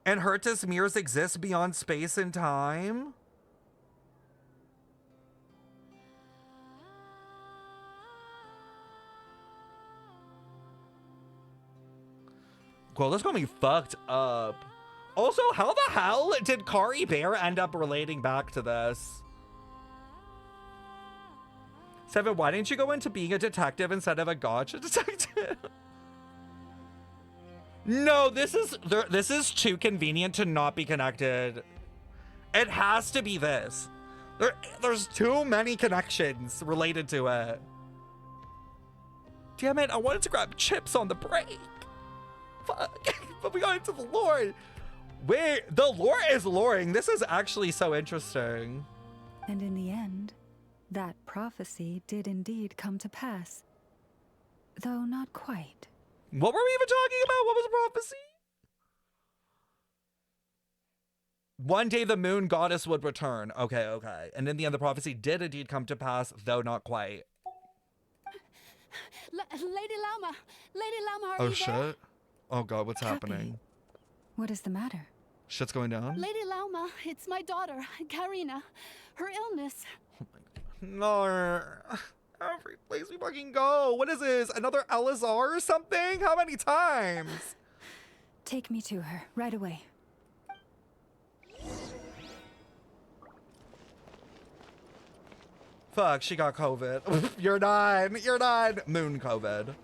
And Herta's mirrors exist beyond space and time? Cool, this is gonna be fucked up. Also, how the hell did Kari Bear end up relating back to this? 7, why didn't you go into being a detective instead of a gotcha detective? No, this is too convenient to not be connected. It has to be this. There's too many connections related to it. Damn it, I wanted to grab chips on the break. Fuck. But we got into the lore. Wait, the lore is loring. This is actually so interesting. And in the end, that prophecy did indeed come to pass. Though not quite. What were we even talking about? What was the prophecy? One day the moon goddess would return. Okay, okay. And in the end, the prophecy did indeed come to pass, though not quite. Lady Llama! Lady Llama, are Oh, you shit. there? Oh, God, what's Cappy, happening? What is the matter? Shit's going down? Lady Llama, it's my daughter, Karina. Her illness. No. Every place we fucking go. What is this? Another LSR or something? How many times? Take me to her, right away. Fuck, she got COVID. You're done. You're done. Moon COVID.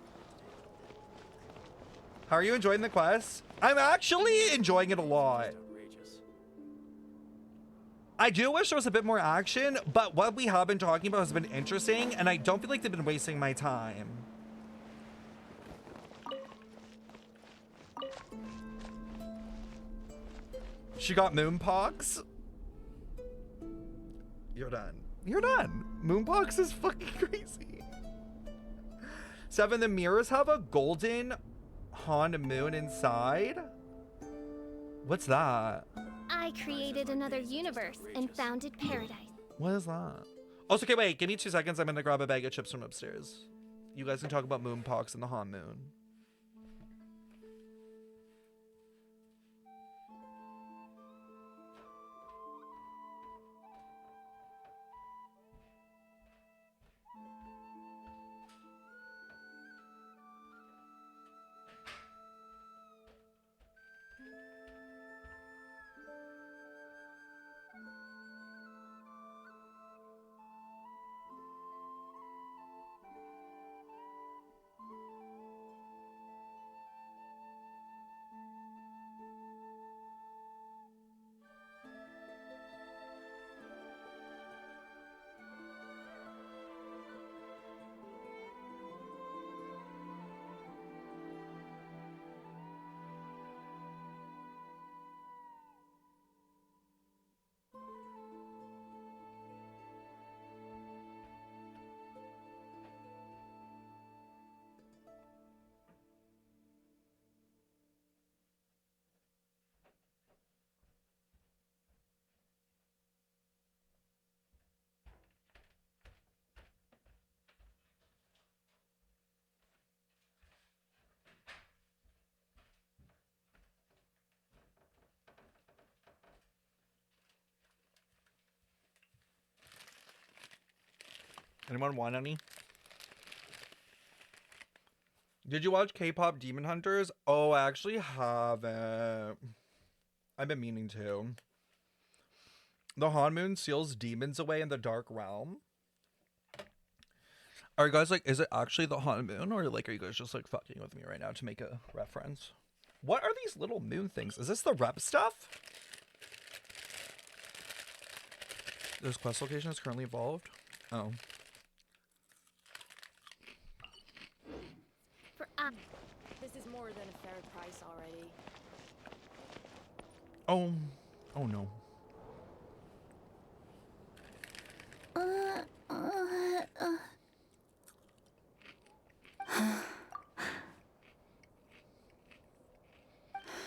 How are you enjoying the quest? I'm actually enjoying it a lot. I do wish there was a bit more action, but what we have been talking about has been interesting, and I don't feel like they've been wasting my time. She got moonpox. You're done. You're done. Moonpox is fucking crazy. 7, the mirrors have a golden Hon moon inside. What's that? I created another universe and founded paradise. What is that? Oh, okay, wait. Give me 2 seconds. I'm gonna grab a bag of chips from upstairs. You guys can talk about moonpox and the Han moon. Anyone want any? Did you watch K-pop Demon Hunters? Oh, I actually haven't. I've been meaning to. The Han Moon seals demons away in the dark realm. Are you guys like, is it actually the Han Moon, or like, are you guys just like fucking with me right now to make a reference? What are these little moon things? Is this the rep stuff? This quest location is currently evolved. Oh. This is more than a fair price already. Oh, oh no.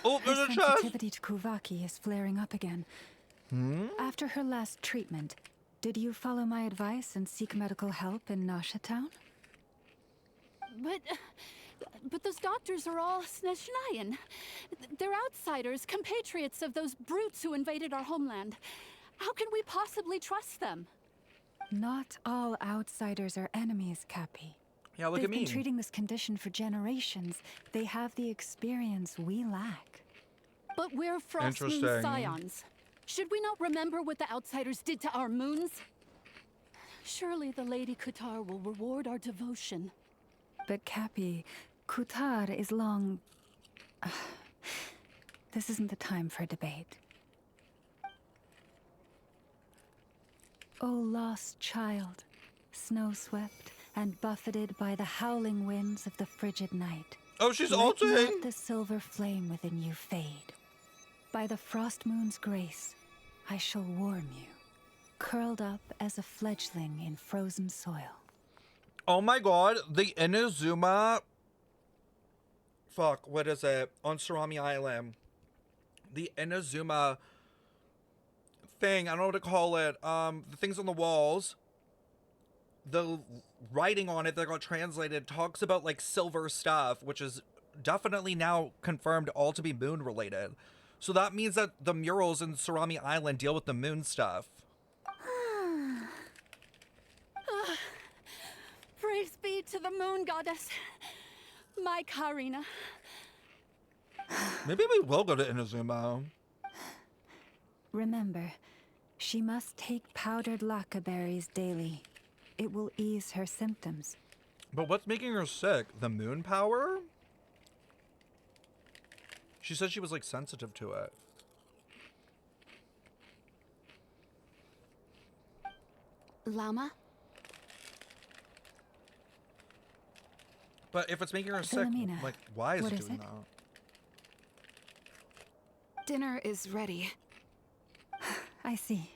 Oh, Her there's a chest. sensitivity to Kuvaki is flaring up again. After her last treatment, did you follow my advice and seek medical help in Nasha Town? But those doctors are all Snezhnayan. They're outsiders, compatriots of those brutes who invaded our homeland. How can we possibly trust them? Not all outsiders are enemies, Cappy. Yeah, look They've at me. been treating this condition for generations. They have the experience we lack. But we're Frost Moon Interesting. scions. Should we not remember what the outsiders did to our moons? Surely the Lady Kutar will reward our devotion. But Cappy, Kutar is long... This isn't the time for debate. O lost child, snow-swept and buffeted by the howling winds of the frigid night. Oh, she's Let ulting. not the silver flame within you fade. By the frost moon's grace, I shall warm you, curled up as a fledgling in frozen soil. Oh my god, the Inazuma... Fuck, what is it? On Surami Island. The Inazuma thing, I don't know what to call it. The things on the walls. The writing on it that got translated talks about like silver stuff, which is definitely now confirmed all to be moon related. So that means that the murals in Surami Island deal with the moon stuff. Praise be to the moon goddess, my Karina. Maybe we will go to Inazuma. Remember, she must take powdered laka berries daily. It will ease her symptoms. But what's making her sick? The moon power? She said she was like sensitive to it. Llama? But if it's making her sick, Philomena, like, why is what it is doing it? that? Dinner is ready. I see.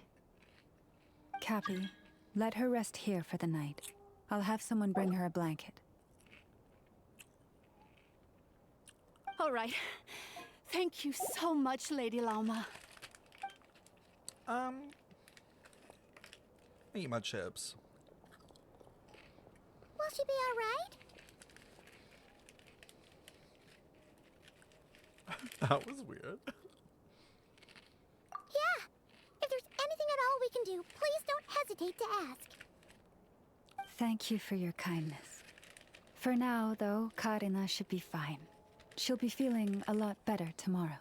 Cappy, let her rest here for the night. I'll have someone bring her a blanket. All right. Thank you so much, Lady Llama. Eat my chips. Will she be all right? That was weird. Yeah. If there's anything at all we can do, please don't hesitate to ask. Thank you for your kindness. For now, though, Karina should be fine. She'll be feeling a lot better tomorrow.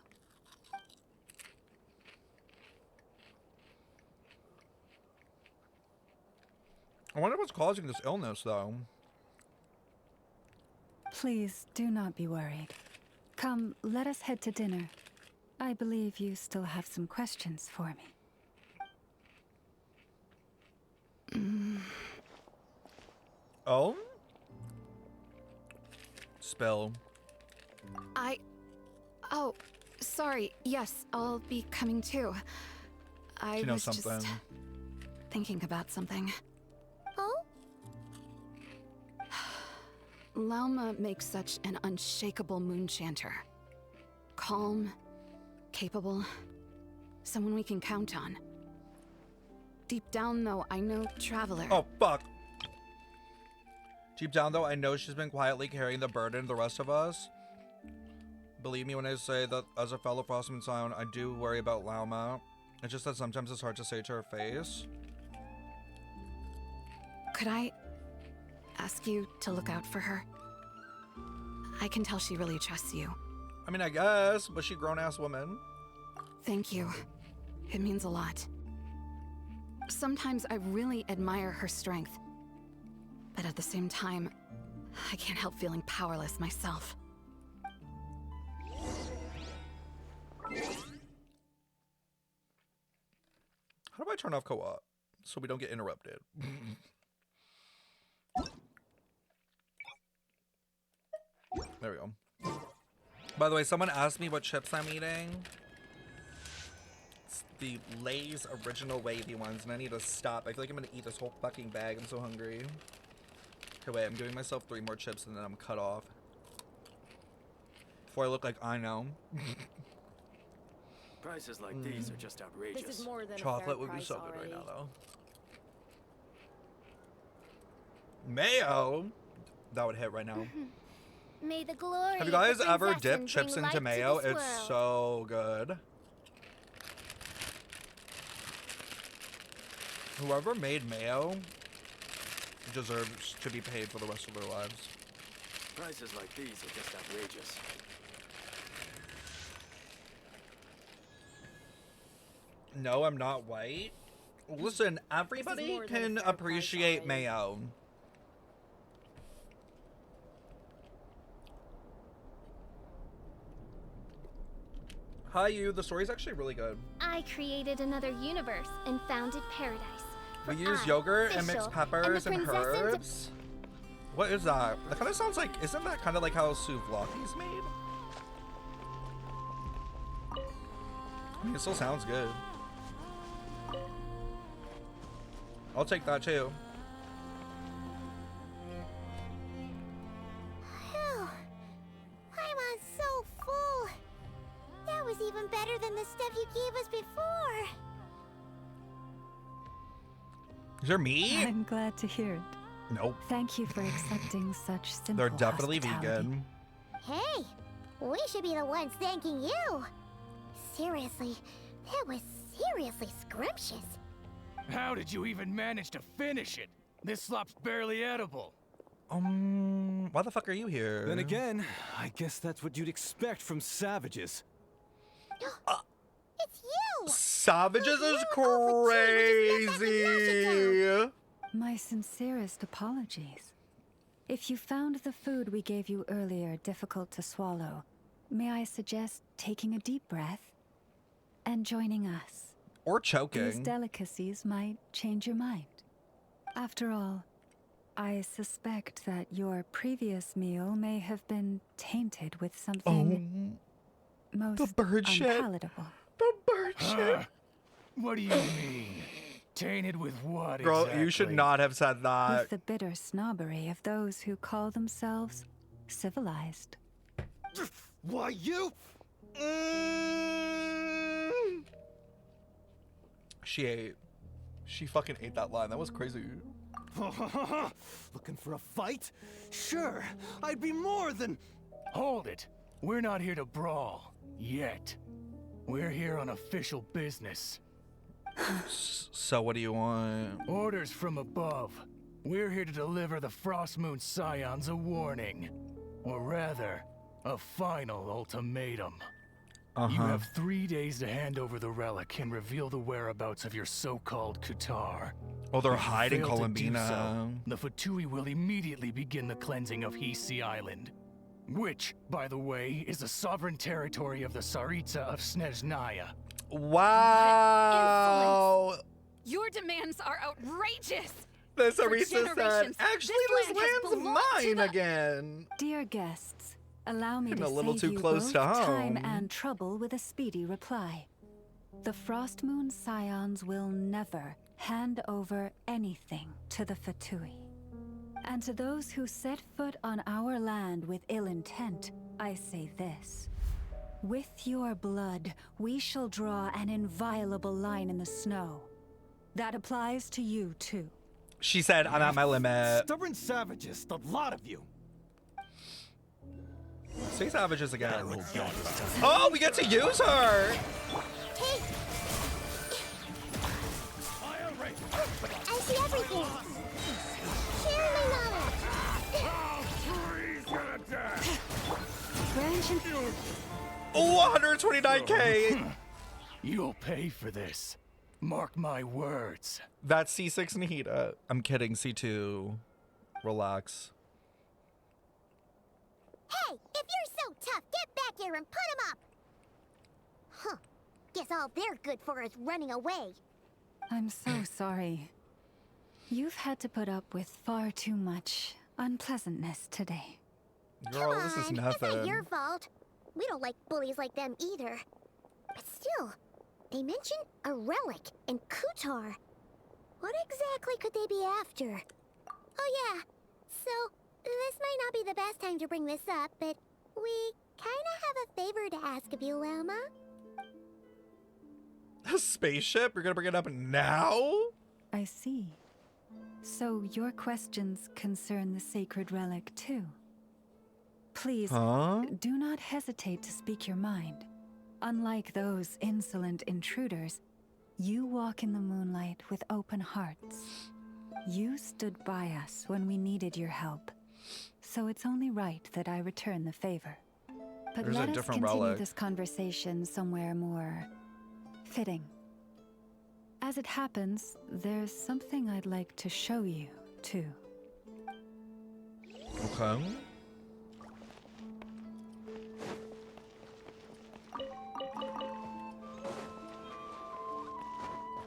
I wonder what's causing this illness, though. Please do not be worried. Come, let us head to dinner. I believe you still have some questions for me. Oh? Spill. Oh, sorry. Yes, I'll be coming too. I She knows was something. just thinking about something. Oh? Lauma makes such an unshakable moon chanter. Calm, capable, someone we can count on. Deep down, though, I know Traveler. Oh, fuck. Deep down, though, I know she's been quietly carrying the burden of the rest of us. Believe me when I say that as a fellow Frostman Scion, I do worry about Lauma. It's just that sometimes it's hard to say to her face. Could I ask you to look out for her? I can tell she really trusts you. I mean, I guess, but she a grown-ass woman. Thank you. It means a lot. Sometimes I really admire her strength. But at the same time, I can't help feeling powerless myself. How do I turn off co-op so we don't get interrupted? There we go. By the way, someone asked me what chips I'm eating. It's the Lay's original wavy ones, and I need to stop. I feel like I'm gonna eat this whole fucking bag. I'm so hungry. Okay, wait, I'm giving myself 3 more chips and then I'm cut off. Before I look like I know. Prices like these are just outrageous. This is more than Chocolate a fair would be price so good already. right now, though. Mayo? That would hit right now. May the glory Have you guys of the ever Prinzessin dipped chips bring into light to mayo? this It's world. so good. Whoever made mayo deserves to be paid for the rest of their lives. Prices like these are just outrageous. No, I'm not white. Listen, everybody more than a can fair price appreciate already. mayo. Hi, you. The story's actually really good. I created another universe and founded paradise. We For use I, yogurt and mixed Fischl, peppers and and the princessins- herbs. What is that? That kind of sounds like, isn't that kind of like how souvlaki's made? I mean, it still sounds good. I'll take that too. Phew. I'm so full. That was even better than the stuff you gave us before. Is there meat? I'm glad to hear it. Nope. Thank you for accepting such simple They're definitely hospitality. vegan. Hey, we should be the ones thanking you. Seriously, that was seriously scrumptious. How did you even manage to finish it? This slop's barely edible. Why the fuck are you here? Then again, I guess that's what you'd expect from savages. It's you! Savages is crazy! My sincerest apologies. If you found the food we gave you earlier difficult to swallow, may I suggest taking a deep breath and joining us? Or These choking. delicacies might change your mind. After all, I suspect that your previous meal may have been tainted with something most the bird shit. unpalatable. The bird shit. What do you mean? Tainted with what Girl, exactly? you should not have said that. With the bitter snobbery of those who call themselves civilized. Why, you? She fucking ate that line. That was crazy. Looking for a fight? Sure, I'd be more than... Hold it. We're not here to brawl. Yet. We're here on official business. So what do you want? Orders from above. We're here to deliver the Frostmoon Scions a warning. Or rather, a final ultimatum. You have 3 days to hand over the relic and reveal the whereabouts of your so-called Qatar. Oh, they're If you hiding fail to do Columbina. so, the Fatui will immediately begin the cleansing of Hisi Island. Which, by the way, is the sovereign territory of the Tsaritsa of Snezhnaya. Wow! Your demands are outrageous! The For Tsaritsa said, generations, actually, this this land has land's belonged to mine the-" again. Dear guests, allow me Getting to a little save too you close both to time home. and trouble with a speedy reply. The Frostmoon Scions will never hand over anything to the Fatui. And to those who set foot on our land with ill intent, I say this. With your blood, we shall draw an inviolable line in the snow. That applies to you, too. She said, I'm at my limit. Stubborn savages, the lot of you. Say savages again. Oh, we get to use her! Hey! I see everything! Share my knowledge! Branch and... Oh, 129k! You'll pay for this. Mark my words. That's C6 Nahida. I'm kidding, C2. Relax. Hey, if you're so tough, get back here and put him up! Huh. Guess all they're good for is running away. I'm so sorry. You've had to put up with far too much unpleasantness today. Girl, this is Come on, it's not your nothing. fault. We don't like bullies like them either. But still, they mentioned a relic in Kutar. What exactly could they be after? Oh yeah, so this might not be the best time to bring this up, but we kinda have a favor to ask of you, Lama. A spaceship? You're gonna bring it up now? I see. So your questions concern the sacred relic too. Please, do not hesitate to speak your mind. Unlike those insolent intruders, you walk in the moonlight with open hearts. You stood by us when we needed your help, so it's only right that I return the favor. But There's let a us different continue relic. this conversation somewhere more fitting. As it happens, there's something I'd like to show you, too. Okay.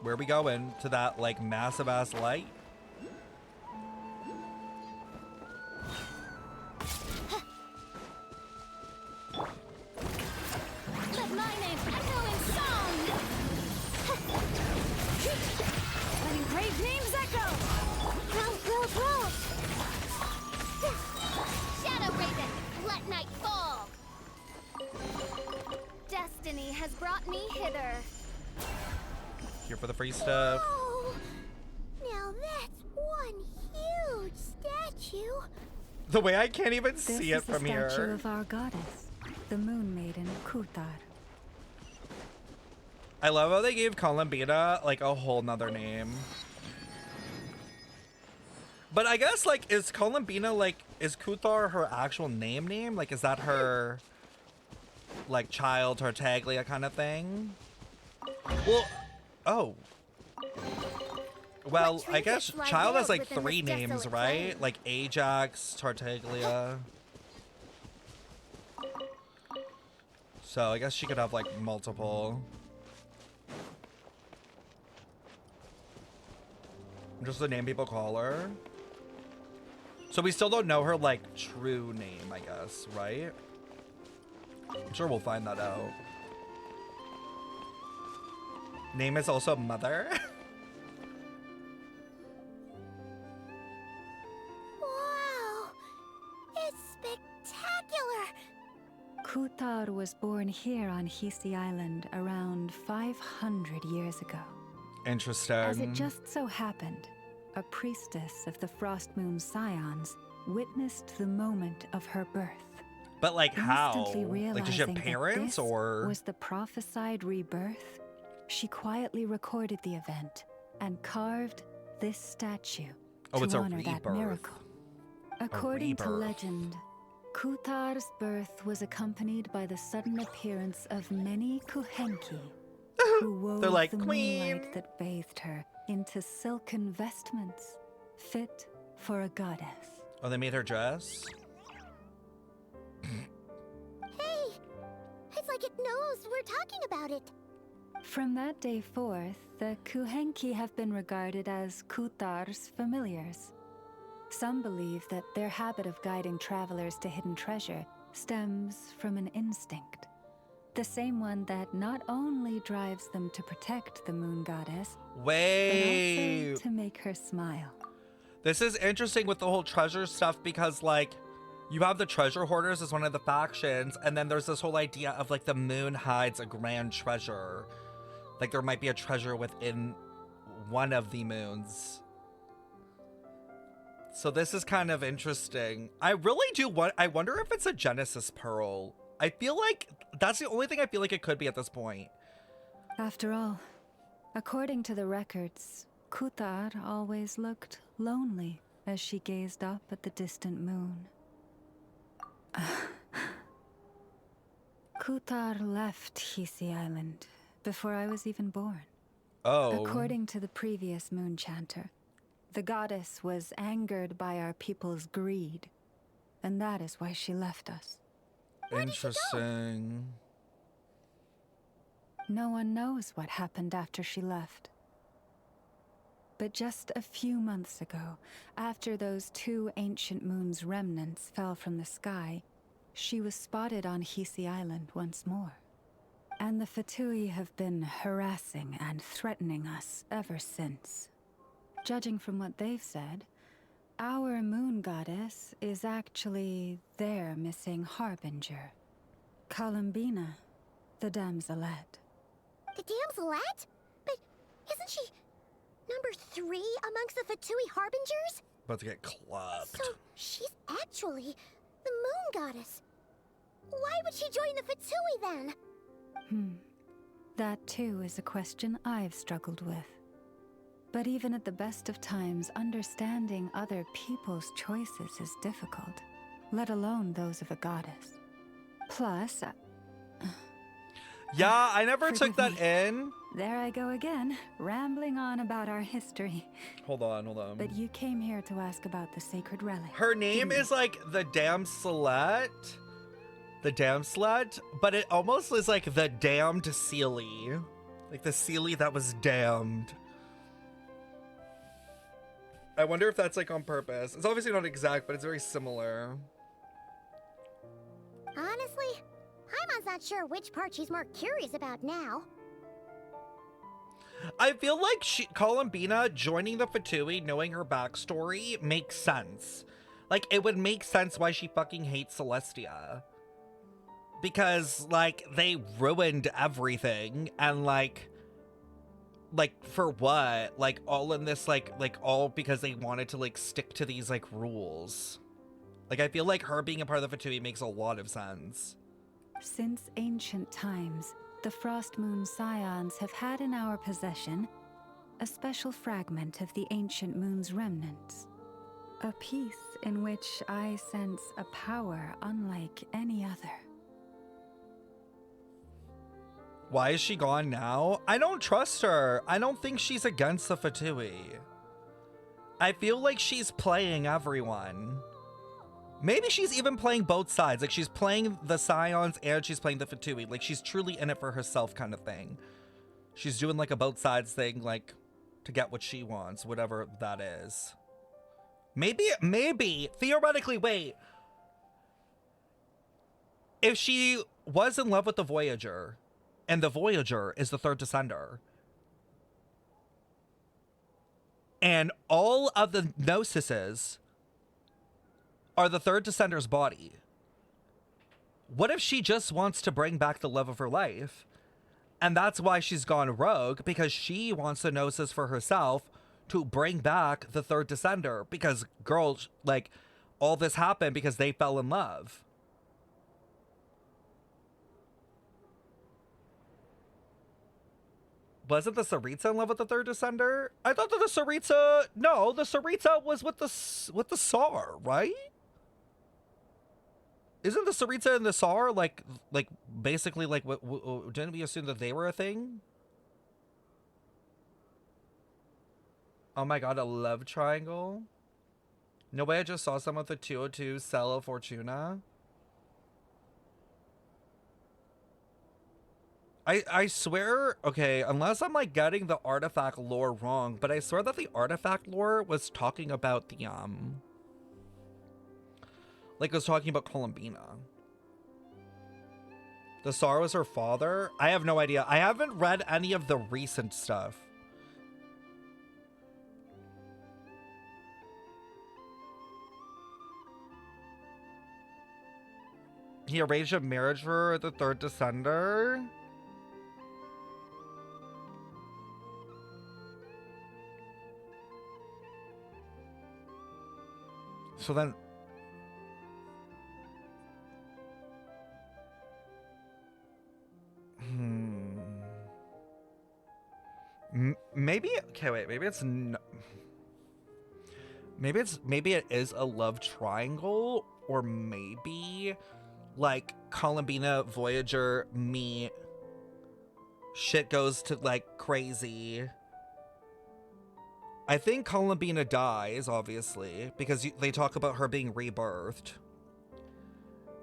Where are we going? To that, like, massive-ass light? Let my name echo in song! Let engraved names echo! Roll! Shadow Raven, let night fall! Destiny has brought me hither. Here for the free stuff. Whoa! Now that's one huge statue. The way I can't even This see is it from the statue here. of our goddess, the Moon Maiden Kutar. I love how they gave Columbina, like, a whole nother name. But I guess, like, is Columbina, like, is Kuthar her actual name? Like, is that her, like, child Tartaglia kind of thing? Well, oh. Well, I guess child has, like, 3 names, right? Like, Ajax, Tartaglia. So I guess she could have, like, multiple. Just the name people call her. So we still don't know her, like, true name, I guess, right? I'm sure we'll find that out. Name is also Mother. Wow! It's spectacular! Kutar was born here on Hisi Island around 500 years ago. Interesting. As it just so happened, a priestess of the Frost Moon Scions witnessed the moment of her birth. But, like, how? Instantly Like, does she have realizing that parents, this or? was the prophesied rebirth, she quietly recorded the event and carved this statue Oh, it's to a honor that rebirth. miracle. According to rebirth. legend, Kutar's birth was accompanied by the sudden appearance of many Kuhenki, who wove They're like, the "Queen." moonlight that bathed her into silken vestments fit for a goddess. Oh, they made her dress? Hey! It's like it knows we're talking about it. From that day forth, the Kuhenki have been regarded as Kutar's familiars. Some believe that their habit of guiding travelers to hidden treasure stems from an instinct. The same one that not only drives them to protect the moon goddess, Wait. but also to make her smile. This is interesting with the whole treasure stuff because, like, you have the treasure hoarders as one of the factions, and then there's this whole idea of, like, the moon hides a grand treasure. Like, there might be a treasure within one of the moons. So this is kind of interesting. I really do want, I wonder if it's a Genesis Pearl. I feel like that's the only thing I feel like it could be at this point. After all, according to the records, Kutar always looked lonely as she gazed up at the distant moon. Kutar left Hisi Island before I was even born. Oh. According to the previous moon chanter, the goddess was angered by our people's greed, and that is why she left us. Interesting. No one knows what happened after she left. But just a few months ago, after those 2 ancient moons' remnants fell from the sky, she was spotted on Hisi Island once more. And the Fatui have been harassing and threatening us ever since. Judging from what they've said, our moon goddess is actually their missing harbinger. Columbina, the damselette. The damselette? But isn't she number 3 amongst the Fatui harbingers? About to get clubbed. So she's actually the moon goddess. Why would she join the Fatui then? That too is a question I've struggled with. But even at the best of times, understanding other people's choices is difficult, let alone those of a goddess. Plus, yeah, I never took that me. in. There I go again, rambling on about our history. Hold on. But you came here to ask about the sacred relic. Her name is like the Damselette. The Damselette, but it almost is like the damned Seelie. Like the Seelie that was damned. I wonder if that's like on purpose. It's obviously not exact, but it's very similar. Honestly, Paimon's not sure which part she's more curious about now. I feel like Columbina joining the Fatui, knowing her backstory, makes sense. Like, it would make sense why she fucking hates Celestia. Because, like, they ruined everything, and, like, for what? Like, all in this, like, all because they wanted to, like, stick to these, like, rules. Like, I feel like her being a part of the Fatui makes a lot of sense. Since ancient times, the Frost Moon Scions have had in our possession a special fragment of the ancient moon's remnants. A piece in which I sense a power unlike any other. Why is she gone now? I don't trust her. I don't think she's against the Fatui. I feel like she's playing everyone. Maybe she's even playing both sides. Like, she's playing the Scions and she's playing the Fatui. Like, she's truly in it for herself kind of thing. She's doing, like, a both sides thing, like, to get what she wants, whatever that is. Maybe, theoretically, wait. If she was in love with the Voyager, and the Voyager is the third descender, and all of the Gnosises are the third descender's body, what if she just wants to bring back the love of her life? And that's why she's gone rogue, because she wants the Gnosis for herself to bring back the third descender. Because, girls, like, all this happened because they fell in love. Wasn't the Saritsa in love with the third descender? I thought that the Saritsa... No, the Saritsa was with the Sar, right? Isn't the Saritsa and the Sar, like basically, like, didn't we assume that they were a thing? Oh my god, a love triangle? No way, I just saw someone with the 202 Cell of Fortuna. I swear, okay, unless I'm, like, getting the artifact lore wrong, but I swear that the artifact lore was talking about the, like, it was talking about Columbina. The Sar was her father? I have no idea. I haven't read any of the recent stuff. He arranged a marriage for the third descender? So then... Maybe... Okay, wait. Maybe it's... Maybe it is a love triangle, or maybe, like, Columbina, Voyager, me... Shit goes to, like, crazy... I think Columbina dies, obviously, because they talk about her being rebirthed.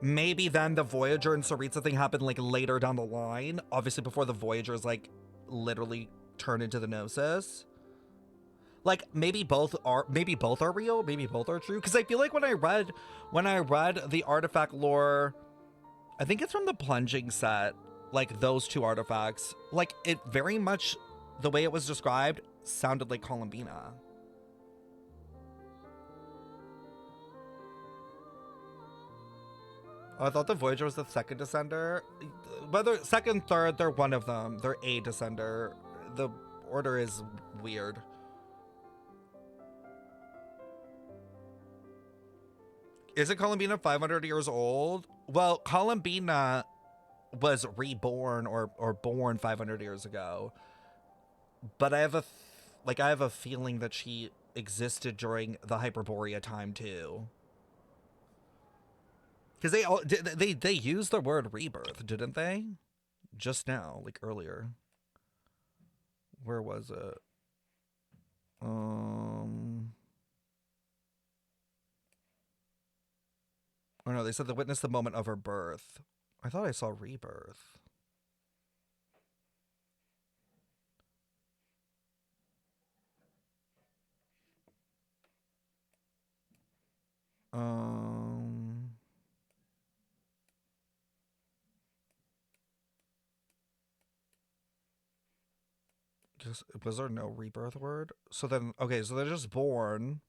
Maybe then the Voyager and Saritsa thing happened, like, later down the line. Obviously before the Voyagers, like, literally turn into the Gnosis. Like maybe both are real, maybe both are true. Because I feel like when I read the artifact lore, I think it's from the plunging set, like those two artifacts, like it very much the way it was described sounded like Columbina. Oh, I thought the Voyager was the second descender. Whether second, third, they're one of them. They're a descender. The order is weird. Isn't Columbina 500 years old? Well, Columbina was reborn or born 500 years ago. But I have a feeling that she existed during the Hyperborea time too. Because they used the word rebirth, didn't they? Just now, like earlier. Where was it? Oh no, they said they witnessed the moment of her birth. I thought I saw rebirth. Just, was there no rebirth word? So then, okay, so they're just born.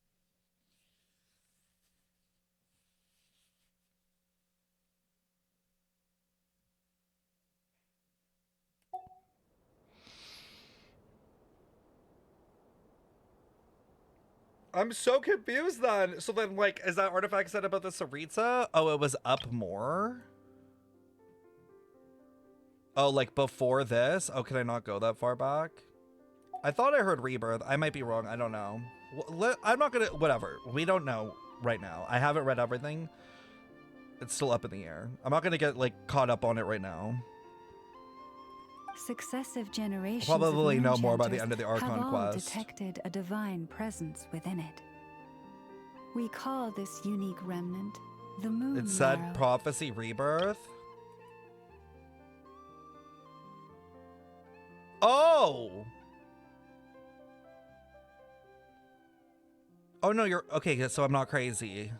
I'm so confused then. So then, like, is that artifact said about the Saritsa? Oh, it was up more? Oh, like before this? Oh, can I not go that far back? I thought I heard rebirth. I might be wrong. I don't know. I'm not gonna, whatever. We don't know right now. I haven't read everything. It's still up in the air. I'm not gonna get, like, caught up on it right now. Successive generations Probably of know more by the moonchanters end of the Archon have all quest. detected a divine presence within it. We call this unique remnant the Moon It said Marrow. prophecy rebirth. Oh! Oh no, you're okay, so I'm not crazy.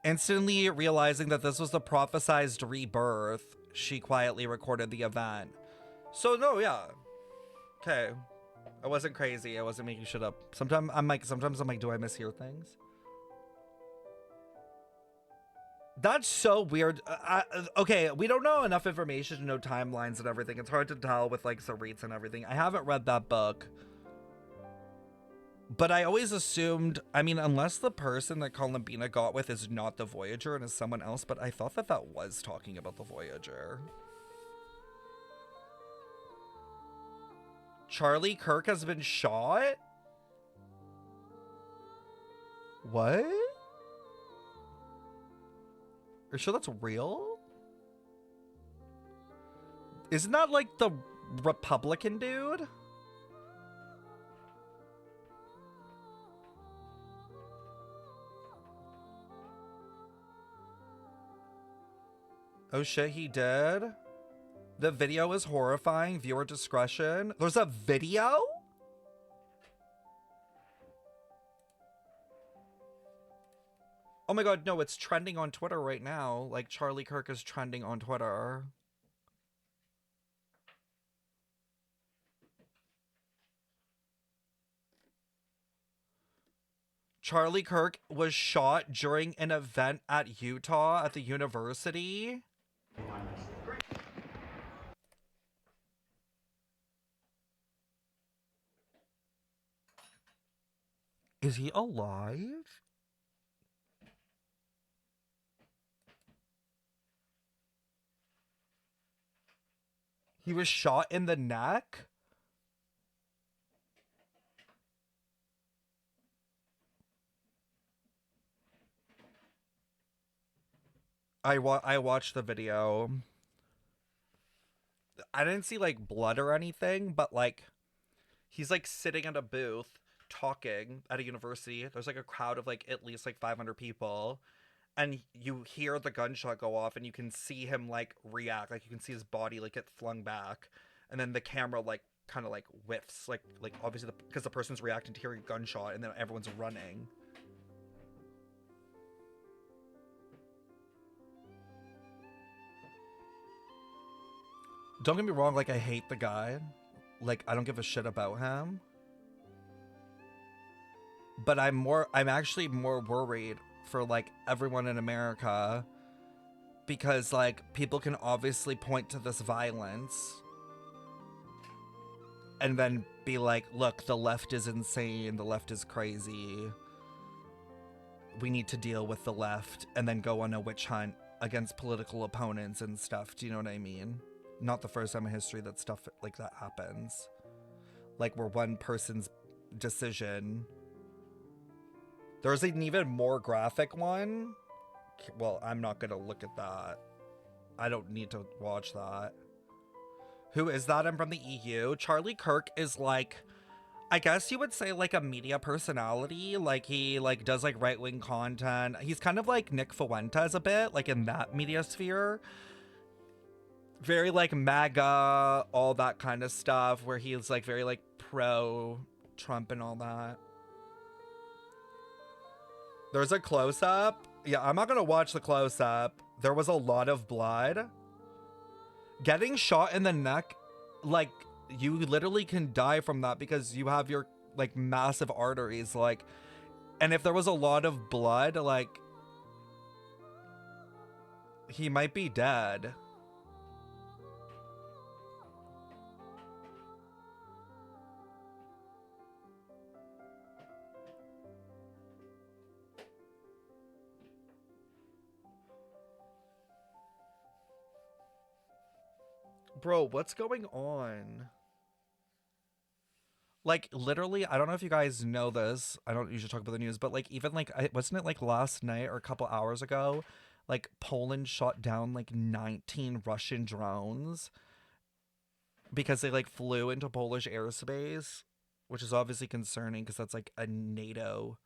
Instantly realizing that this was the prophesized rebirth, she quietly recorded the event. So no, yeah. Okay. I wasn't crazy. I wasn't making shit up. Sometimes I'm like, do I mishear things? That's so weird. Okay, we don't know enough information to know timelines and everything. It's hard to tell with like Saritz and everything. I haven't read that book. But I always assumed, I mean, unless the person that Columbina got with is not the Voyager and is someone else, but I thought that that was talking about the Voyager. Charlie Kirk has been shot? What? Are you sure that's real? Isn't that like the Republican dude? Oh shit, he did? The video is horrifying. Viewer discretion. There's a video? Oh my god, no, it's trending on Twitter right now. Like, Charlie Kirk is trending on Twitter. Charlie Kirk was shot during an event at Utah at the university. Is he alive? He was shot in the neck? I watched the video. I didn't see like blood or anything, but like he's like sitting at a booth talking at a university. There's like a crowd of like at least like 500 people, and you hear the gunshot go off and you can see him like react, like you can see his body like get flung back, and then the camera like kind of like whiffs, like obviously because the person's reacting to hearing a gunshot and then everyone's running. Don't get me wrong, like I hate the guy, like I don't give a shit about him, but I'm actually more worried for like everyone in America, because like people can obviously point to this violence and then be like, look, the left is insane, the left is crazy, we need to deal with the left, and then go on a witch hunt against political opponents and stuff. Do you know what I mean? Not the first time in history that stuff like that happens. Like where one person's decision. There's an even more graphic one. Well, I'm not gonna look at that. I don't need to watch that. Who is that? I'm from the EU. Charlie Kirk is like, I guess you would say like a media personality. Like he like does like right-wing content. He's kind of like Nick Fuentes a bit, like in that media sphere. Very like MAGA, all that kind of stuff, where he's like very like pro Trump and all that. There's a close-up. Yeah, I'm not gonna watch the close-up. There was a lot of blood. Getting shot in the neck, like you literally can die from that because you have your like massive arteries, like, and if there was a lot of blood, like he might be dead. Bro, what's going on? Like, literally, I don't know if you guys know this. I don't usually talk about the news, but like, even like, wasn't it like last night or a couple hours ago? Like, Poland shot down like 19 Russian drones because they like flew into Polish airspace, which is obviously concerning because that's like a NATO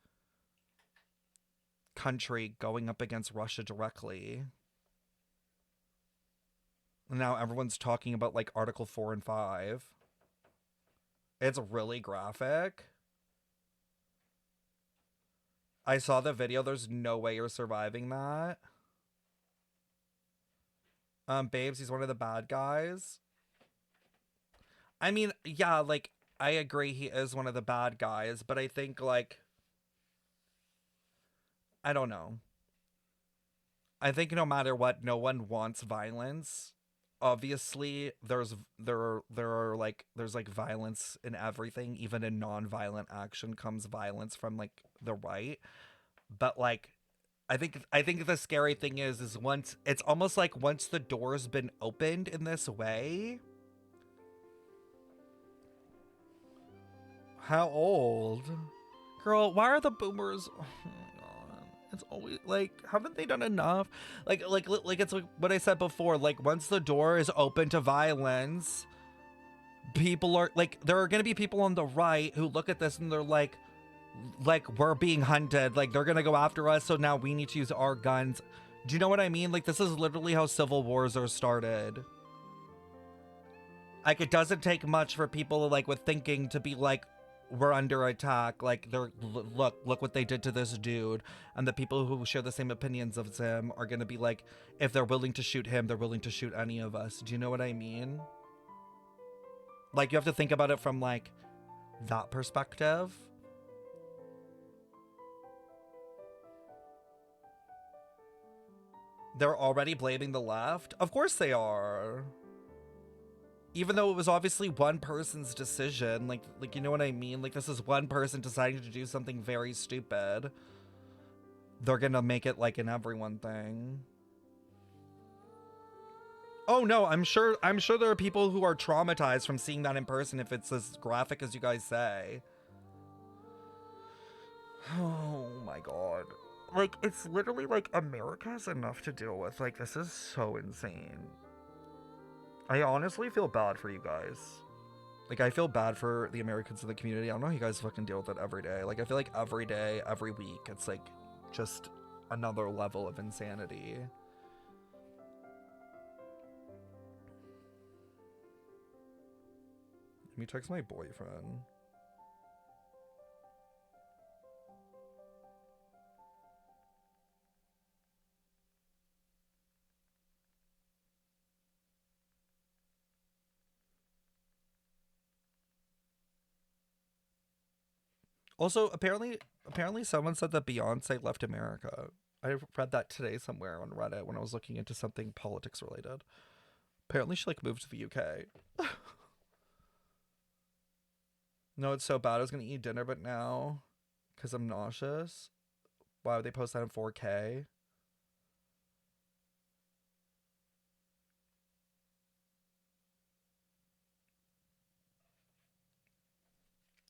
country going up against Russia directly. Now everyone's talking about like Article 4 and 5. It's really graphic. I saw the video. There's no way you're surviving that. Babes, he's one of the bad guys. I mean, yeah, like, I agree he is one of the bad guys, but I think, like, I don't know. I think no matter what, no one wants violence. Obviously, there's violence in everything. Even in non-violent action comes violence from like the right. But like, I think the scary thing is once it's almost like once the door's been opened in this way. How old? Girl, why are the boomers? Oh my god. It's always like, haven't they done enough? Like it's like what I said before, like once the door is open to violence, people are like, there are gonna be people on the right who look at this and they're like we're being hunted, like they're gonna go after us, so now we need to use our guns. Do you know what I mean? Like this is literally how civil wars are started. Like it doesn't take much for people like with thinking to be like, we're under attack, like they're look what they did to this dude, and the people who share the same opinions of him are gonna be like, if they're willing to shoot him, they're willing to shoot any of us. Do you know what I mean? Like you have to think about it from like that perspective. They're already blaming the left? Of course they are. Even though it was obviously one person's decision, like you know what I mean? Like this is one person deciding to do something very stupid. They're gonna make it like an everyone thing. Oh no, I'm sure there are people who are traumatized from seeing that in person if it's as graphic as you guys say. Oh my god. Like it's literally like America's enough to deal with. Like this is so insane. I honestly feel bad for you guys. Like, I feel bad for the Americans in the community. I don't know how you guys fucking deal with it every day. Like, I feel like every day, every week, it's like just another level of insanity. me text my boyfriend. Also, apparently someone said that Beyonce left America. I read that today somewhere on Reddit when I was looking into something politics related. Apparently she like moved to the UK. No, it's so bad. I was gonna eat dinner, but now, because I'm nauseous. Why would they post that in 4K?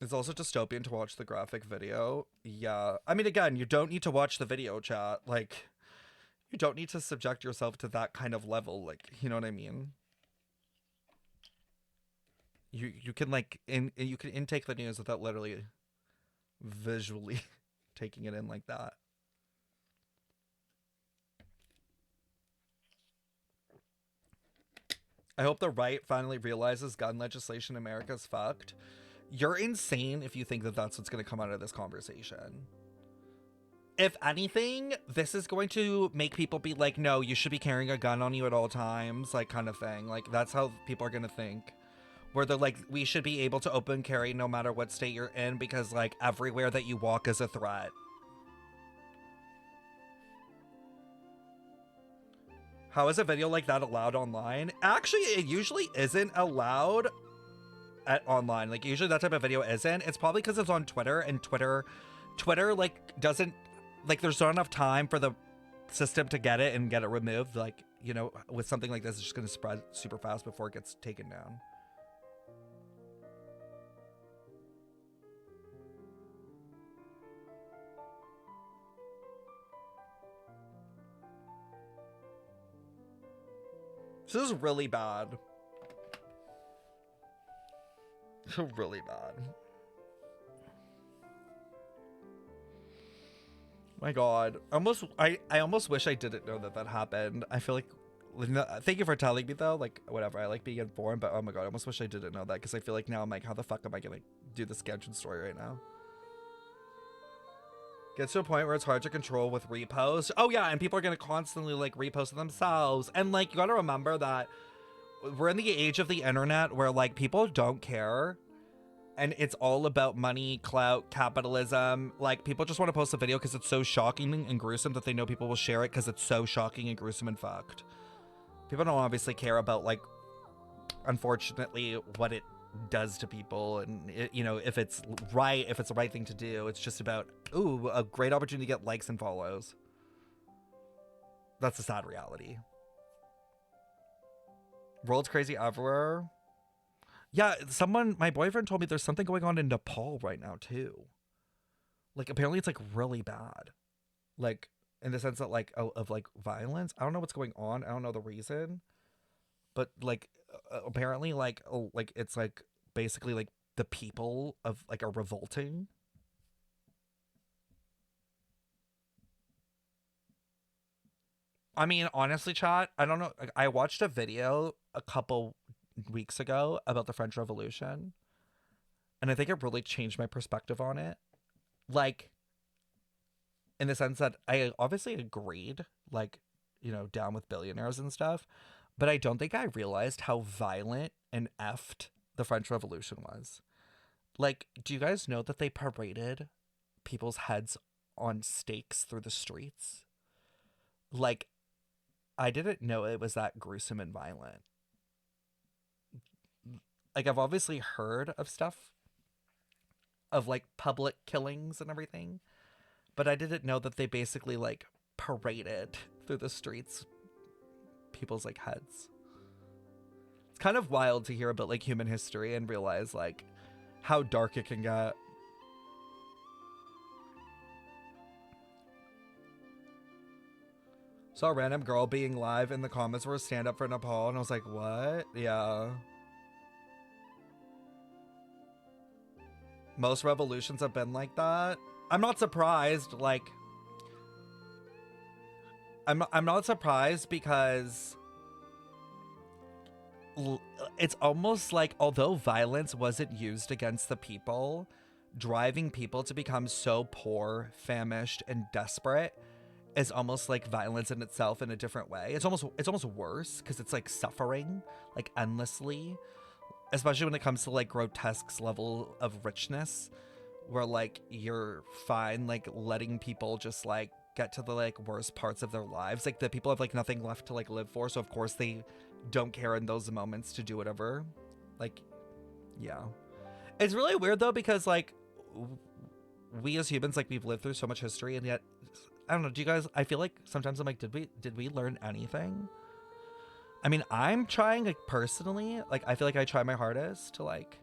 It's also dystopian to watch the graphic video. Yeah. I mean, again, you don't need to watch the video, chat. Like, you don't need to subject yourself to that kind of level. Like, you know what I mean? You can, like, you can intake the news without literally visually taking it in like that. I hope the right finally realizes gun legislation in America is fucked. You're insane if you think that that's what's going to come out of this conversation. If anything, this is going to make people be like, no, you should be carrying a gun on you at all times, like, kind of thing. Like, that's how people are going to think. Where they're like, we should be able to open carry no matter what state you're in because, like, everywhere that you walk is a threat. How is a video like that allowed online? Actually, it usually isn't allowed at online. Like, usually that type of video isn't. It's probably because it's on Twitter, and Twitter like doesn't, like, there's not enough time for the system to get it and get it removed. Like, you know, with something like this, it's just going to spread super fast before it gets taken down. This is really bad. Really bad. My god. I almost wish I didn't know that happened. I feel like, thank you for telling me though, like, whatever, I like being informed, but oh my god, I almost wish I didn't know that, because I feel like now I'm like, how the fuck am I gonna do this Genshin story right now? Gets to a point where it's hard to control with reposts. Oh yeah, and people are gonna constantly like repost themselves, and like, you gotta remember that we're in the age of the internet where like people don't care, and it's all about money, clout, capitalism. Like, people just want to post a video because it's so shocking and gruesome that they know people will share it because it's so shocking and gruesome and fucked. People don't obviously care about, like, unfortunately, what it does to people, and it, you know, if it's the right thing to do. It's just about, ooh, a great opportunity to get likes and follows. That's the sad reality. World's crazy everywhere. Yeah, my boyfriend told me there's something going on in Nepal right now too. Like, apparently it's like really bad. Like, in the sense that like, of like violence. I don't know what's going on. I don't know the reason. But like, apparently like it's like basically like the people of like are revolting. I mean, honestly, chat, I don't know. Like, I watched a video a couple weeks ago about the French Revolution, and I think it really changed my perspective on it. Like, in the sense that I obviously agreed, like, you know, down with billionaires and stuff, but I don't think I realized how violent and effed the French Revolution was. Like, do you guys know that they paraded people's heads on stakes through the streets? Like, I didn't know it was that gruesome and violent. Like, I've obviously heard of stuff of like public killings and everything, but I didn't know that they basically like paraded through the streets people's like heads. It's kind of wild to hear about like human history and realize like how dark it can get. Saw a random girl being live in the comments for a stand up for Nepal, and I was like, what? Yeah. Most revolutions have been like that. I'm not surprised. Like, I'm not surprised because, it's almost like, although violence wasn't used against the people, driving people to become so poor, famished, and desperate is almost like violence in itself in a different way. It's almost worse because it's like suffering like endlessly, especially when it comes to like grotesque level of richness, where like you're fine like letting people just like get to the like worst parts of their lives. Like the people have like nothing left to like live for, so of course they don't care in those moments to do whatever. Like, yeah, it's really weird though, because like we as humans, like we've lived through so much history, and yet I don't know, do you guys, I feel like sometimes I'm like, did we learn anything? I mean, I'm trying, like personally, like I feel like I try my hardest to like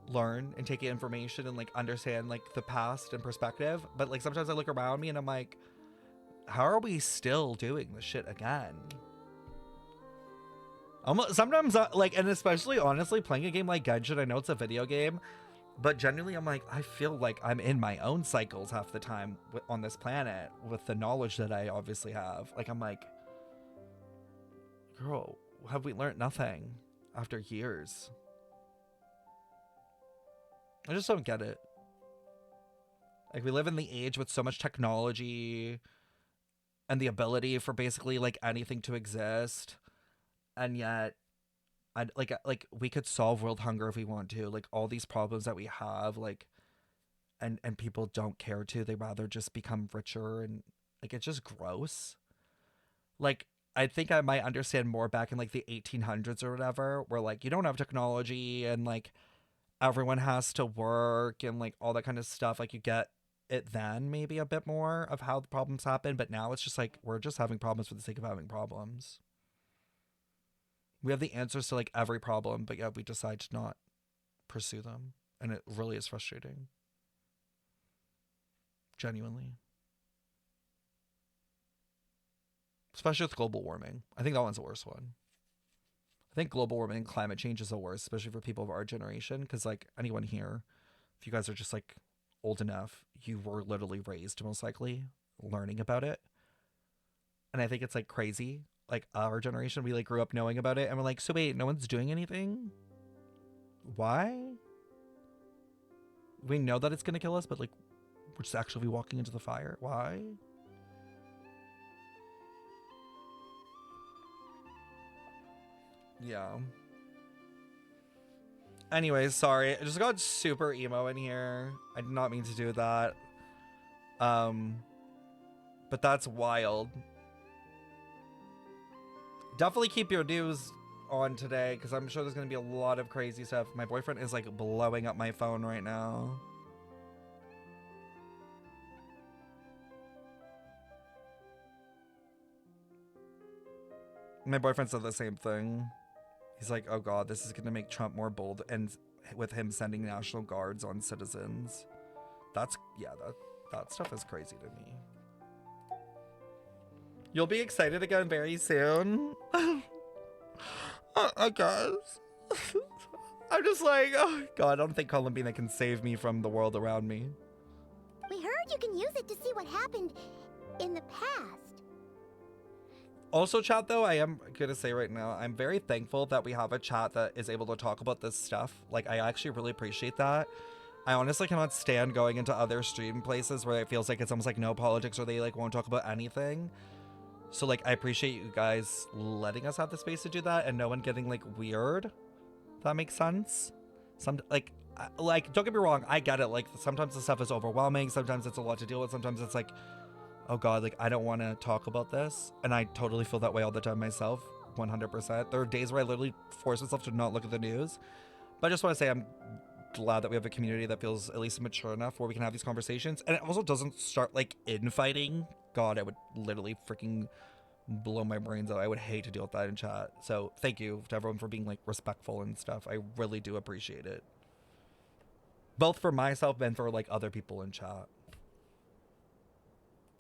learn and take in information and like understand like the past and perspective, but like sometimes I look around me and I'm like, how are we still doing this shit again? Almost sometimes like, and especially honestly playing a game like Genshin, I know it's a video game, but genuinely I'm like, I feel like I'm in my own cycles half the time on this planet with the knowledge that I obviously have. Like I'm like, girl, have we learned nothing after years? I just don't get it. Like we live in the age with so much technology and the ability for basically like anything to exist, and yet like we could solve world hunger if we want to. Like all these problems that we have, like and people don't care to. They rather just become richer, and like it's just gross. Like I think I might understand more back in like the 1800s or whatever, where like you don't have technology and like everyone has to work and like all that kind of stuff. Like you get it then maybe a bit more of how the problems happen, but now it's just like we're just having problems for the sake of having problems. We have the answers to like every problem, but yet we decide to not pursue them, and it really is frustrating. Genuinely. Especially with global warming. I think that one's the worst one. I think global warming and climate change is the worst, especially for people of our generation, because like anyone here, if you guys are just like old enough, you were literally raised most likely learning about it. And I think it's like crazy. Like our generation, we like grew up knowing about it, and we're like, so wait, no one's doing anything? Why? We know that it's gonna kill us, but like we're just actually walking into the fire. Why? Yeah. Anyways, sorry. I just got super emo in here. I did not mean to do that. But that's wild. Definitely keep your news on today, because I'm sure there's going to be a lot of crazy stuff. My boyfriend is like blowing up my phone right now. My boyfriend said the same thing. He's like, oh god, this is going to make Trump more bold, and with him sending National Guards on citizens. That's, yeah, that stuff is crazy to me. You'll be excited again very soon. I guess. I'm just like, oh god, I don't think Columbina can save me from the world around me. We heard you can use it to see what happened in the past. Also, chat, though, I am gonna say right now, I'm very thankful that we have a chat that is able to talk about this stuff. Like, I actually really appreciate that. I honestly cannot stand going into other stream places where it feels like it's almost like no politics, or they like won't talk about anything. So like, I appreciate you guys letting us have the space to do that, and no one getting like weird. If that makes sense. Like don't get me wrong, I get it. Like sometimes the stuff is overwhelming. Sometimes it's a lot to deal with. Sometimes it's like, oh god, like I don't want to talk about this, and I totally feel that way all the time myself. 100%. There are days where I literally force myself to not look at the news. But I just want to say I'm glad that we have a community that feels at least mature enough where we can have these conversations, and it also doesn't start like infighting. God, I would literally freaking blow my brains out. I would hate to deal with that in chat. So thank you to everyone for being like respectful and stuff. I really do appreciate it, both for myself and for like other people in chat.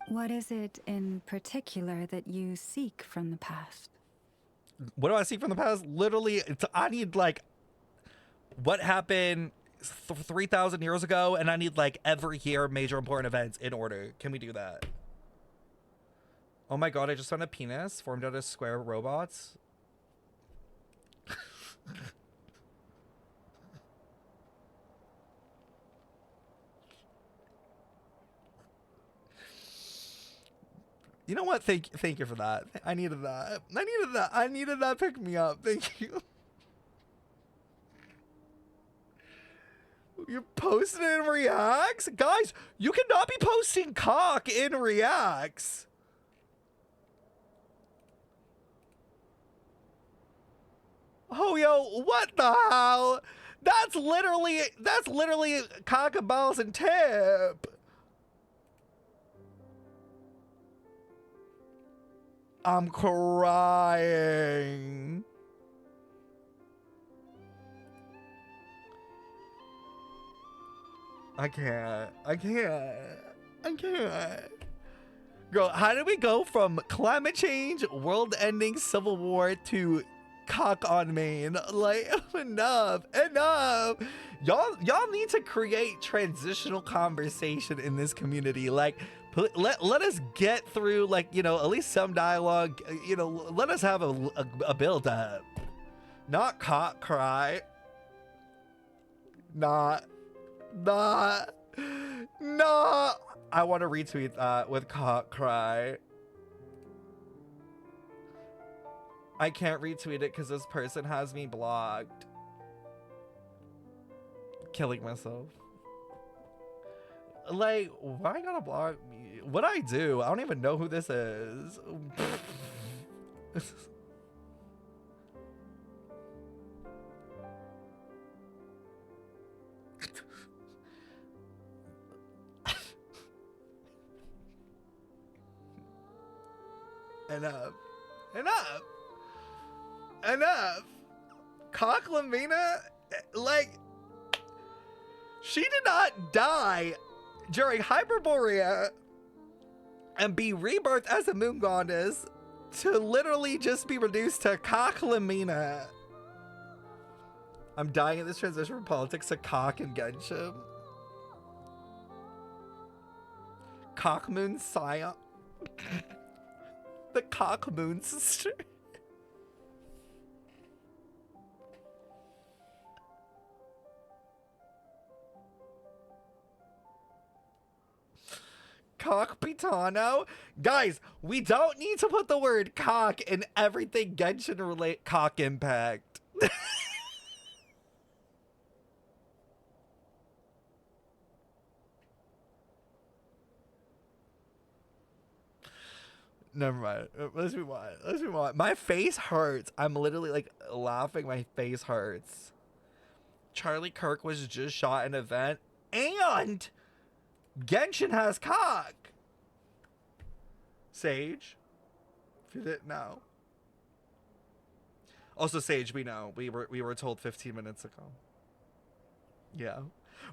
What is it in particular that you seek from the past? What do I seek from the past? Literally, I need like what happened 3,000 years ago, and I need like every year major important events in order. Can we do that? Oh my god, I just found a penis formed out of square robots. You know what? Thank you for that. I needed that. I needed that pick me up. Thank you. You're posting it in Reacts? Guys, you cannot be posting cock in Reacts. Oh, yo, what the hell? That's literally cock and balls and tip. I'm crying. I can't. Girl, how did we go from climate change, world-ending civil war to cock on main? Like, enough. Y'all need to create transitional conversation in this community. Like, let us get through, like, you know, at least some dialogue. You know, let us have a build up. Not cock cry. Not. I want to retweet that with cock cry. I can't retweet it because this person has me blocked. Killing myself. Like, why you gotta block me? What'd I do? I don't even know who this is. Enough. Cock Lamina, like, she did not die during Hyperborea and be rebirthed as a moon goddess to literally just be reduced to cock Lamina. I'm dying at this transition from politics to cock and Genshin. Cock Moon Scion. The Cock Moon sister. Cock Pitano. Guys, we don't need to put the word cock in everything Genshin relate cock impact. Never mind. Let's move on. My face hurts. I'm literally like laughing. My face hurts. Charlie Kirk was just shot in an event, and Genshin has cock. Sage, if you didn't know. Also, Sage, we know. We were told 15 minutes ago. Yeah,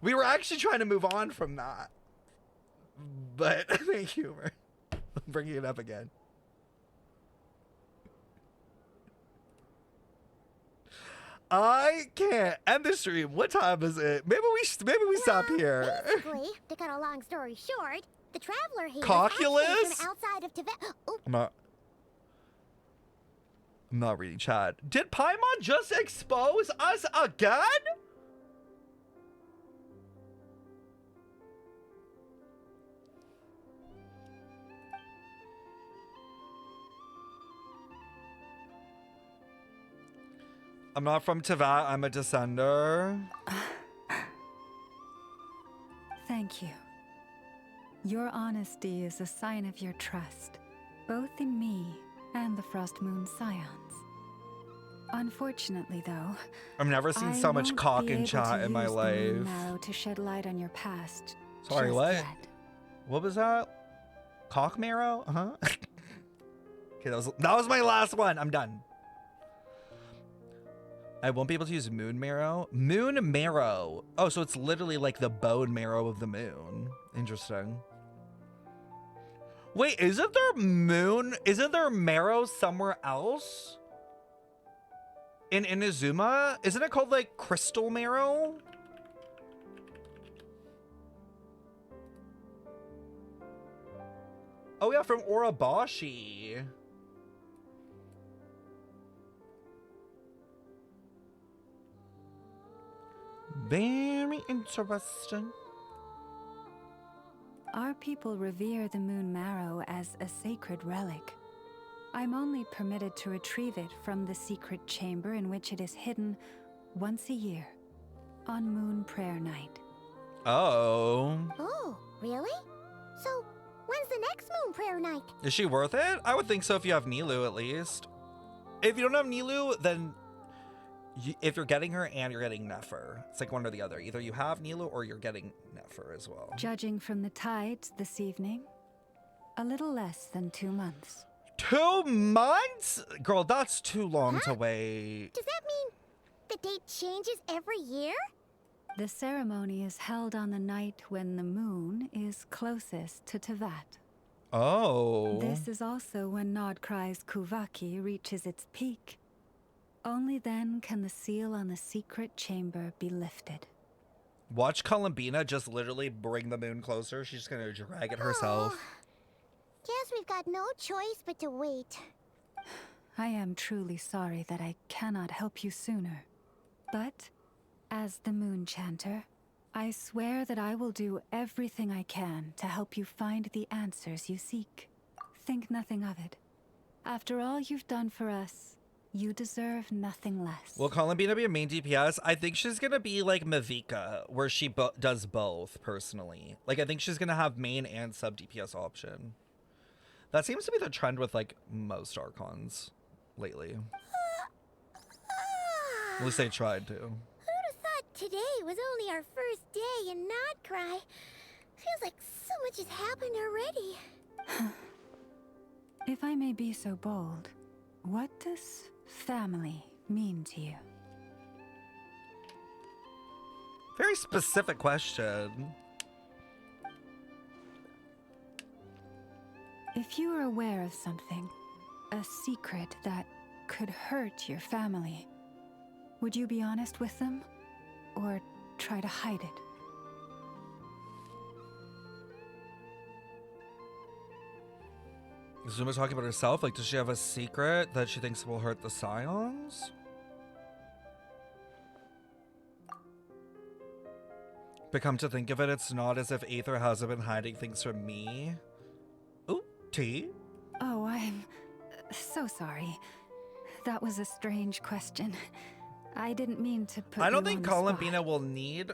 we were actually trying to move on from that, but thank you for bringing it up again. I can't end the stream. What time is it? Maybe we stop here. Basically, to cut a long story short, the traveler here Cocculus? from outside of Tibet. Oh. I'm not reading chat. Did Paimon just expose us again? I'm not from Teyvat, I'm a descender. Thank you. Your honesty is a sign of your trust, both in me and the Frost Moon Scions. Unfortunately, though, I've never seen so much cock in chat in my life. Now to shed light on your past. Sorry, what? What was that? Cock marrow? Okay, that was my last one. I'm done. I won't be able to use moon marrow. Moon marrow. Oh, so it's literally like the bone marrow of the moon. Interesting. Wait, isn't there marrow somewhere else? In Inazuma? Isn't it called like crystal marrow? Oh yeah, from Urabashi. Very interesting. Our people revere the moon marrow as a sacred relic. I'm only permitted to retrieve it from the secret chamber in which it is hidden once a year, on Moon Prayer Night. Oh. Oh, really? So, when's the next Moon Prayer Night? Is she worth it? I would think so if you have Nilu at least. If you don't have Nilu, then if you're getting her and you're getting Nefer, it's like one or the other. Either you have Nilu or you're getting Nefer as well. Judging from the tides this evening, a little less than 2 months. 2 months? Girl, that's too long to wait. Does that mean the date changes every year? The ceremony is held on the night when the moon is closest to Tevat. Oh. This is also when nod-krai's Kuvaki reaches its peak. Only then can the seal on the secret chamber be lifted. Watch Columbina just literally bring the moon closer. She's just gonna drag it herself. Guess we've got no choice but to wait. I am truly sorry that I cannot help you sooner. But, as the Moon Chanter, I swear that I will do everything I can to help you find the answers you seek. Think nothing of it. After all you've done for us, you deserve nothing less. Will Columbina be a main DPS? I think she's gonna be like Mavika, where she does both, personally. Like, I think she's gonna have main and sub DPS option. That seems to be the trend with, like, most Archons lately. At least they tried to. Who'd have thought today was only our first day in nod-krai? Feels like so much has happened already. If I may be so bold, what does family mean to you? Very specific question. If you are aware of something, a secret that could hurt your family, would you be honest with them, or try to hide it? Zuma talking about herself? Like, does she have a secret that she thinks will hurt the Scions? But come to think of it, it's not as if Aether hasn't been hiding things from me. Ooh, tea? Oh, I'm so sorry. That was a strange question. I didn't mean to put I don't you think on the spot. Columbina will need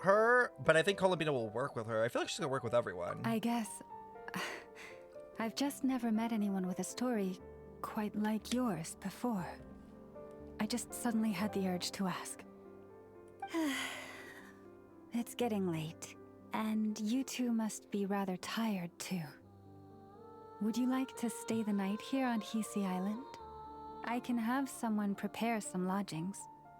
her, but I think Columbina will work with her. I feel like she's gonna work with everyone. I guess I've just never met anyone with a story quite like yours before. I just suddenly had the urge to ask. It's getting late, and you two must be rather tired too. Would you like to stay the night here on Hisi Island? I can have someone prepare some lodgings.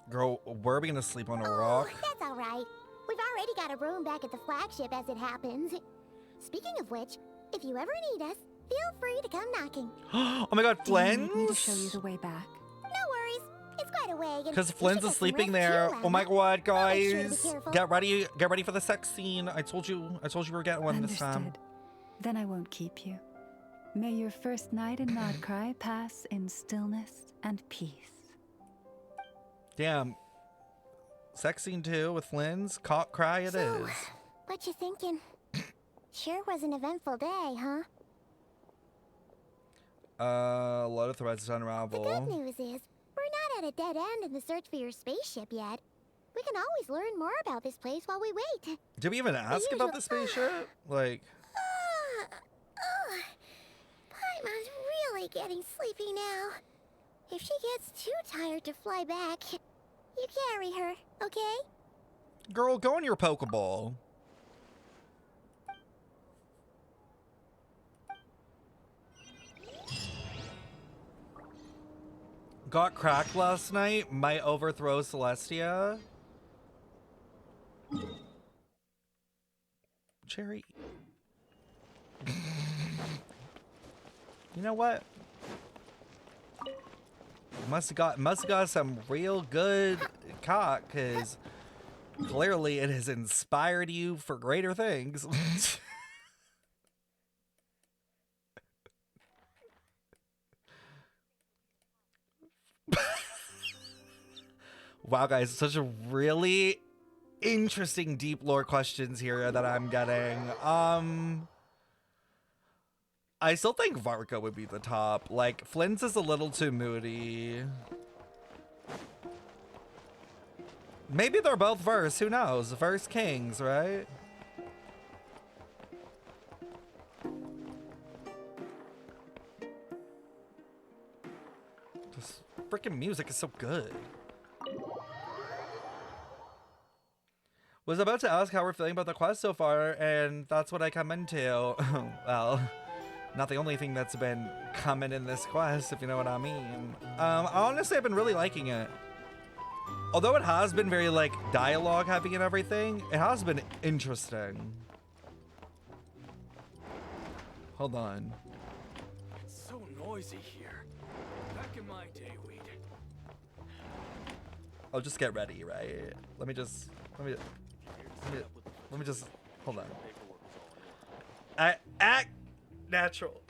Girl, where are we gonna sleep on a rock? That's all right. We've already got a room back at the flagship as it happens. Speaking of which, if you ever need us, feel free to come knocking. Oh my god, Do you need me to Flynn's? show you the way back? No worries. It's quite a way. Because Flynn's is sleeping there. Oh my god, make sure to be guys. careful. Get ready for the sex scene. I told you we were getting one this time. Understood. Then I won't keep you. May your first night in nod-krai pass in stillness and peace. Damn. Sex scene 2 with Flynn's. Cry it is. What you thinking? Sure was an eventful day, huh? A lot of threads to unravel. The good news is, we're not at a dead end in the search for your spaceship yet. We can always learn more about this place while we wait. Did we even ask about the spaceship? Like, Paimon's really getting sleepy now. If she gets too tired to fly back, you carry her, okay? girl, go in your Pokeball. Got cracked last night. Might overthrow Celestia. Cherry. You know what? Must have got some real good cock, because clearly it has inspired you for greater things. Wow, guys, such a really interesting deep lore questions here that I'm getting. I still think Varka would be the top. Like, Flint's is a little too moody. Maybe they're both verse, who knows? Verse kings, right? This freaking music is so good. Was about to ask how we're feeling about the quest so far, and that's what I come into. Well, not the only thing that's been coming in this quest, if you know what I mean. Honestly, I've been really liking it. Although it has been very, like, dialogue heavy and everything, it has been interesting. Hold on. It's so noisy here. Back in my day, we'd... I'll just get ready, right? Let me just hold on. Act natural.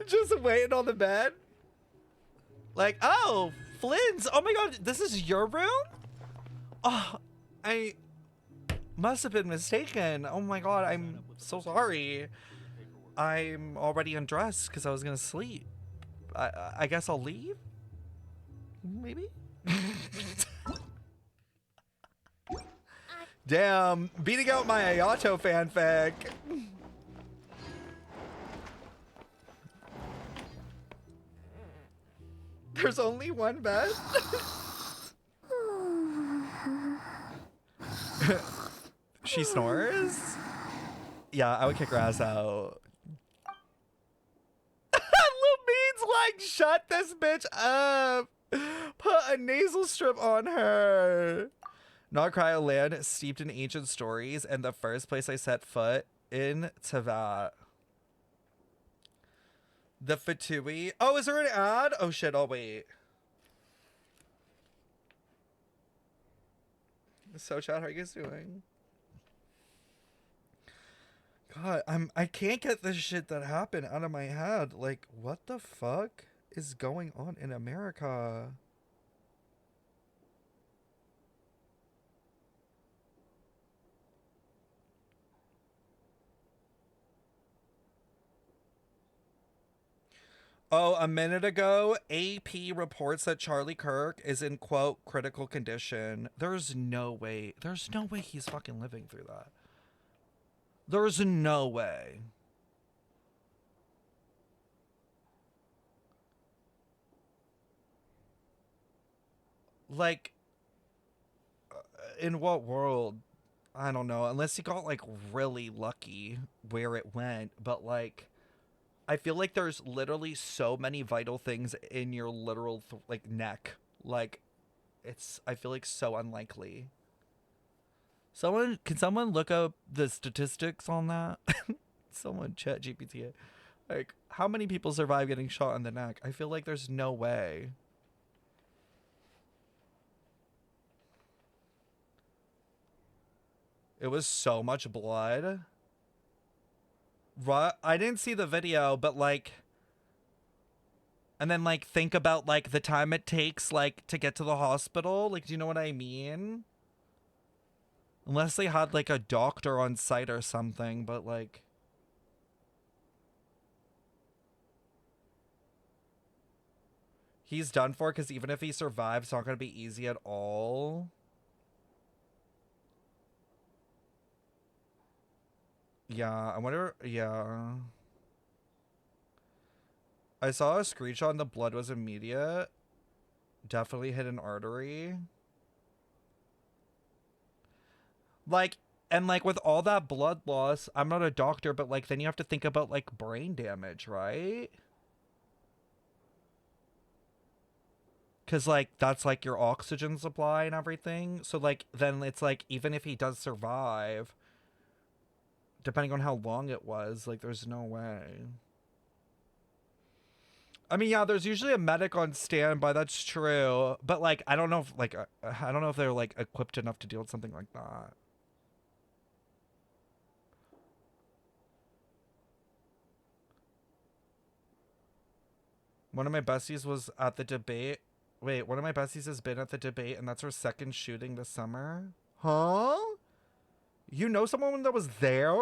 Just waiting on the bed. Like, oh, Flynn's. Oh my god, this is your room? Oh, I must have been mistaken. Oh my god, I'm so sorry. I'm already undressed because I was gonna sleep. I guess I'll leave? Maybe? Damn, beating out my Ayato fanfic. There's only one bed? She snores? Yeah, I would kick her ass out. Like, shut this bitch up. Put a nasal strip on her. Nod-krai, a land steeped in ancient stories, and the first place I set foot in Teyvat. The Fatui. Oh, is there an ad? Oh shit, I'll wait. So chat, how are you guys doing? God, I can't get this shit that happened out of my head. Like, what the fuck is going on in America? Oh, a minute ago, AP reports that Charlie Kirk is in, quote, critical condition. There's no way he's fucking living through that. There's no way. Like, in what world? I don't know. Unless he got, like, really lucky where it went. But, like, I feel like there's literally so many vital things in your literal, like, neck. Like, I feel like so unlikely. Can someone look up the statistics on that? Someone chat GPT it. Like, how many people survive getting shot in the neck? I feel like there's no way. It was so much blood. I didn't see the video, but like, and then like think about like the time it takes like to get to the hospital. Like, do you know what I mean? Unless they had like a doctor on site or something, but like. He's done for because even if he survives, it's not going to be easy at all. Yeah, I wonder. Yeah. I saw a screenshot and the blood was immediate. Definitely hit an artery. Like, and like with all that blood loss, I'm not a doctor, but like then you have to think about like brain damage, right? Because like that's like your oxygen supply and everything. So like then it's like even if he does survive, depending on how long it was, like there's no way. I mean, yeah, there's usually a medic on standby. That's true, but like I don't know if like I don't know if they're like equipped enough to deal with something like that. One of my besties was at the debate. Wait, one of my besties has been at the debate, and that's her second shooting this summer. Huh? You know someone that was there?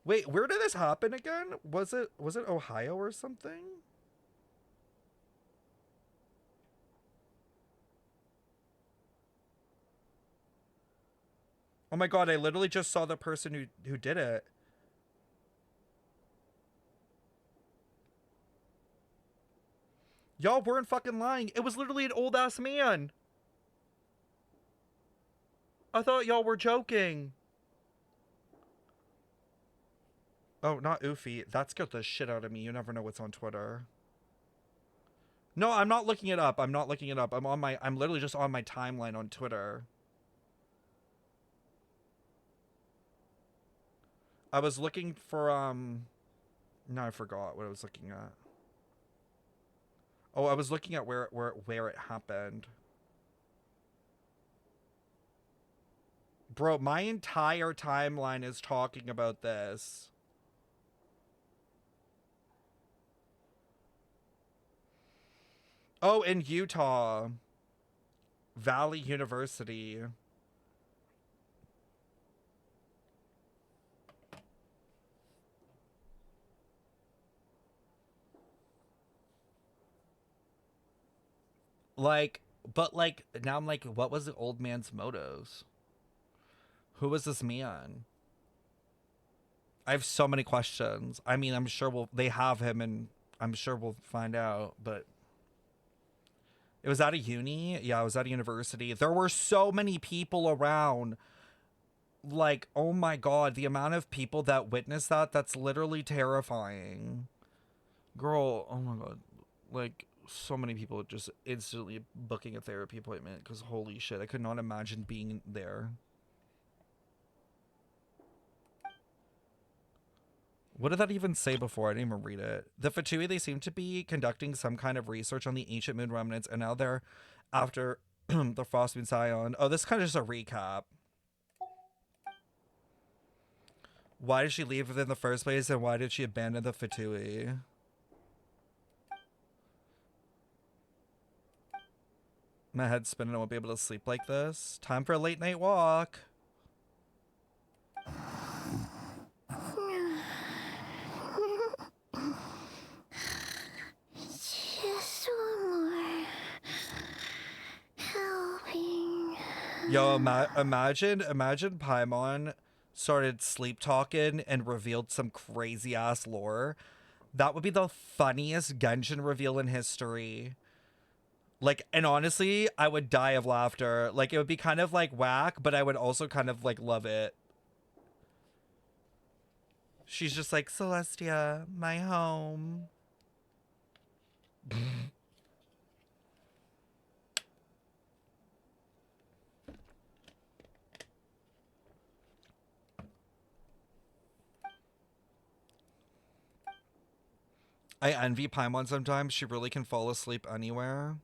Wait, where did this happen again? Was it Ohio or something? Oh my god, I literally just saw the person who did it. Y'all weren't fucking lying. It was literally an old ass man. I thought y'all were joking. Oh, not Oofy. That scared the shit out of me. You never know what's on Twitter. No, I'm not looking it up. I'm not looking it up. I'm literally just on my timeline on Twitter. I was looking for, no, I forgot what I was looking at. Oh, I was looking at where it happened. Bro, my entire timeline is talking about this. Oh, in Utah. Valley University. Like, but like, now I'm like, what was the old man's motives? Who was this man? I have so many questions. I mean, I'm sure they have him, and I'm sure we'll find out, but it was at a uni. Yeah, it was at a university. There were so many people around. Like, oh my god, the amount of people that witnessed that's literally terrifying. Girl, oh my god. Like, so many people just instantly booking a therapy appointment because holy shit, I could not imagine being there. What did that even say before? I didn't even read it. The Fatui, they seem to be conducting some kind of research on the ancient moon remnants, and now they're after the Frost Moon Scion. Oh, this is kind of just a recap. Why did she leave in the first place, and why did she abandon the Fatui? My head's spinning. I won't be able to sleep like this. Time for a late night walk. Just one more helping. Yo, imagine Paimon started sleep talking and revealed some crazy ass lore. That would be the funniest Genshin reveal in history. Like, and honestly, I would die of laughter. Like, it would be kind of like whack, but I would also kind of like love it. She's just like, Celestia, my home. I envy Paimon sometimes. She really can fall asleep anywhere.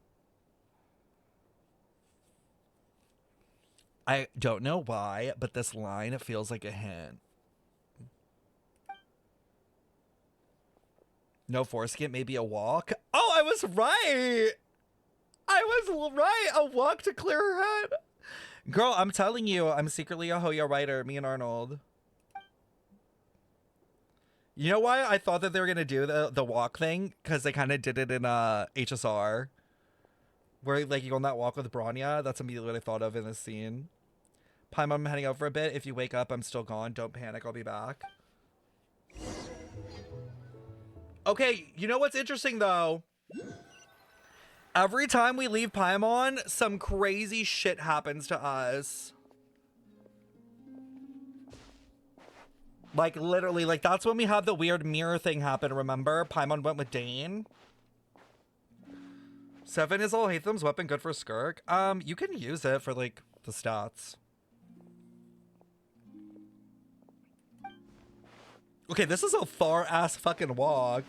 I don't know why, but this line feels like a hint. No foreskin, maybe a walk. Oh, I was right. I was right. A walk to clear her head. Girl, I'm telling you, I'm secretly a Hoya writer, me and Arnold. You know why I thought that they were going to do the walk thing? Because they kind of did it in HSR. Where, like, you go on that walk with Bronya. That's immediately what I thought of in this scene. Paimon, I'm heading out for a bit. If you wake up, I'm still gone. Don't panic. I'll be back. Okay, you know what's interesting, though? Every time we leave Paimon, some crazy shit happens to us. Like, literally, like, that's when we had the weird mirror thing happen, remember? Paimon went with Dane. 7 is all Hathem's weapon good for Skirk? You can use it for, like, the stats. Okay, this is a far-ass fucking walk.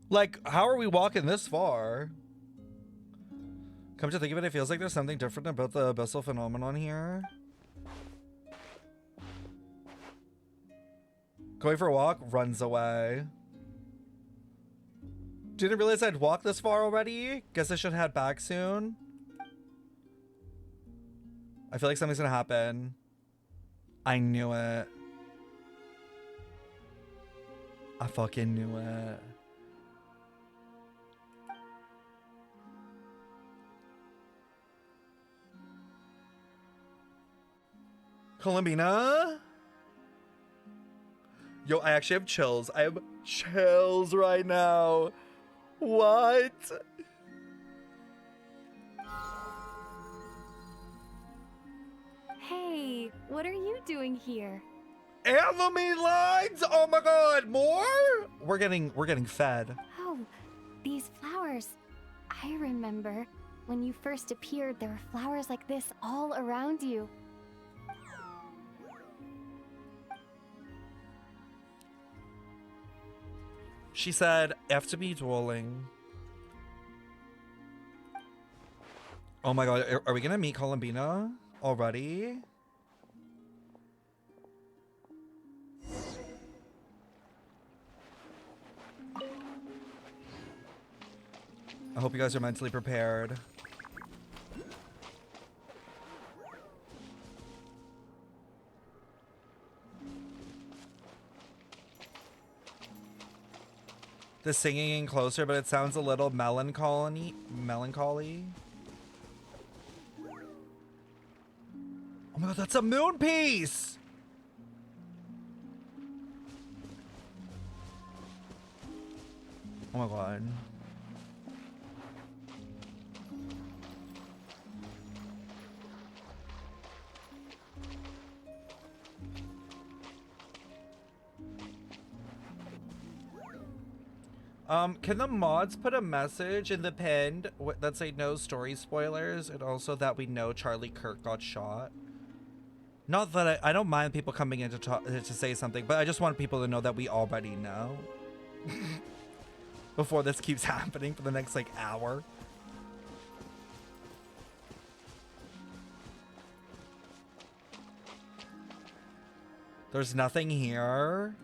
Like, how are we walking this far? Come to think of it, it feels like there's something different about the abyssal phenomenon here. Going for a walk, runs away. Didn't realize I'd walked this far already. Guess I should head back soon. I feel like something's gonna happen. I knew it. I fucking knew it. Columbina? Yo, I actually have chills. I have chills right now. What? Hey, what are you doing here? Enemy lines! Oh my god, more? We're getting fed. Oh, these flowers. I remember when you first appeared, there were flowers like this all around you. She said, F to be dueling. Oh my god, are we gonna meet Columbina already? I hope you guys are mentally prepared. The singing in closer, but it sounds a little melancholy. Oh my god, that's a moon piece! Oh my god. Can the mods put a message in the pinned that say no story spoilers, and also that we know Charlie Kirk got shot? Not that I don't mind people coming in to say something, but I just want people to know that we already know. Before this keeps happening for the next, like, hour. There's nothing here.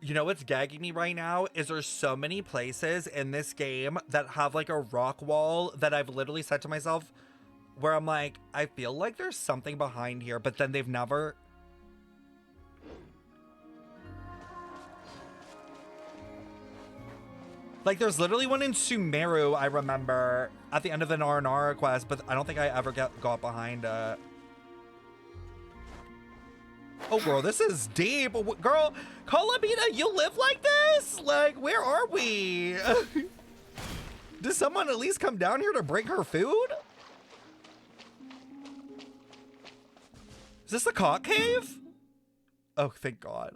You know what's gagging me right now is there's so many places in this game that have like a rock wall that I've literally said to myself where I'm like, I feel like there's something behind here, but then they've never... Like there's literally one in Sumeru, I remember, at the end of an R&R quest, but I don't think I ever got behind it. Oh, girl, this is deep. Girl, Columbina, you live like this? Like, where are we? Does someone at least come down here to bring her food? Is this the cock cave? Oh, thank God.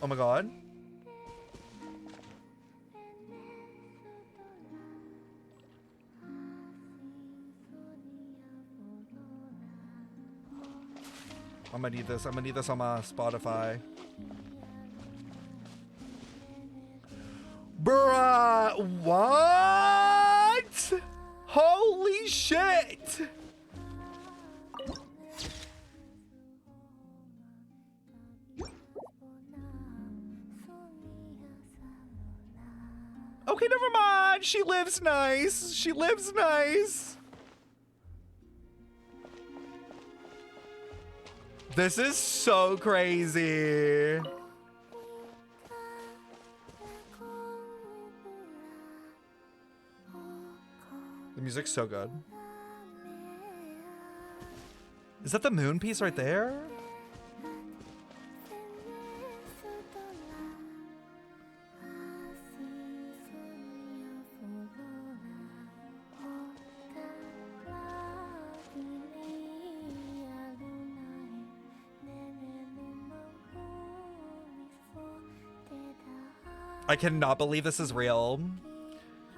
Oh my God. I'm gonna need this. I'm gonna need this on my Spotify. Bruh, what? Holy shit! Okay, never mind. She lives nice. She lives nice. This is so crazy. The music's so good. Is that the moon piece right there? I cannot believe this is real.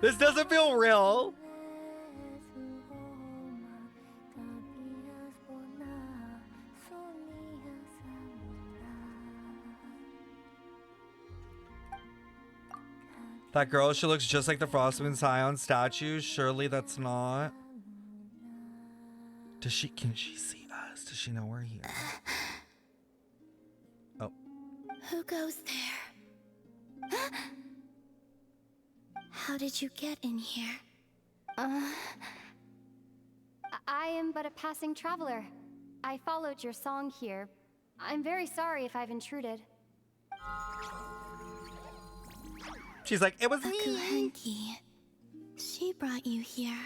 This doesn't feel real. That girl, she looks just like the Frostmoon Scion statue. Surely that's not. Can she see us? Does she know we're here? Oh. Who goes there? How did you get in here? I am but a passing traveler. I followed your song here. I'm very sorry if I've intruded. She's like, it was me. Akuhenki. She brought you here.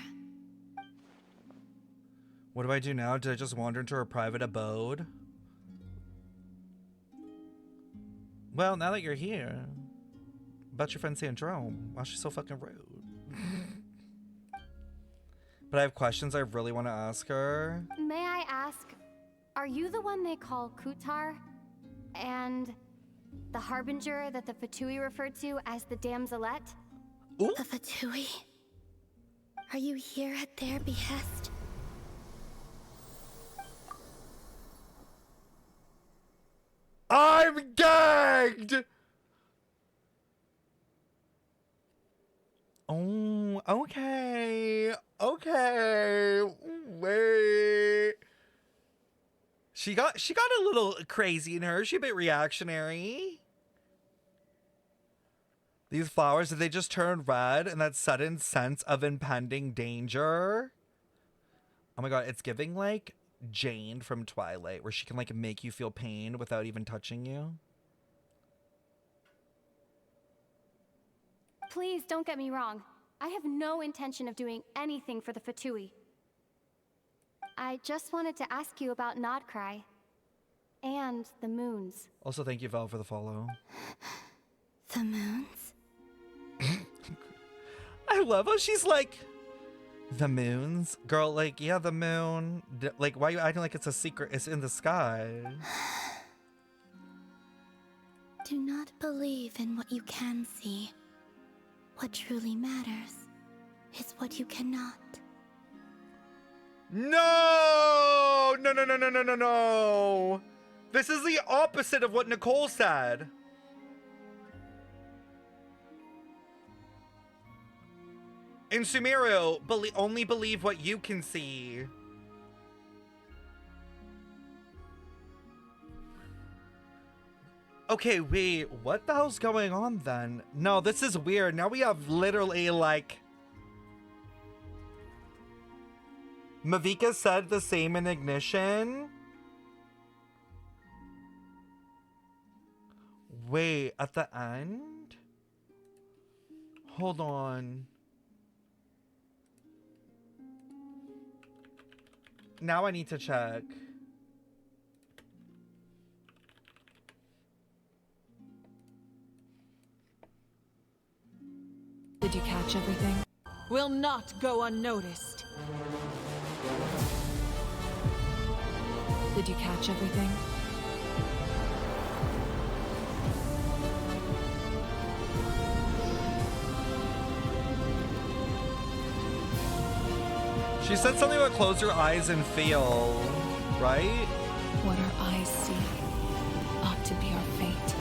What do I do now? Did I just wander into her private abode? Well, now that you're here, about your friend Sandrone, why she's so fucking rude. But I have questions I really want to ask her. May I ask, are you the one they call Kutar? And the harbinger that the Fatui referred to as the Damselette? Ooh. The Fatui? Are you here at their behest? I'm gagged! Oh, okay. Okay. Wait. She got a little crazy in her. She a bit reactionary. These flowers, did they just turn red in that sudden sense of impending danger? Oh my god, it's giving like Jane from Twilight, where she can like make you feel pain without even touching you. Please don't get me wrong. I have no intention of doing anything for the Fatui. I just wanted to ask you about nod-krai and the moons. Also, thank you, Val, for the follow. The moons? I love how she's like, the moons? Girl, like, yeah, the moon. Like, why are you acting like it's a secret? It's in the sky. Do not believe in what you can see. What truly matters is what you cannot. No! No, no, no, no, no, no, no! This is the opposite of what Nicole said. In Sumeru, only believe what you can see. Okay, wait, what the hell's going on then? No, this is weird. Now we have literally like... Mavika said the same in Ignition. Wait, at the end? Hold on. Now I need to check. Did you catch everything? Will not go unnoticed. Did you catch everything? She said something about close your eyes and feel, right? What our eyes see ought to be our fate.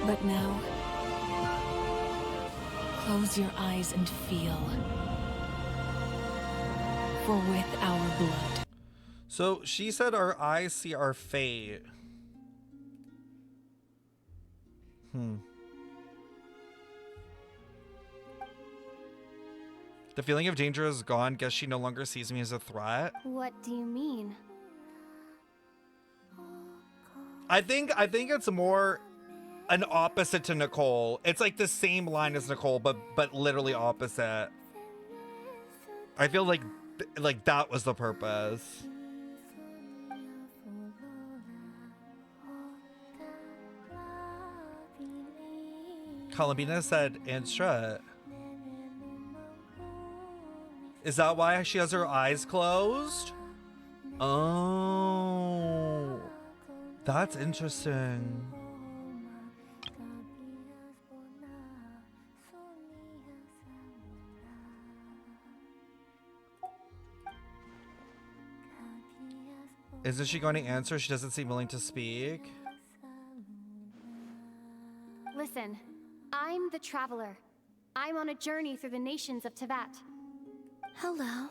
But now, close your eyes and feel. For with our blood. So she said our eyes see our fate. The feeling of danger is gone. Guess she no longer sees me as a threat. What do you mean? I think it's more an opposite to Nicole. It's like the same line as Nicole, but literally opposite. I feel like that was the purpose. Columbina said Anstra. Is that why she has her eyes closed? Oh, that's interesting. Isn't she going to answer? She doesn't seem willing to speak. Listen, I'm the Traveler. I'm on a journey through the nations of Tevat. Hello.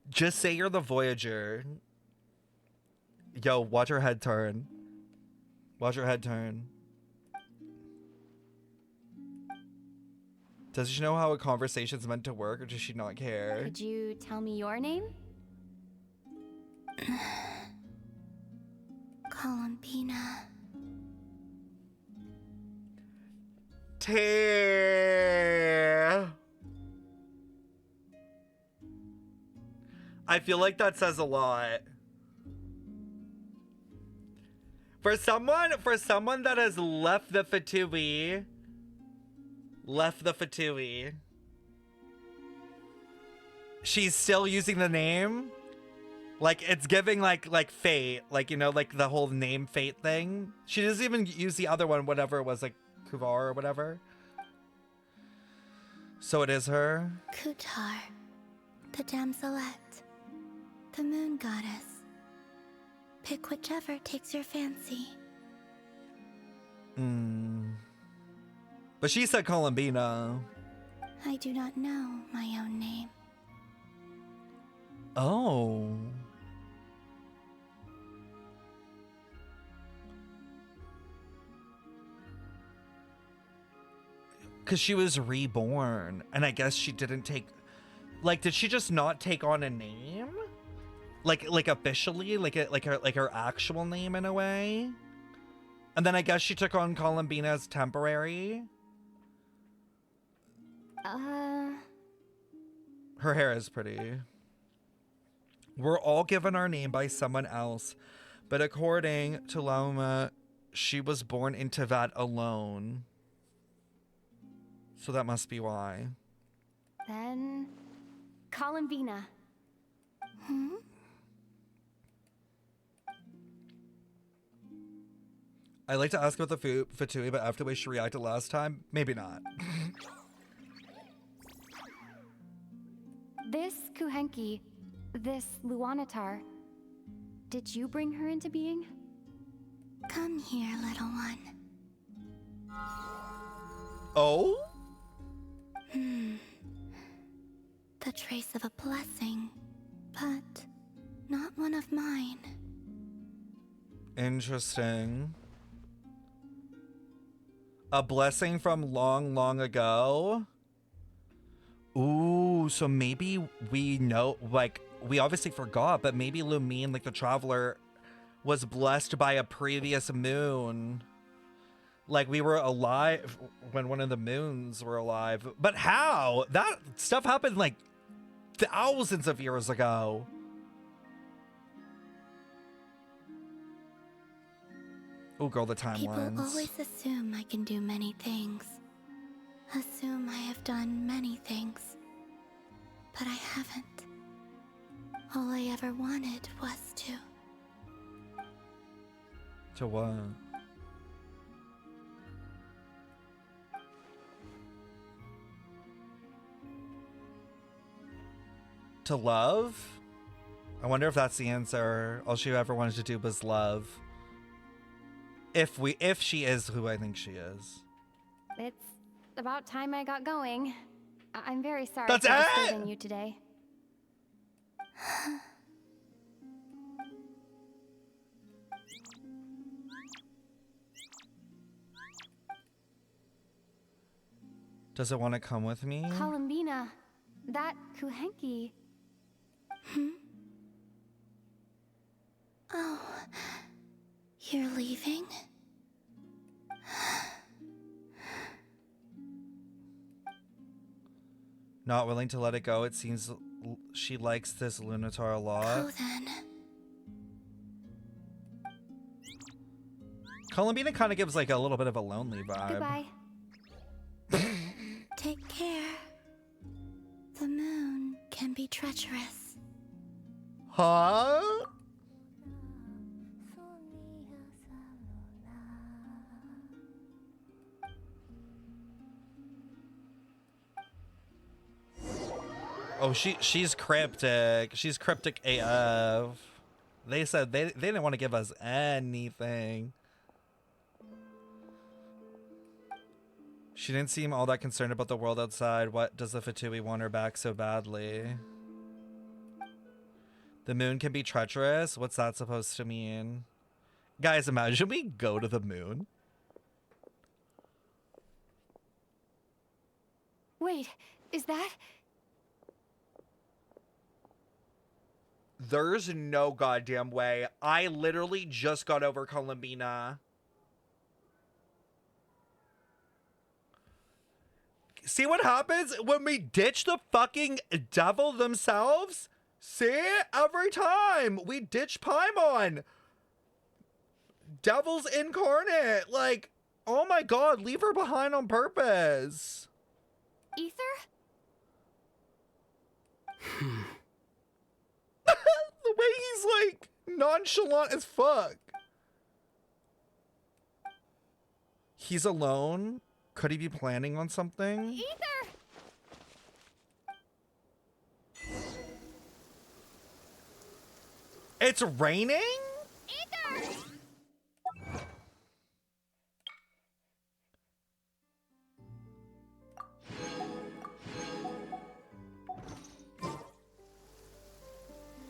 Just say you're the Voyager. Yo, watch her head turn. Watch her head turn. Does she know how a conversation's meant to work, or does she not care? Could you tell me your name? Columbina. I feel like that says a lot. For someone that has left the Fatui, she's still using the name. Like, it's giving like fate, like, you know, like the whole name fate thing. She doesn't even use the other one, whatever it was, like Kuvar or whatever. So it is her. Kutar, the damselette, the moon goddess. Pick whichever takes your fancy. But she said Columbina. I do not know my own name. Oh. Because she was reborn, and I guess she didn't take... Like, did she just not take on a name? Like officially? Like her actual name in a way? And then I guess she took on Columbina as temporary? Her hair is pretty. We're all given our name by someone else, but according to Lauma, she was born in Tevat alone. So that must be why. Then... Columbina. I like to ask about the Fatui, but after the way she reacted last time, maybe not. This Kuhenki, this Luanatar, did you bring her into being? Come here, little one. Oh? The trace of a blessing, but not one of mine. Interesting. A blessing from long, long ago? Ooh, so maybe we know, like, we obviously forgot, but maybe Lumine, like the Traveler, was blessed by a previous moon. Like, we were alive when one of the moons were alive. But how? That stuff happened, like, thousands of years ago. Oh, girl, the timelines. People always assume I can do many things. Assume I have done many things. But I haven't. All I ever wanted was to. To what? To love? I wonder if that's the answer. All she ever wanted to do was love. If she is who I think she is. It's about time I got going. I'm very sorry That's for it? disturbing you today. Does it want to come with me? Columbina, that Kuhenki. Oh, you're leaving? Not willing to let it go. It seems she likes this Lunatar a lot. Oh, then. Columbina kind of gives like a little bit of a lonely vibe. Goodbye. Take care. The moon can be treacherous. Huh? Oh, she's cryptic. She's cryptic AF. They said they didn't want to give us anything. She didn't seem all that concerned about the world outside. What does the Fatui want her back so badly? The moon can be treacherous? What's that supposed to mean? Guys, imagine we go to the moon. Wait, is that? There's no goddamn way. I literally just got over Columbina. See what happens when we ditch the fucking devil themselves? See? Every time we ditch Paimon. Devil's incarnate. Like, oh my god, leave her behind on purpose. Ether? The way he's like nonchalant as fuck. He's alone? Could he be planning on something? Ether! It's raining? Ether!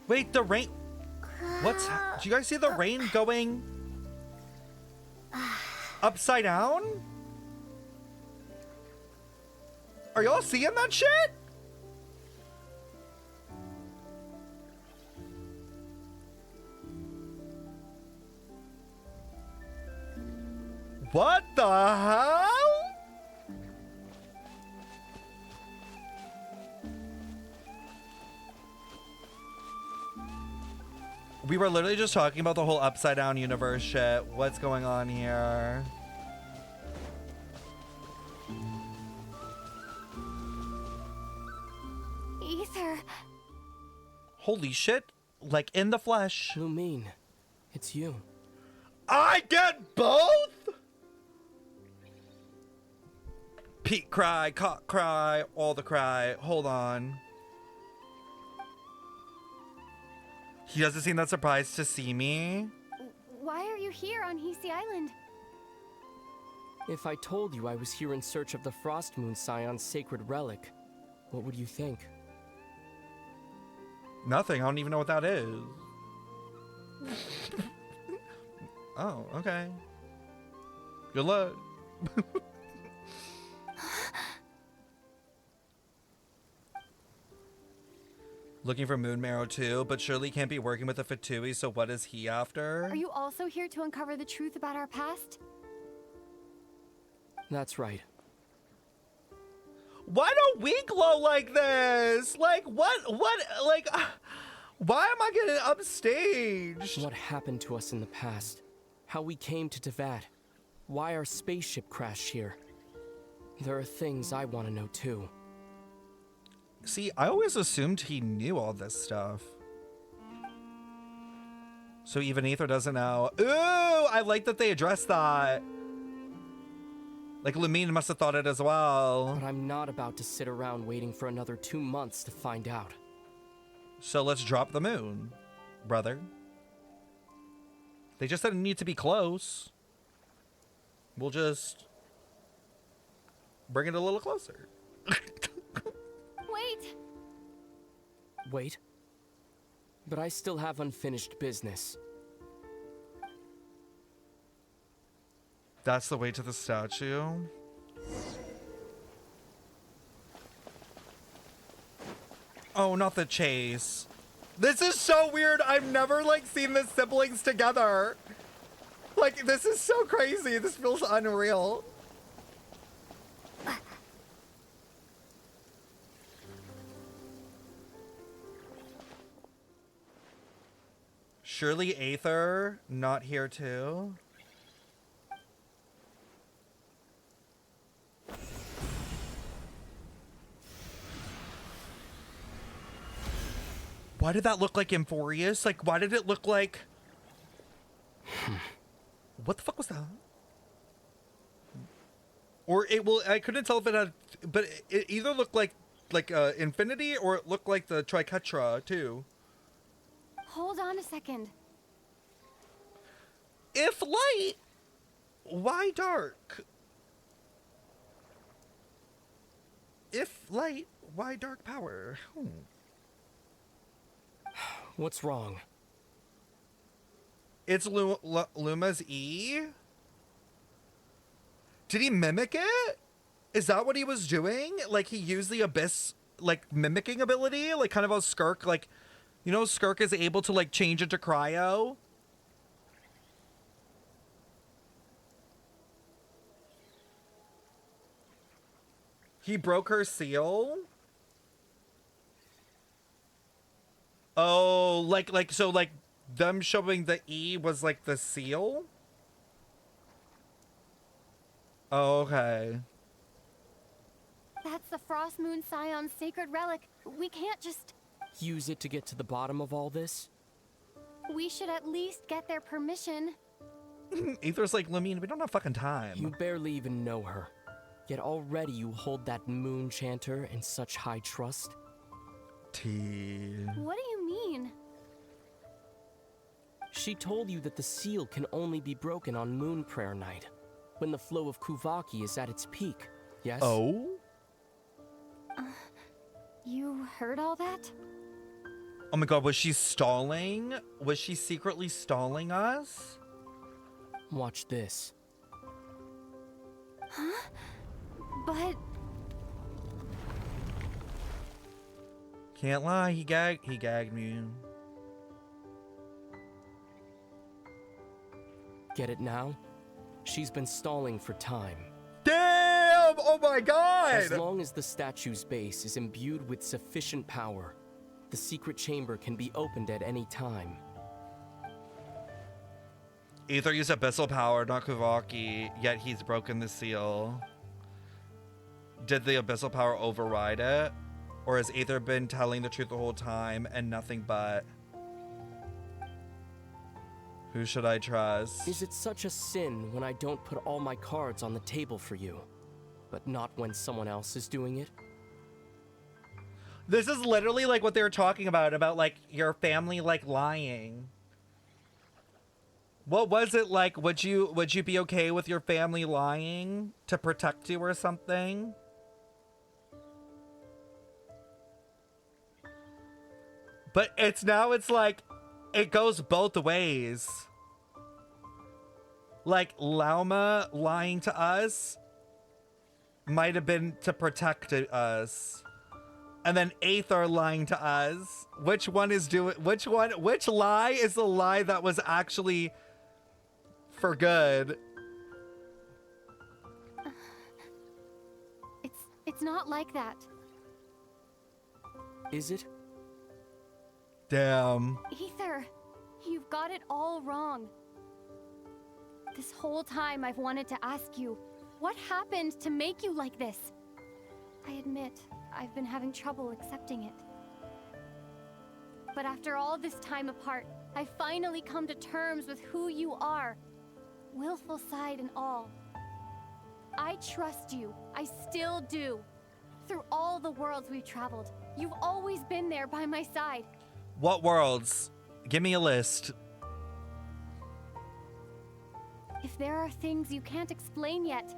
Wait, the rain... What's... Do you guys see the rain going... upside down? Are y'all seeing that shit? What the hell? We were literally just talking about the whole upside down universe shit. What's going on here? Ether. Holy shit. Like in the flesh. Lumine, it's you. I get both? Pete cry, cock cry, all the cry. Hold on. He doesn't seem that surprised to see me. Why are you here on Hisi Island? If I told you I was here in search of the Frost Moon Scion's sacred relic, what would you think? Nothing. I don't even know what that is. Oh, okay. Good luck. Looking for Moon Marrow too, but surely can't be working with the Fatui, so what is he after? Are you also here to uncover the truth about our past? That's right. Why don't we glow like this? Like, what, like, why am I getting upstaged? What happened to us in the past? How we came to Teyvat? Why our spaceship crashed here? There are things I want to know too. See, I always assumed he knew all this stuff. So even Ether doesn't know. Ooh, I like that they addressed that. Like, Lumine must have thought it as well. But I'm not about to sit around waiting for another 2 months to find out. So let's drop the moon, brother. They just didn't need to be close. We'll just bring it a little closer. Wait! Wait? But I still have unfinished business. That's the way to the statue. Oh, not the chase. This is so weird. I've never, like, seen the siblings together. Like, this is so crazy. This feels unreal. Surely Aether not here too? Why did that look like Emphorius? Like, why did it look like... What the fuck was that? Or it will... I couldn't tell if it had... But it either looked like like infinity, or it looked like the triquetra too. Hold on a second. If light, why dark? If light, why dark power? What's wrong? It's Luma's E? Did he mimic it? Is that what he was doing? Like, he used the Abyss, like, mimicking ability? Like, kind of how Skirk, like, you know, Skirk is able to, like, change into cryo? He broke her seal? Oh, so, like, them showing the E was, like, the seal? Oh, okay. That's the Frost Moon Scion's sacred relic. We can't just... Use it to get to the bottom of all this? We should at least get their permission. Aether's like, Lumine, we don't have fucking time. You barely even know her. Yet already you hold that moon chanter in such high trust. T. What do you mean? She told you that the seal can only be broken on Moon Prayer Night, when the flow of Kuvaki is at its peak, yes? Oh? You heard all that? Oh my god, was she stalling? Was she secretly stalling us? Watch this. Huh? But... Can't lie, he gagged me. Get it now? She's been stalling for time. Damn! Oh my god! As long as the statue's base is imbued with sufficient power, the secret chamber can be opened at any time. Aether used abyssal power, not Kuvaki, yet he's broken the seal. Did the abyssal power override it? Or has Aether been telling the truth the whole time and nothing but? Who should I trust? Is it such a sin when I don't put all my cards on the table for you, but not when someone else is doing it? This is literally like what they were talking about like your family like lying. What was it like? Would you be okay with your family lying to protect you or something? But it's like it goes both ways. Like Lauma lying to us might have been to protect us. And then Aether lying to us. Which lie is the lie that was actually for good? It's not like that. Is it? Damn. Aether, you've got it all wrong. This whole time I've wanted to ask you, what happened to make you like this? I admit, I've been having trouble accepting it. But after all this time apart, I've finally come to terms with who you are. Willful side and all. I trust you. I still do. Through all the worlds we've traveled, you've always been there by my side. What worlds? Give me a list. If there are things you can't explain yet,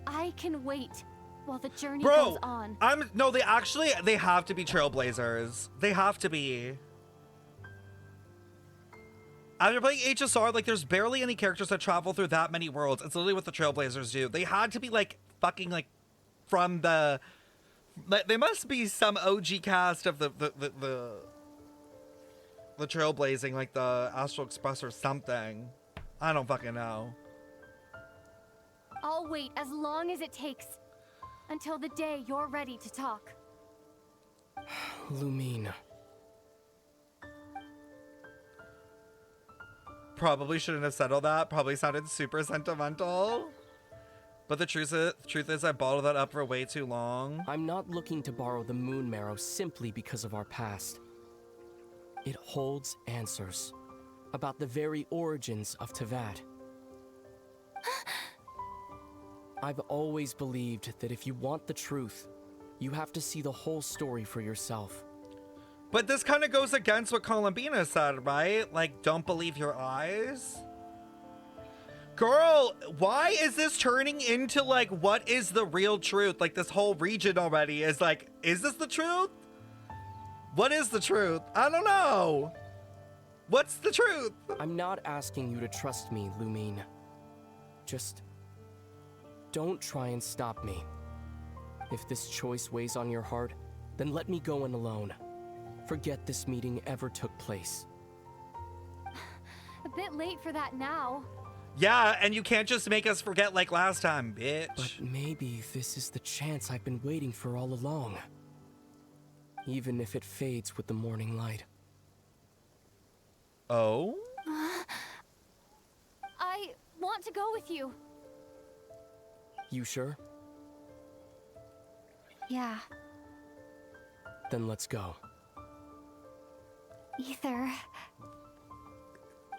I can wait while the journey goes on. They have to be trailblazers. They have to be. After playing HSR, like, there's barely any characters that travel through that many worlds. It's literally what the trailblazers do. They had to be, like, fucking, like, from the... They must be some OG cast of the trailblazing, like the Astral Express or something. I don't fucking know. I'll wait as long as it takes. Until the day you're ready to talk. Lumine. Probably shouldn't have settled that. Probably sounded super sentimental. But the truth is I bottled that up for way too long. I'm not looking to borrow the Moon Marrow simply because of our past. It holds answers about the very origins of Teyvat. I've always believed that if you want the truth, You have to see the whole story for yourself. But this kind of goes against what Columbina said, right? Like, don't believe your eyes? Girl, why is this turning into, like, what is the real truth? Like, this whole region already is like, is this the truth? What is the truth? I don't know. What's the truth? I'm not asking you to trust me, Lumine. Just don't try and stop me. If this choice weighs on your heart, then let me go in alone. Forget this meeting ever took place. A bit late for that now. Yeah, and you can't just make us forget like last time, bitch. But maybe this is the chance I've been waiting for all along. Even if it fades with the morning light. Oh? I want to go with you. You sure? Yeah. Then let's go. Ether.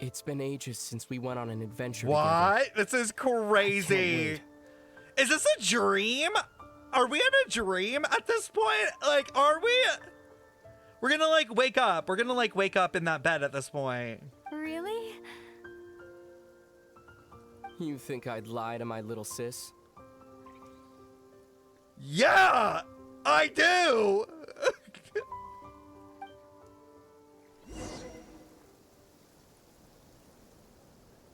It's been ages since we went on an adventure What? together. This is crazy. Is this a dream? Are we in a dream at this point? Like, are we? We're gonna like wake up. We're gonna like wake up in that bed at this point. Really? You think I'd lie to my little sis? Yeah, I do.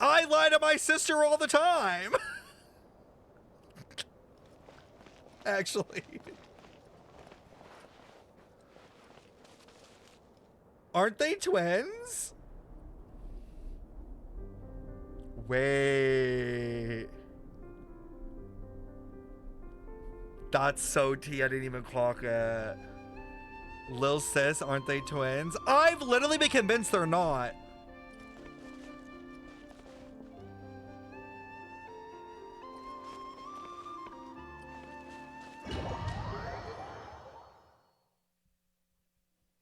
I lie to my sister all the time. Actually. Aren't they twins? Wait. That's so tea, I didn't even clock it. Lil sis, aren't they twins? I've literally been convinced they're not.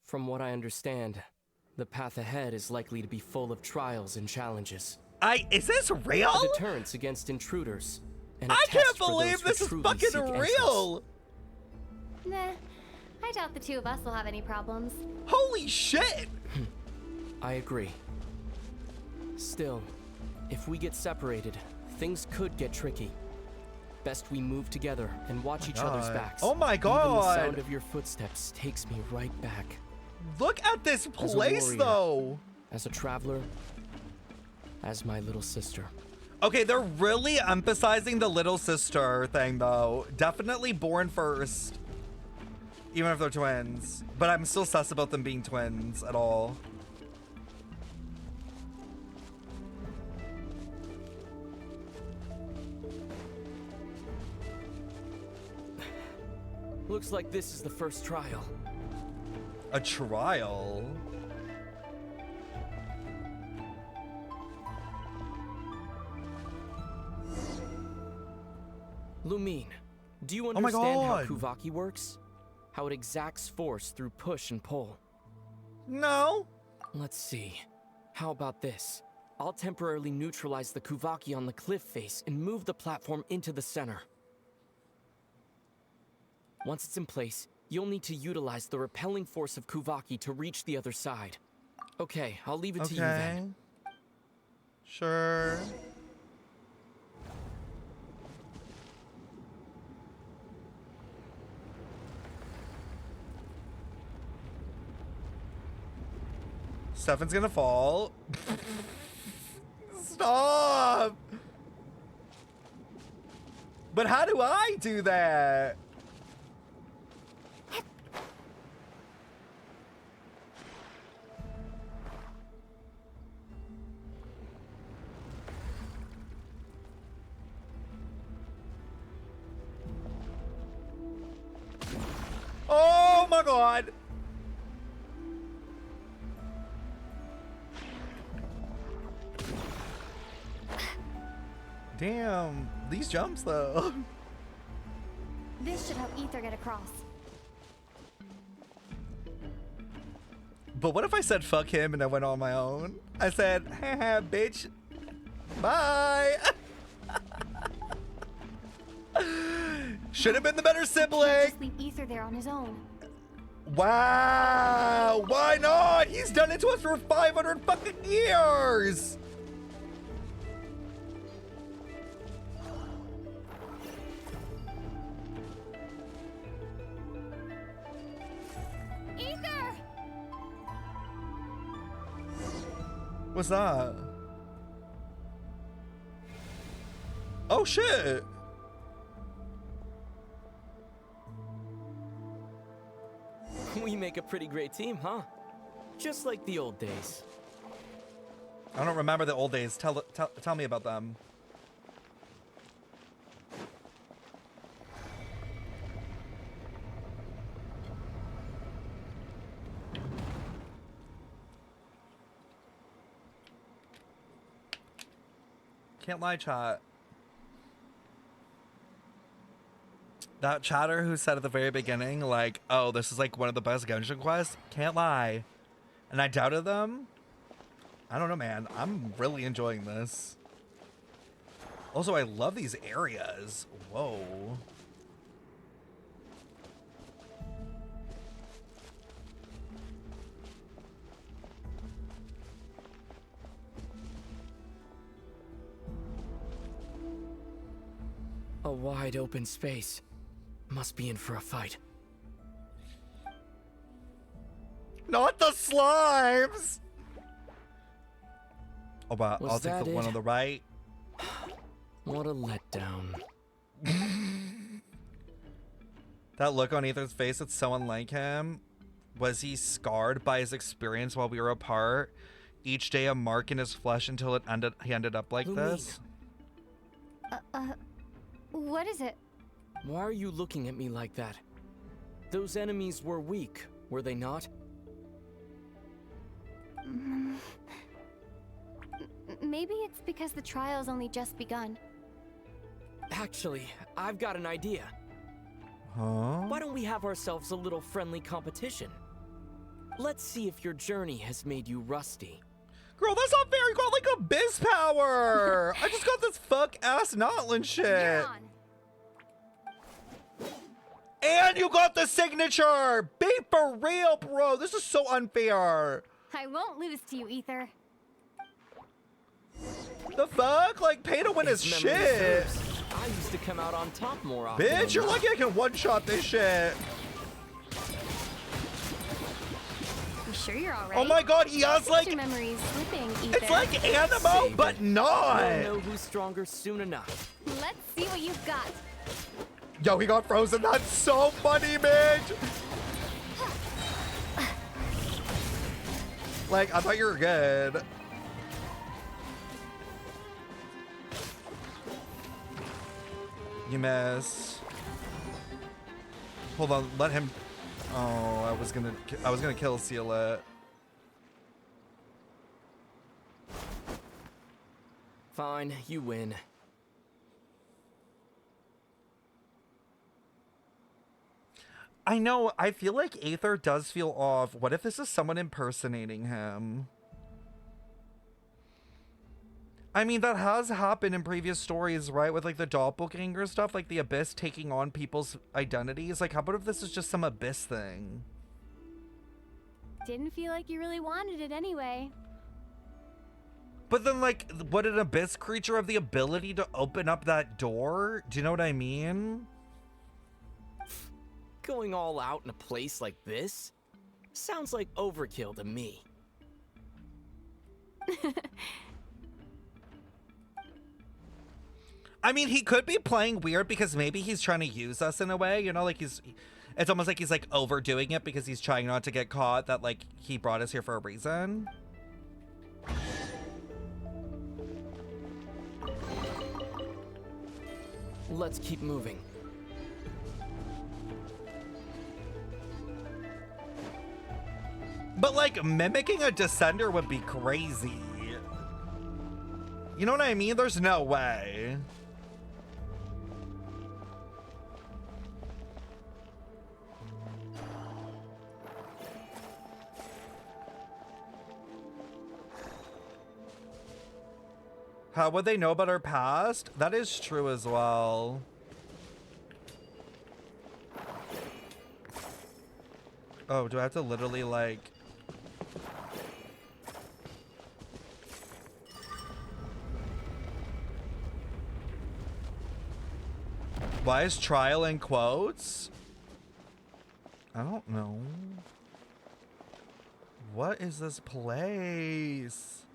From what I understand, the path ahead is likely to be full of trials and challenges. Is this real? A deterrence against intruders. And a I test can't for believe those who this is truly fucking seek real. Nah, I doubt the two of us will have any problems. Holy shit! I agree. Still, if we get separated, things could get tricky. Best we move together and watch each other's backs. Oh my Even the god! sound of your footsteps takes me right back. Look at this As a place, warrior, though. As a traveler, as my little sister. Okay, they're really emphasizing the little sister thing, though. Definitely born first. Even if they're twins. But I'm still sus about them being twins at all. Looks like this is the first trial. A trial? Lumine, do you my understand how God. Kuvaki works? How it exacts force through push and pull? No. Let's see. How about this? I'll temporarily neutralize the Kuvaki on the cliff face and move the platform into the center. Once it's in place, you'll need to utilize the repelling force of Kuvaki to reach the other side. Okay, I'll leave it to you then. Sure. Stefan's gonna fall. Stop! But how do I do that? Oh my god! Damn, these jumps though. This should help Ether get across. But what if I said fuck him and I went on my own? I said, haha, bitch, bye. Should have been the better Just sibling. leave Ether there on his own. Wow, why not? He's done it to us for 500 fucking years. Ether! What's that? Oh shit. We make a pretty great team, huh? Just like the old days. I don't remember the old days. Tell me about them. Can't lie, chat. That chatter who said at the very beginning, like, oh, this is like one of the best Genshin quests, can't lie. And I doubted them. I don't know, man. I'm really enjoying this. Also, I love these areas. Whoa. A wide open space. Must be in for a fight. Not the slimes! Oh, wow. I'll take the one on the right. What a letdown. That look on Ether's face, it's so unlike him. Was he scarred by his experience while we were apart? Each day a mark in his flesh until he ended up like this? What is it? Why are you looking at me like that? Those enemies were weak, were they not? Maybe it's because the trial's only just begun. Actually, I've got an idea. Huh? Why don't we have ourselves a little friendly competition? Let's see if your journey has made you rusty. Girl, that's not fair. You got like abyss power. I just got this fuck-ass Notland shit. You're on. And you got the signature. Be for real, bro. This is so unfair. I won't lose to you, Ether. The fuck? Like, pay to win his shit. I used to come out on top more often. Bitch, you're lucky I can one-shot this shit. You sure you're all right? Oh my god, he has like... Your memory's slipping, Ether. It's like Animo, but not. We'll know who's stronger soon enough. Let's see what you've got. Yo, he got frozen. That's so funny, bitch. Like, I thought you were good. You missed. Hold on, let him. Oh, I was gonna kill Sealet. Fine, you win. I know, I feel like Aether does feel off. What if this is someone impersonating him? I mean, that has happened in previous stories, right? With like the doppelganger stuff, like the Abyss taking on people's identities. Like, how about if this is just some Abyss thing? Didn't feel like you really wanted it anyway. But then, like, would an Abyss creature have the ability to open up that door? Do you know what I mean? Going all out in a place like this? Sounds like overkill to me. I mean, he could be playing weird because maybe he's trying to use us in a way, you know, like it's almost like he's like overdoing it because he's trying not to get caught that like he brought us here for a reason. Let's keep moving. But like mimicking a descender would be crazy. You know what I mean? There's no way. How would they know about our past? That is true as well. Oh, do I have to literally like... Why is trial in quotes? I don't know. What is this place?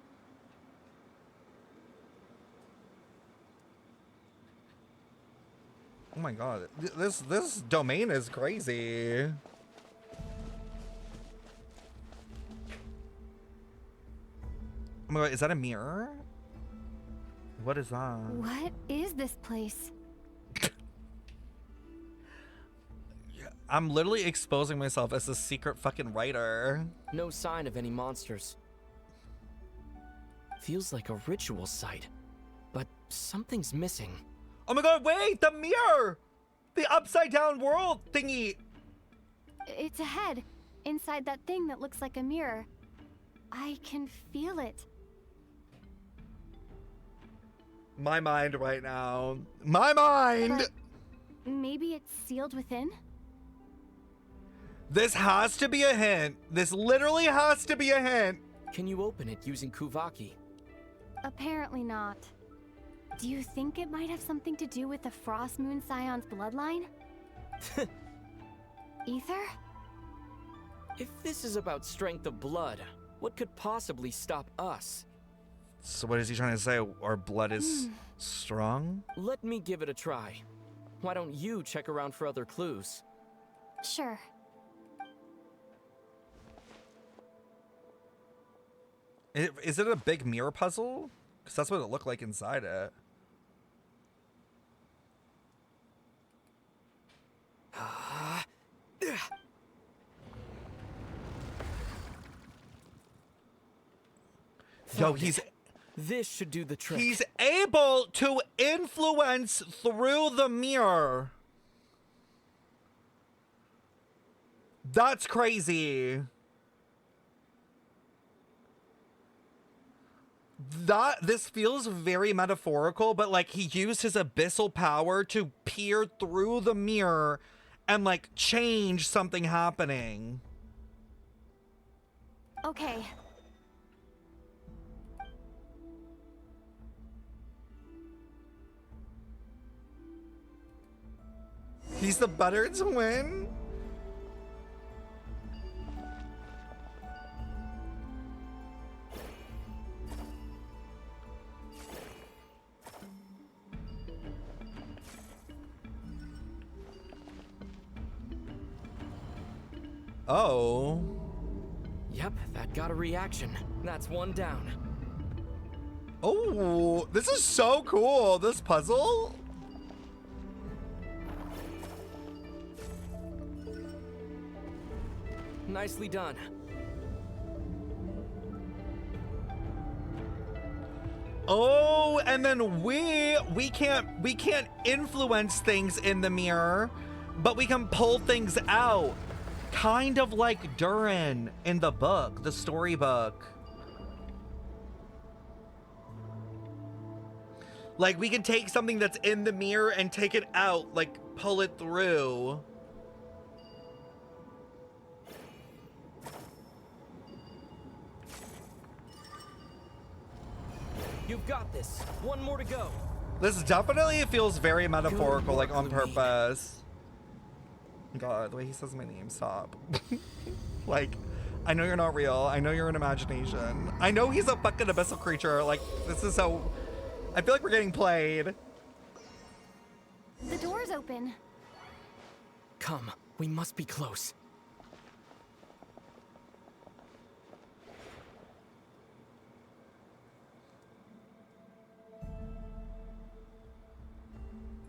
Oh my god. This domain is crazy. Oh my god, is that a mirror? What is that? What is this place? I'm literally exposing myself as a secret fucking writer. No sign of any monsters. Feels like a ritual site, but something's missing. Oh my god, wait! The mirror! The upside down world thingy! It's ahead, inside that thing that looks like a mirror. I can feel it. My mind right now. My mind! But maybe it's sealed within? This has to be a hint. This literally has to be a hint. Can you open it using Kuvaki? Apparently not. Do you think it might have something to do with the Frost Moon Scion's bloodline? Ether? If this is about strength of blood, what could possibly stop us? So what is he trying to say? Our blood is strong? Let me give it a try. Why don't you check around for other clues? Sure. Is it a big mirror puzzle? Because that's what it looked like inside it. Yo, This should do the trick. He's able to influence through the mirror. That's crazy. This feels very metaphorical, but like he used his abyssal power to peer through the mirror and like change something happening. Okay. He's the butter twin? Oh. Yep, that got a reaction. That's one down. Oh, this is so cool. This puzzle. Nicely done. Oh, and then we can't influence things in the mirror, but we can pull things out. Kind of like Durin in the book, the storybook. Like we can take something that's in the mirror and take it out, like pull it through. You've got this. One more to go. This definitely feels very metaphorical, like on purpose. God, the way he says my name, stop. Like, I know you're not real. I know you're an imagination. I know he's a fucking abyssal creature. Like, this is so... I feel like we're getting played. The door's open. Come, we must be close.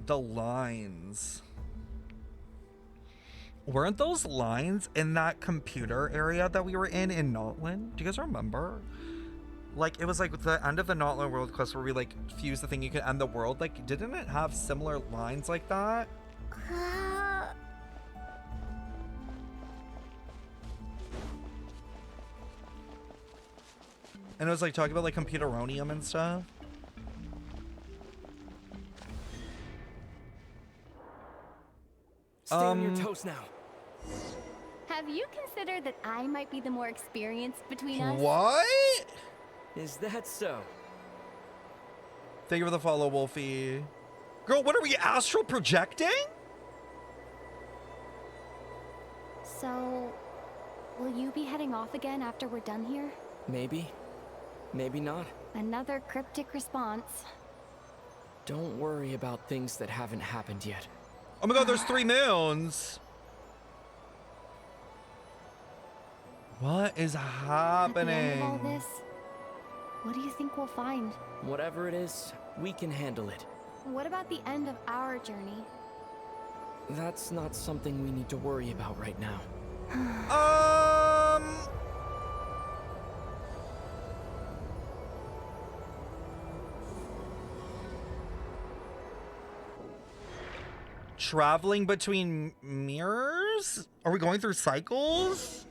The lines. Weren't those lines in that computer area that we were in Notland? Do you guys remember? Like, it was like the end of the Notland world quest where we like fused the thing you could end the world. Like, didn't it have similar lines like that? And it was like talking about like computeronium and stuff. Stay on your toes now. Have you considered that I might be the more experienced between us? What? Is that so? Thank you for the follow, Wolfie. Girl, what are we astral projecting? So, will you be heading off again after we're done here? Maybe. Maybe not. Another cryptic response. Don't worry about things that haven't happened yet. Oh my god, there's 3 moons. What is happening? At the end of all this, what do you think we'll find? Whatever it is, we can handle it. What about the end of our journey? That's not something we need to worry about right now. Traveling between mirrors? Are we going through cycles?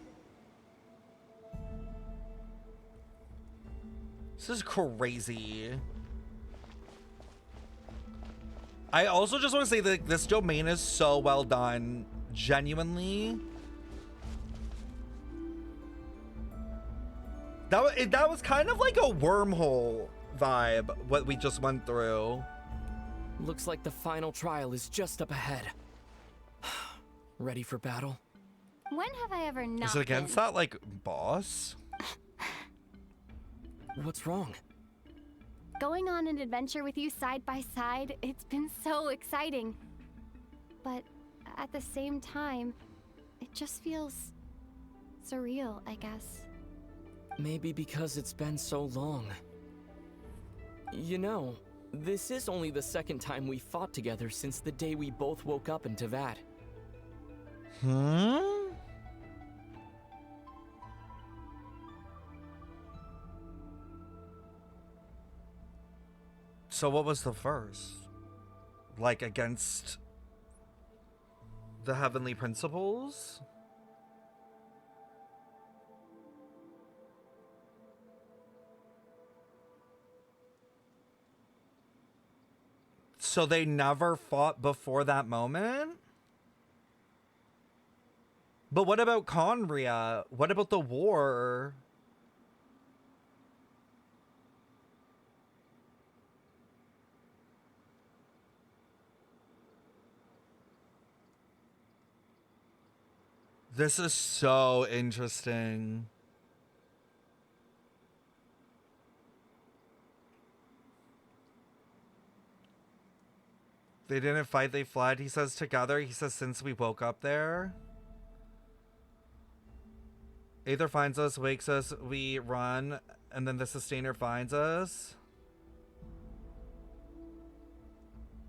This is crazy. I also just want to say that this domain is so well done. Genuinely. That was kind of like a wormhole vibe, what we just went through. Looks like the final trial is just up ahead. Ready for battle? When have I ever not Is it against been? that, like, boss? What's wrong? Going on an adventure with you side by side, it's been so exciting. But at the same time, it just feels surreal, I guess. Maybe because it's been so long. You know, this is only the second time we fought together since the day we both woke up in Teyvat. So what was the first? Like against the heavenly principles? So they never fought before that moment? But what about Conria? What about the war? This is so interesting. They didn't fight, they fled. He says together. He says since we woke up there. Aether finds us, wakes us, we run, and then the Sustainer finds us.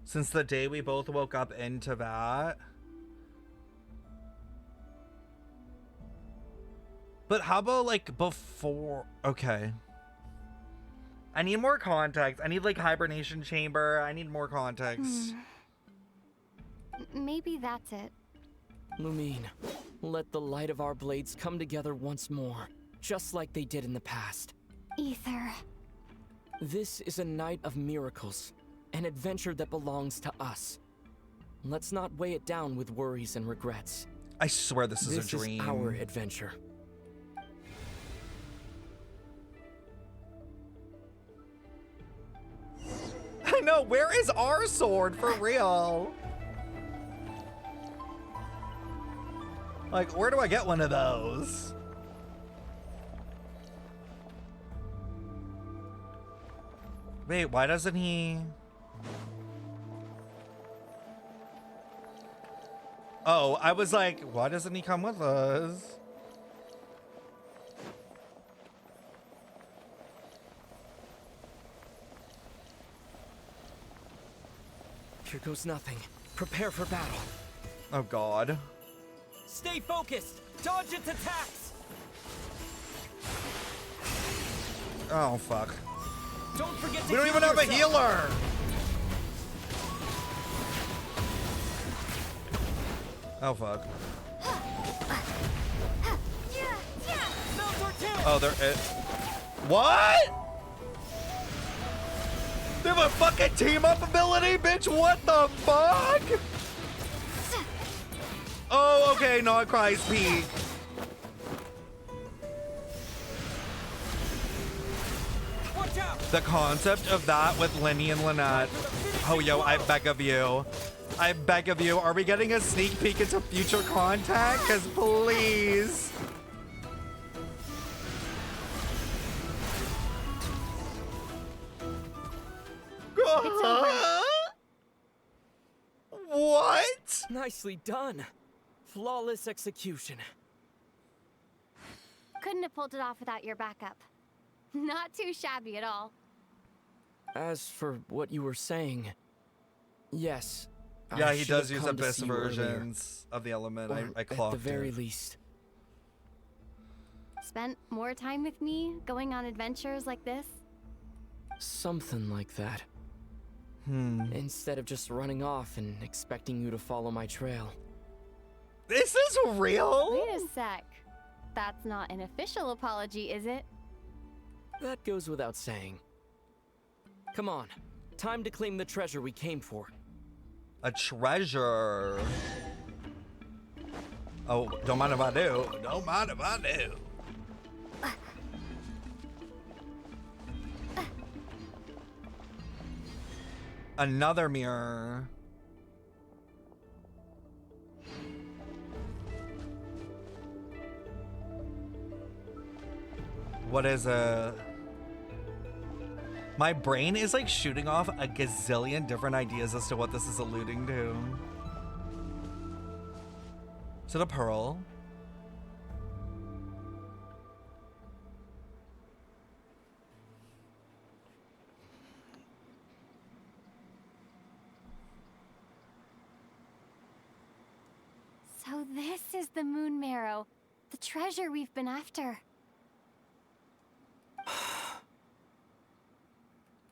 Since the day we both woke up in Teyvat. But how about like before? Okay. I need more context. I need like hibernation chamber. I need more context. Maybe that's it. Lumine, let the light of our blades come together once more, just like they did in the past. Aether. This is a night of miracles, an adventure that belongs to us. Let's not weigh it down with worries and regrets. I swear this is a dream. This is our adventure. I know, where is our sword for real? Like, where do I get one of those? Wait, why doesn't he? Oh, I was like, why doesn't he come with us? Here goes nothing. Prepare for battle. Oh god. Stay focused! Dodge its attacks! Oh fuck. Don't forget to We don't even have a healer! Oh fuck. Oh, they're it. What? They have a fucking team up ability, bitch? What the fuck? Oh, okay, nod-krai's peak. The concept of that with Linny and Lynette. Oh, yo, I beg of you. I beg of you. Are we getting a sneak peek into future content? Because please. It's over. What? Nicely done. Flawless execution. Couldn't have pulled it off without your backup. Not too shabby at all. As for what you were saying, yes. Yeah, I he should does have use come to abyss see you earlier. versions of the element. Or I clocked at the very it. least. Spent more time with me going on adventures like this? Something like that. Instead of just running off and expecting you to follow my trail. This is real? Wait a sec. That's not an official apology, is it? That goes without saying. Come on. Time to claim the treasure we came for. A treasure. Oh, don't mind if I do. Don't mind if I do. Another mirror. What is a... My brain is like shooting off a gazillion different ideas as to what this is alluding to. Is it a pearl? So this is the moon marrow, the treasure we've been after.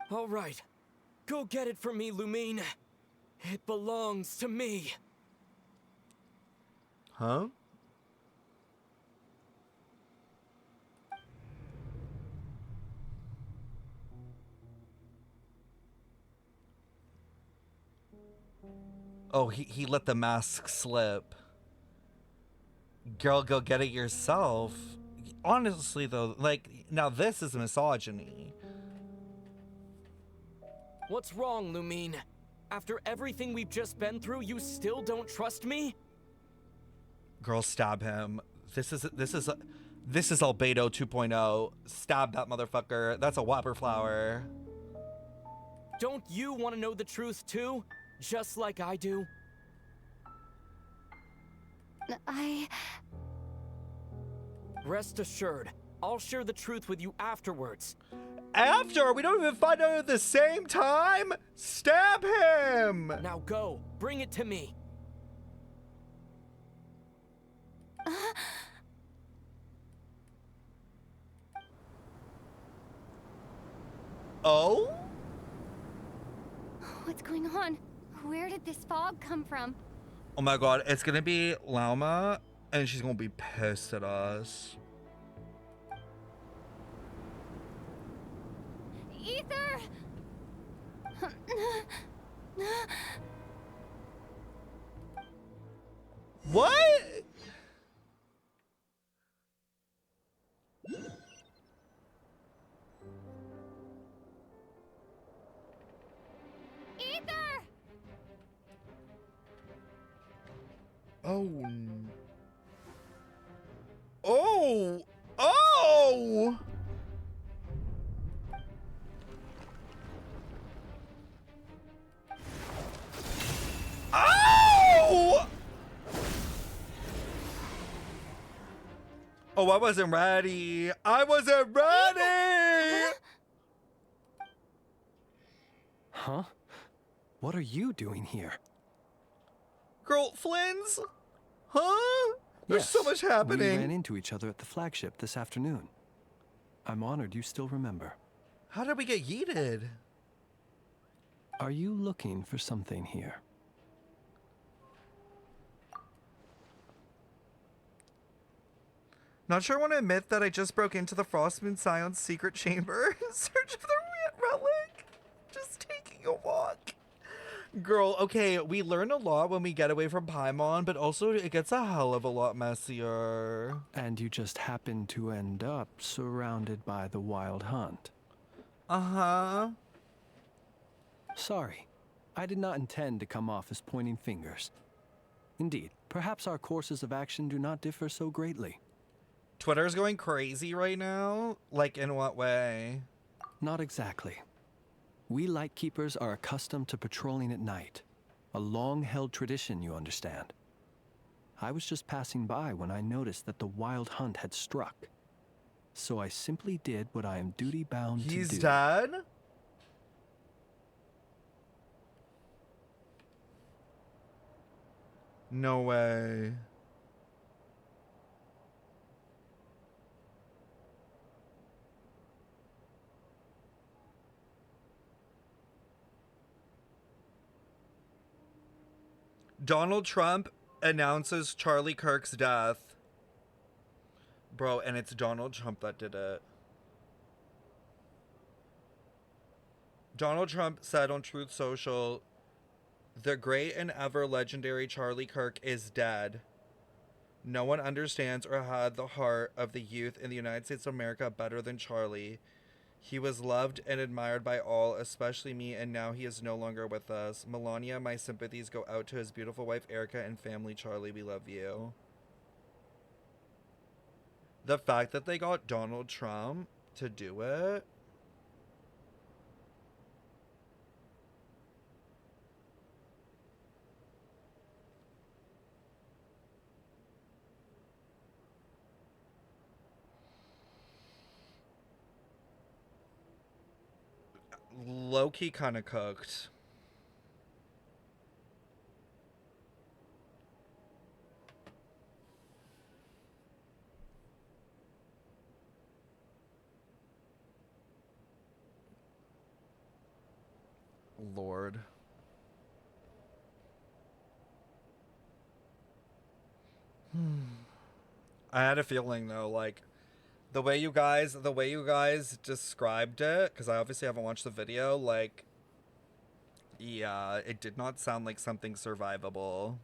All right. Go get it for me, Lumine. It belongs to me. Huh? Oh, he let the mask slip. Girl, go get it yourself. Honestly, though, like, now this is misogyny. What's wrong, Lumine? After everything we've just been through, you still don't trust me? Girl, stab him. This is Albedo 2.0. Stab that motherfucker. That's a whopper flower. Don't you want to know the truth too? Just like I do? Rest assured, I'll share the truth with you afterwards. After? We don't even find out at the same time? Stab him! Now go, bring it to me. Oh? What's going on? Where did this fog come from? Oh my god, it's gonna be Lauma, and she's gonna be pissed at us. Ether! What? Ether! Oh. Oh. Oh. Oh! Oh, I wasn't ready. I wasn't ready. Huh? What are you doing here? Girl, Flynn's? Huh? There's so much happening. We ran into each other at the flagship this afternoon. I'm honored you still remember. How did we get yeeted? Are you looking for something here? Not sure I want to admit that I just broke into the Frostmoon Scion's secret chamber in search of the relic. Just taking a walk. Girl, okay, we learn a lot when we get away from Paimon, but also it gets a hell of a lot messier. And you just happen to end up surrounded by the Wild Hunt. Uh-huh. Sorry. I did not intend to come off as pointing fingers. Indeed, perhaps our courses of action do not differ so greatly. Twitter's going crazy right now? Like, in what way? Not exactly. We Lightkeepers are accustomed to patrolling at night. A long-held tradition, you understand. I was just passing by when I noticed that the wild hunt had struck. So I simply did what I am duty-bound to do. He's dead? No way. Donald Trump announces Charlie Kirk's death. Bro, and it's Donald Trump that did it. Donald Trump said on Truth Social, "The great and ever legendary Charlie Kirk is dead. No one understands or had the heart of the youth in the United States of America better than Charlie. He was loved and admired by all, especially me, and now he is no longer with us. Melania, my sympathies go out to his beautiful wife, Erica, and family. Charlie, we love you." The fact that they got Donald Trump to do it. Low-key kind of cooked. Lord. I had a feeling though, like the way you guys described it, because I obviously haven't watched the video, like, yeah, it did not sound like something survivable.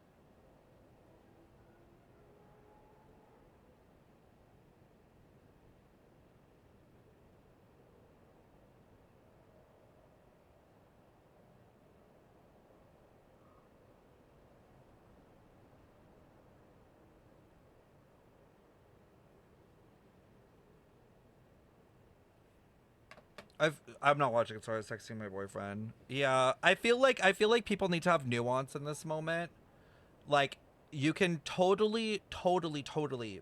I'm not watching it, so I was texting my boyfriend. Yeah, I feel like people need to have nuance in this moment. Like, you can totally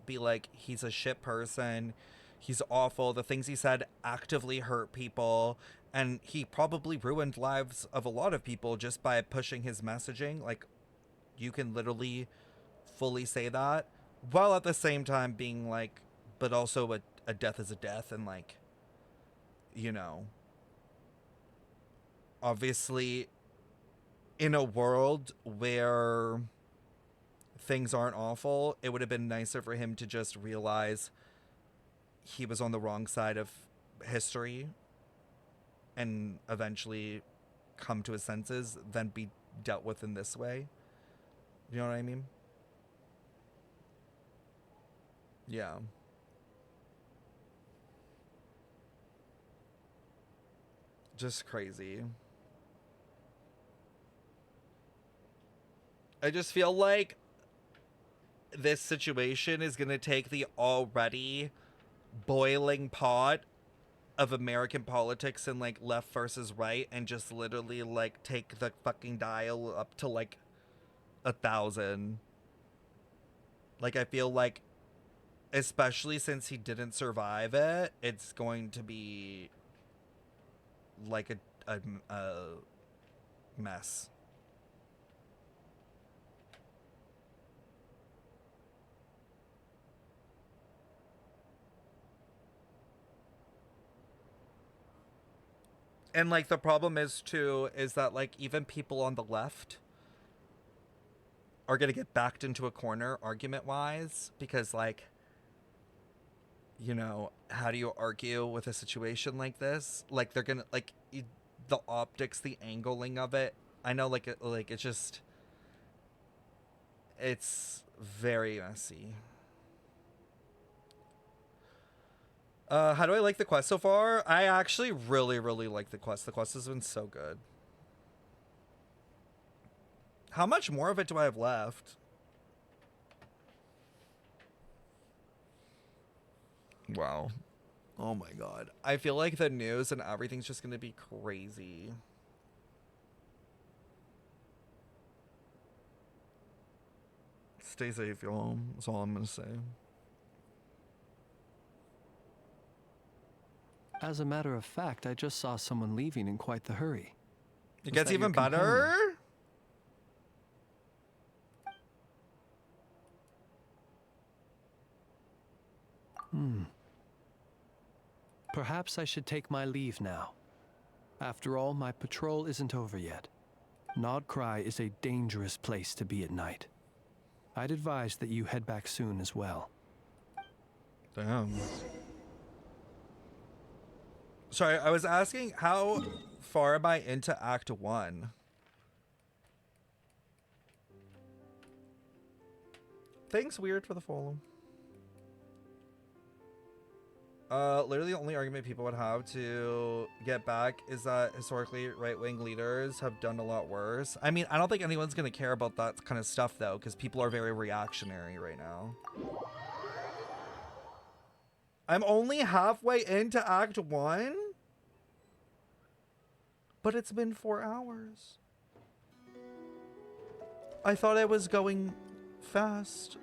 be like, he's a shit person, he's awful, the things he said actively hurt people, and he probably ruined lives of a lot of people just by pushing his messaging. Like, you can literally fully say that, while at the same time being like, but also a death is a death, and like, you know, obviously in a world where things aren't awful, it would have been nicer for him to just realize he was on the wrong side of history and eventually come to his senses than be dealt with in this way. You know what I mean? Yeah. Just crazy. I just feel like this situation is going to take the already boiling pot of American politics and like left versus right and just literally like take the fucking dial up to like 1,000. Like, I feel like, especially since he didn't survive it, it's going to be like a mess. And like the problem is too is that like even people on the left are gonna get backed into a corner argument wise, because like, you know, how do you argue with a situation like this? Like, they're gonna like the optics, the angling of it. I know, like it's just, it's very messy. How do I like the quest so far? I actually really like the quest. The quest has been so good. How much more of it do I have left? Wow. Oh my god. I feel like the news and everything's just gonna be crazy. Stay safe, y'all. That's all I'm gonna say. As a matter of fact, I just saw someone leaving in quite the hurry. It Was gets that your even better? companion? Perhaps I should take my leave now. After all, my patrol isn't over yet. Nod-krai is a dangerous place to be at night. I'd advise that you head back soon as well. Damn. Sorry, I was asking how far am I into Act 1? Thanks, Weird, for the follow. Literally the only argument people would have to get back is that historically right-wing leaders have done a lot worse. I mean, I don't think anyone's gonna care about that kind of stuff though, because people are very reactionary right now. I'm only halfway into Act 1? But it's been 4 hours. I thought I was going fast.